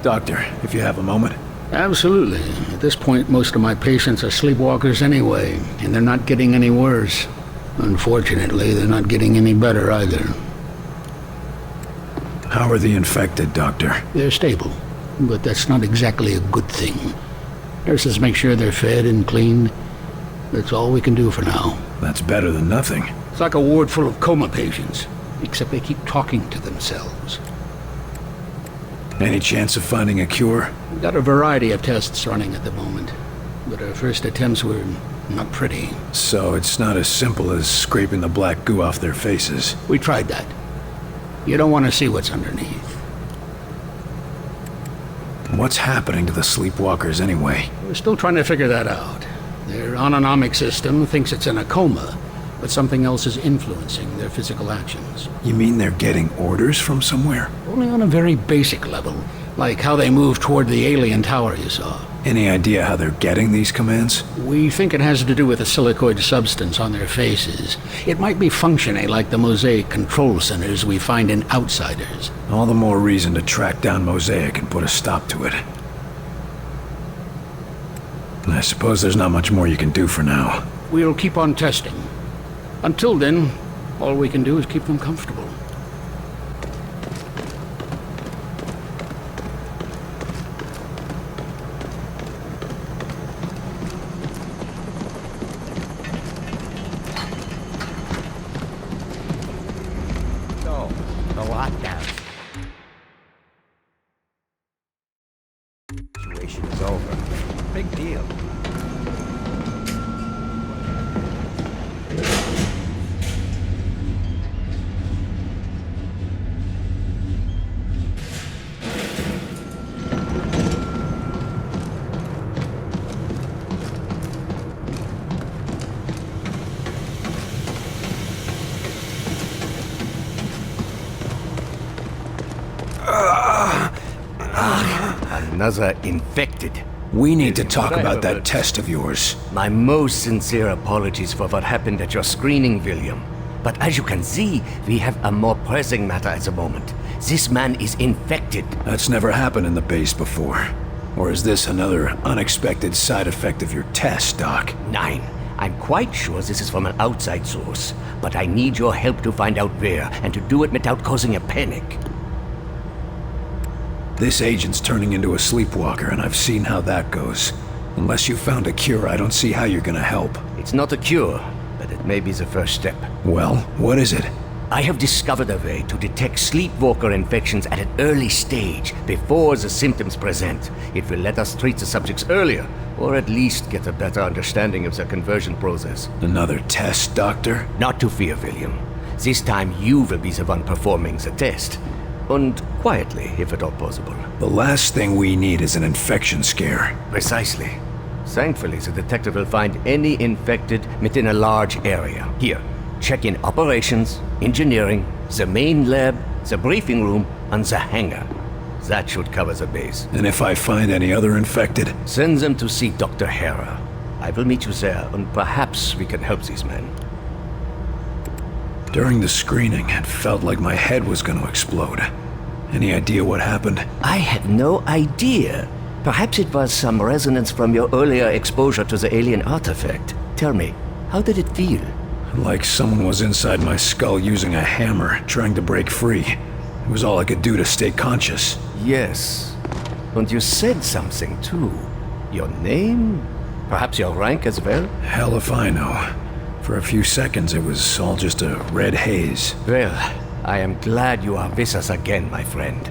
Doctor, if you have a moment. Absolutely. At this point, most of my patients are sleepwalkers anyway, and they're not getting any worse. Unfortunately, they're not getting any better either. How are the infected, Doctor? They're stable, but that's not exactly a good thing. Nurses make sure they're fed and cleaned. That's all we can do for now. That's better than nothing. It's like a ward full of coma patients, except they keep talking to themselves. Any chance of finding a cure? We've got a variety of tests running at the moment, but our first attempts were not pretty. So it's not as simple as scraping the black goo off their faces. We tried that. You don't want to see what's underneath. What's happening to the sleepwalkers anyway? We're still trying to figure that out. Their autonomic system thinks it's in a coma, but something else is influencing their physical actions. You mean they're getting orders from somewhere? Only on a very basic level, like how they move toward the alien tower you saw. Any idea how they're getting these commands? We think it has to do with a silicoid substance on their faces. It might be functioning like the Mosaic control centers we find in Outsiders. All the more reason to track down Mosaic and put a stop to it. I suppose there's not much more you can do for now. We'll keep on testing. Until then, all we can do is keep them comfortable. So, the lockdown. Situation is over. Big deal. Another infected. We need to talk about that test of yours. My most sincere apologies for what happened at your screening, William. But as you can see, we have a more pressing matter at the moment. This man is infected. That's never happened in the base before. Or is this another unexpected side effect of your test, Doc? Nine. I'm quite sure this is from an outside source, but I need your help to find out where, and to do it without causing a panic. This agent's turning into a sleepwalker, and I've seen how that goes. Unless you found a cure, I don't see how you're gonna help. It's not a cure, but it may be the first step. Well, what is it? I have discovered a way to detect sleepwalker infections at an early stage, before the symptoms present. It will let us treat the subjects earlier, or at least get a better understanding of the conversion process. Another test, Doctor? Not to fear, William. This time you will be the one performing the test. And quietly, if at all possible. The last thing we need is an infection scare. Precisely. Thankfully, the detective will find any infected within a large area. Here, check in operations, engineering, the main lab, the briefing room, and the hangar. That should cover the base. And if I find any other infected? Send them to see Dr. Hera. I will meet you there, and perhaps we can help these men. During the screening, it felt like my head was going to explode. Any idea what happened? I have no idea. Perhaps it was some resonance from your earlier exposure to the alien artifact. Tell me, how did it feel? Like someone was inside my skull using a hammer, trying to break free. It was all I could do to stay conscious. Yes. And you said something, too. Your name? Perhaps your rank as well? Hell if I know. For a few seconds, it was all just a red haze. Well, I am glad you are with us again, my friend.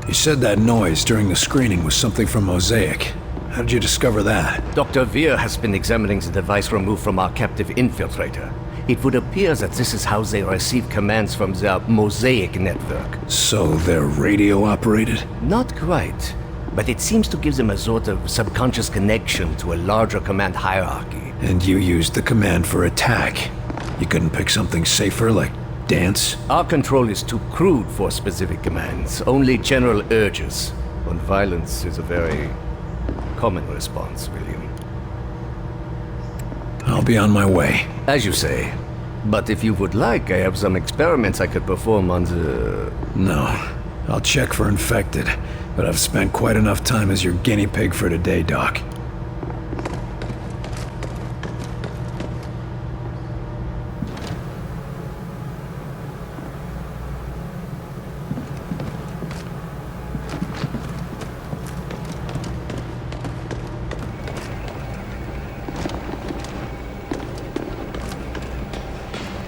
You said that noise during the screening was something from Mosaic. How did you discover that? Dr. Veer has been examining the device removed from our captive infiltrator. It would appear that this is how they receive commands from their Mosaic network. So they're radio-operated? Not quite, but it seems to give them a sort of subconscious connection to a larger command hierarchy. And you used the command for attack. You couldn't pick something safer, like dance? Our control is too crude for specific commands, only general urges. And violence is a very common response, William. I'll be on my way. As you say. But if you would like, I have some experiments I could perform on the... No. I'll check for infected, but I've spent quite enough time as your guinea pig for today, Doc.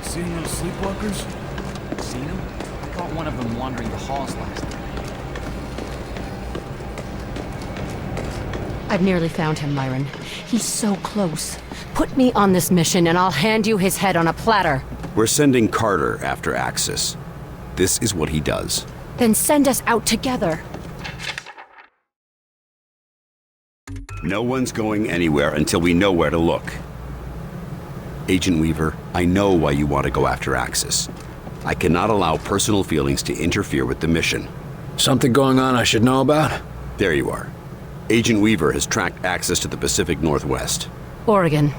Seen those sleepwalkers? Seen them? I caught one of them wandering the halls last night. I've nearly found him, Myron. He's so close. Put me on this mission and I'll hand you his head on a platter. We're sending Carter after Axis. This is what he does. Then send us out together. No one's going anywhere until we know where to look. Agent Weaver, I know why you want to go after Axis. I cannot allow personal feelings to interfere with the mission. Something going on I should know about? There you are. Agent Weaver has tracked Axis to the Pacific Northwest. Oregon.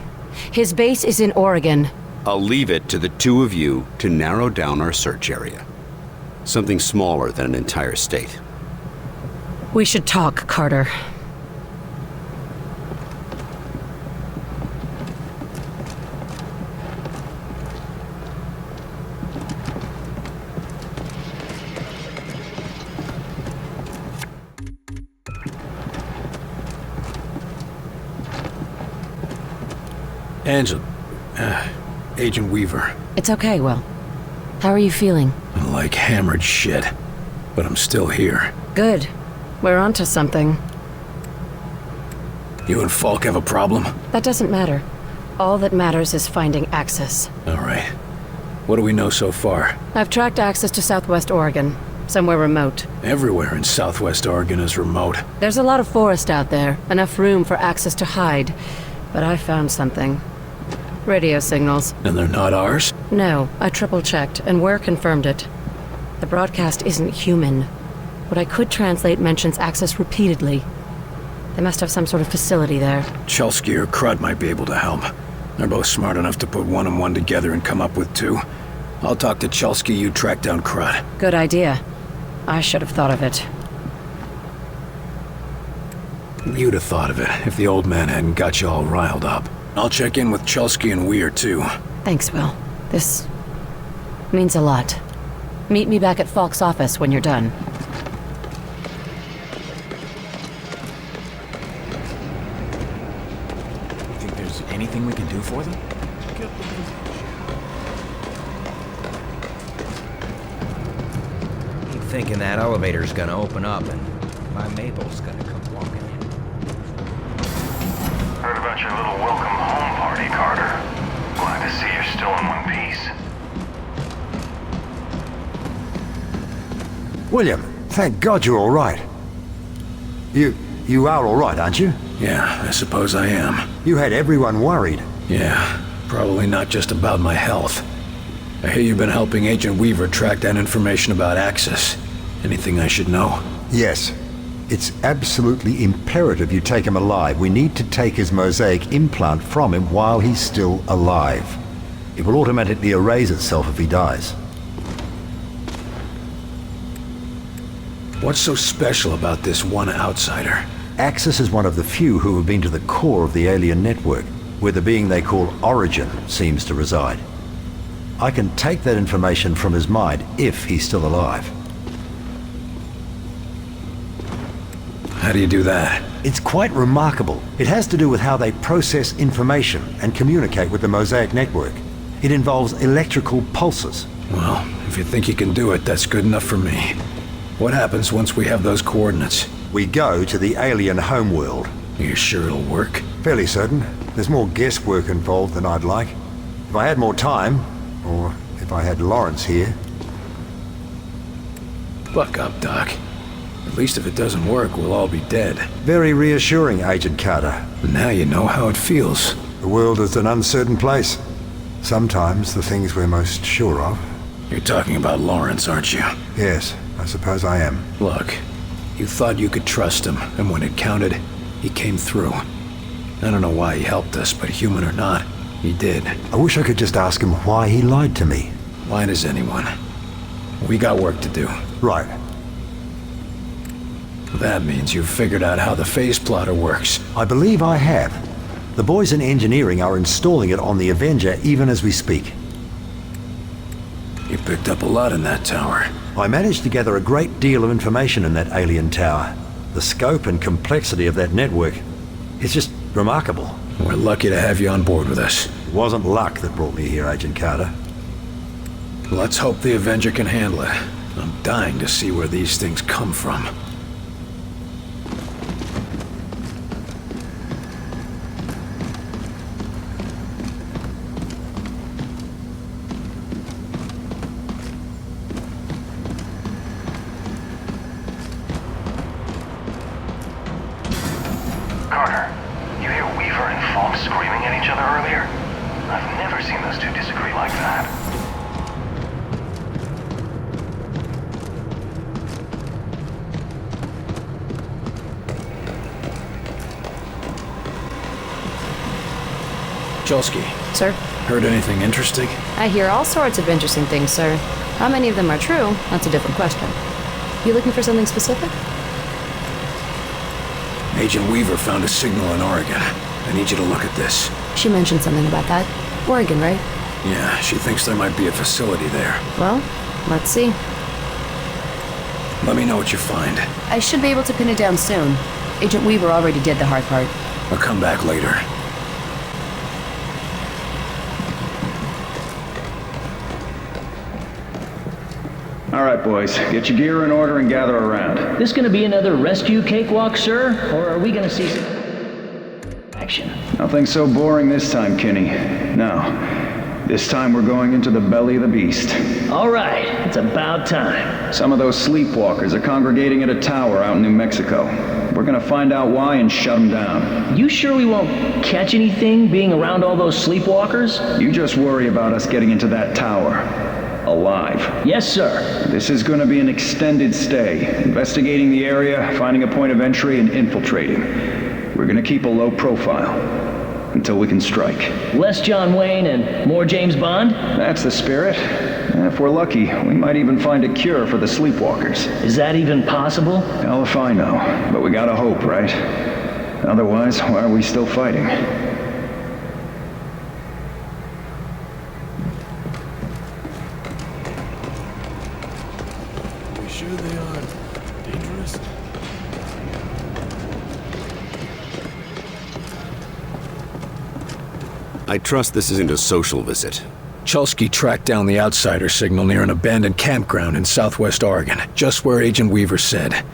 His base is in Oregon. I'll leave it to the two of you to narrow down our search area. Something smaller than an entire state. We should talk, Carter. Angela, Agent Weaver. It's okay, Will. How are you feeling? Like hammered shit. But I'm still here. Good. We're onto something. You and Falk have a problem? That doesn't matter. All that matters is finding Axis. All right. What do we know so far? I've tracked Axis to Southwest Oregon. Somewhere remote. Everywhere in Southwest Oregon is remote. There's a lot of forest out there. Enough room for Axis to hide. But I found something. Radio signals. And they're not ours? No, I triple-checked, and Ware confirmed it. The broadcast isn't human. What I could translate mentions Axis repeatedly. They must have some sort of facility there. Chelsky or Crud might be able to help. They're both smart enough to put one and one together and come up with two. I'll talk to Chelsky, you track down Crud. Good idea. I should have thought of it. You'd have thought of it if the old man hadn't got you all riled up. I'll check in with Chelsky and Weir, too. Thanks, Will. This means a lot. Meet me back at Falk's office when you're done. You think there's anything we can do for them? Keep thinking that elevator's gonna open up and my Mabel's gonna come walking in. Heard about your little welcome home party, Carter. Glad to see you're still in one piece. William, thank God you're all right. You are all right, aren't you? Yeah, I suppose I am. You had everyone worried. Yeah, probably not just about my health. I hear you've been helping Agent Weaver track down information about Axis. Anything I should know? Yes. It's absolutely imperative you take him alive. We need to take his mosaic implant from him while he's still alive. It will automatically erase itself if he dies. What's so special about this one outsider? Axis is one of the few who have been to the core of the alien network, where the being they call Origin seems to reside. I can take that information from his mind if he's still alive. How do you do that? It's quite remarkable. It has to do with how they process information and communicate with the Mosaic network. It involves electrical pulses. Well, if you think you can do it, that's good enough for me. What happens once we have those coordinates? We go to the alien homeworld. Are you sure it'll work? Fairly certain. There's more guesswork involved than I'd like. If I had more time, or if I had Lawrence here. Buck up, Doc. At least if it doesn't work, we'll all be dead. Very reassuring, Agent Carter. Now you know how it feels. The world is an uncertain place. Sometimes the things we're most sure of. You're talking about Lawrence, aren't you? Yes, I suppose I am. Look, you thought you could trust him, and when it counted, he came through. I don't know why he helped us, but human or not, he did. I wish I could just ask him why he lied to me. Why does anyone? We got work to do. Right. That means you've figured out how the phase plotter works. I believe I have. The boys in engineering are installing it on the Avenger even as we speak. You picked up a lot in that tower. I managed to gather a great deal of information in that alien tower. The scope and complexity of that network, it's just remarkable. We're lucky to have you on board with us. It wasn't luck that brought me here, Agent Carter. Let's hope the Avenger can handle it. I'm dying to see where these things come from. Chelsky. Sir? Heard anything interesting? I hear all sorts of interesting things, sir. How many of them are true? That's a different question. You looking for something specific? Agent Weaver found a signal in Oregon. I need you to look at this. She mentioned something about that. Oregon, right? Yeah, she thinks there might be a facility there. Well, let's see. Let me know what you find. I should be able to pin it down soon. Agent Weaver already did the hard part. I'll come back later. All right, boys. Get your gear in order and gather around. This gonna be another rescue cakewalk, sir? Or are we gonna see some action? Nothing so boring this time, Kinney. No. This time we're going into the belly of the beast. All right, it's about time. Some of those sleepwalkers are congregating at a tower out in New Mexico. We're gonna find out why and shut them down. You sure we won't catch anything being around all those sleepwalkers? You just worry about us getting into that tower. Alive. Yes, sir. This is going to be an extended stay. Investigating the area, finding a point of entry, and infiltrating. We're going to keep a low profile. Until we can strike. Less John Wayne and more James Bond? That's the spirit. And if we're lucky, we might even find a cure for the sleepwalkers. Is that even possible? Hell if I know. But we gotta hope, right? Otherwise, why are we still fighting? Sure they are dangerous? I trust this isn't a social visit. Chelsky tracked down the outsider signal near an abandoned campground in southwest Oregon, just where Agent Weaver said.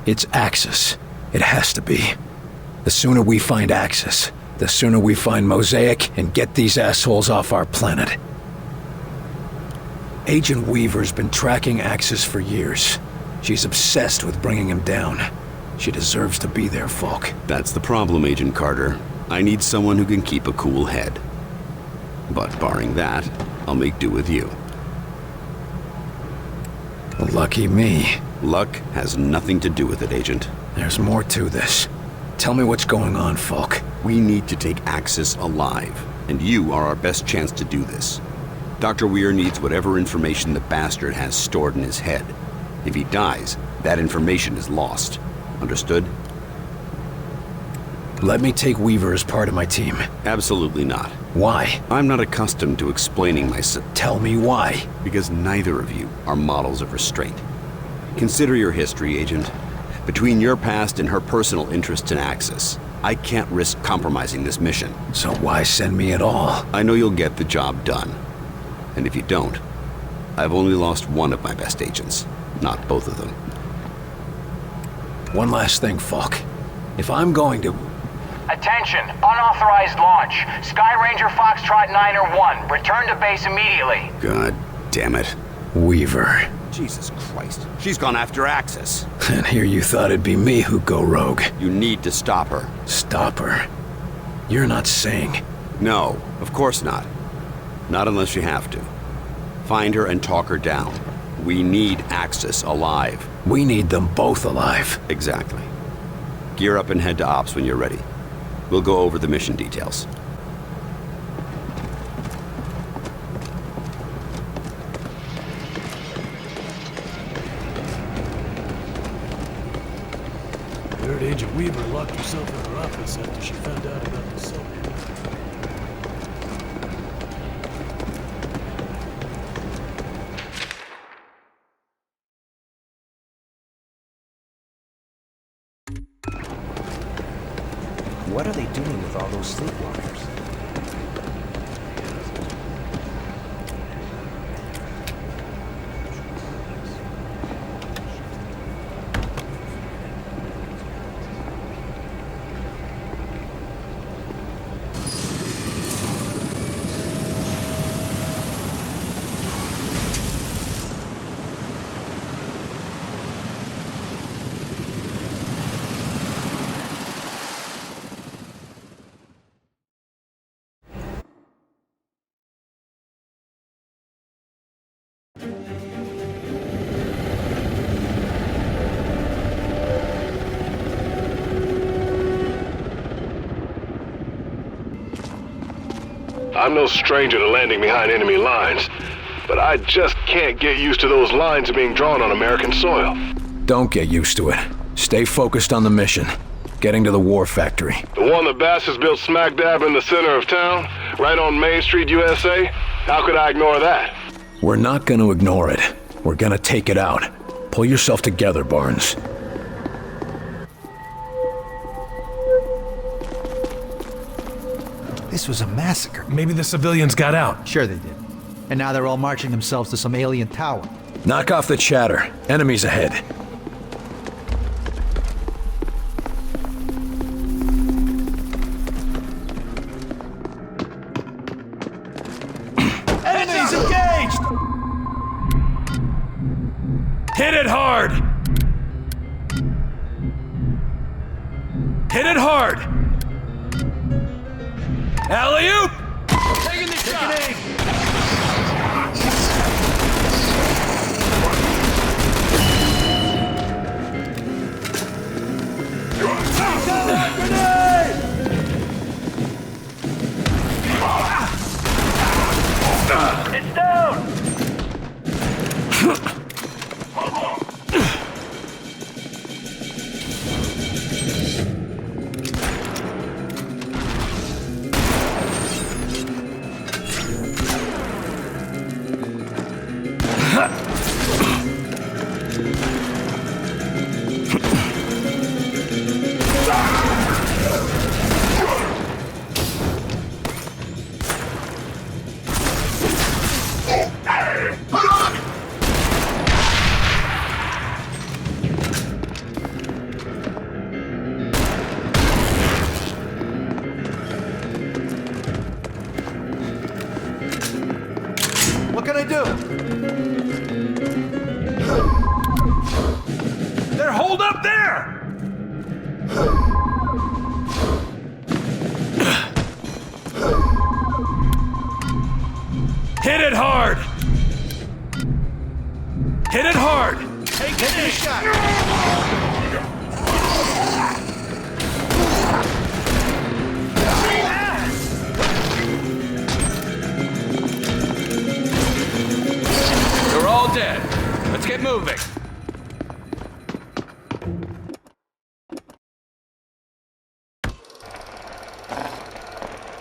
It's Axis. It has to be. The sooner we find Axis, the sooner we find Mosaic and get these assholes off our planet. Agent Weaver's been tracking Axis for years. She's obsessed with bringing him down. She deserves to be there, Falk. That's the problem, Agent Carter. I need someone who can keep a cool head. But barring that, I'll make do with you. Lucky me. Luck has nothing to do with it, Agent. There's more to this. Tell me what's going on, Falk. We need to take Axis alive, and you are our best chance to do this. Dr. Weir needs whatever information the bastard has stored in his head. If he dies, that information is lost. Understood? Let me take Weaver as part of my team. Absolutely not. Why? I'm not accustomed to explaining myself. Tell me why. Because neither of you are models of restraint. Consider your history, Agent. Between your past and her personal interest in Axis, I can't risk compromising this mission. So why send me at all? I know you'll get the job done. And if you don't, I've only lost one of my best agents, not both of them. One last thing, Falk. If I'm going to... Attention! Unauthorized launch. Sky Ranger Foxtrot 9-1. Return to base immediately. God damn it. Weaver. Jesus Christ. She's gone after Axis. And here you thought it'd be me who'd go rogue. You need to stop her. Stop her? You're not saying... No, of course not. Not unless you have to. Find her and talk her down. We need Axis alive. We need them both alive. Exactly. Gear up and head to Ops when you're ready. We'll go over the mission details. I heard Agent Weaver locked herself in her office after she found out about the cell. What are they doing with all those sleepwalkers? I'm no stranger to landing behind enemy lines, but I just can't get used to those lines being drawn on American soil. Don't get used to it. Stay focused on the mission. Getting to the war factory. The one the bastards built smack dab in the center of town, right on Main Street, USA? How could I ignore that? We're not gonna ignore it. We're gonna take it out. Pull yourself together, Barnes. This was a massacre. Maybe the civilians got out. Sure they did. And now they're all marching themselves to some alien tower. Knock off the chatter. Enemies ahead. Enemies engaged! Hit it hard! Hit it hard! Alley-oop! Taking the shot! It's down! What can I do? They're holed up there! Hit it hard! Hit it hard! Take a shot! They're all dead. Let's get moving.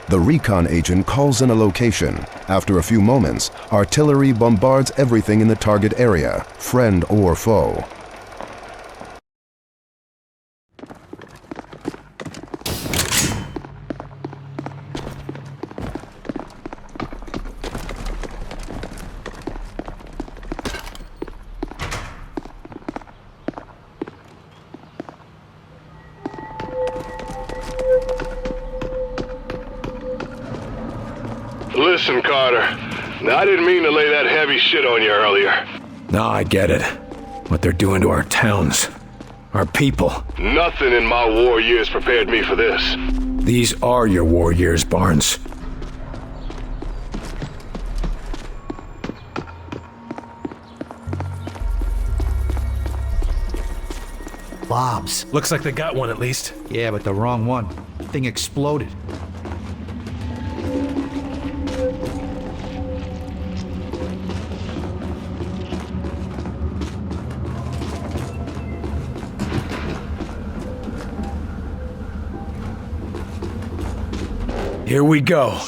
The recon agent calls in a location. After a few moments, artillery bombards everything in the target area, friend or foe. Listen, Carter. Now, I didn't mean to lay that heavy shit on you earlier. No, I get it. What they're doing to our towns. Our people. Nothing in my war years prepared me for this. These are your war years, Barnes. Bobs. Looks like they got one at least. Yeah, but the wrong one. Thing exploded. Here we go.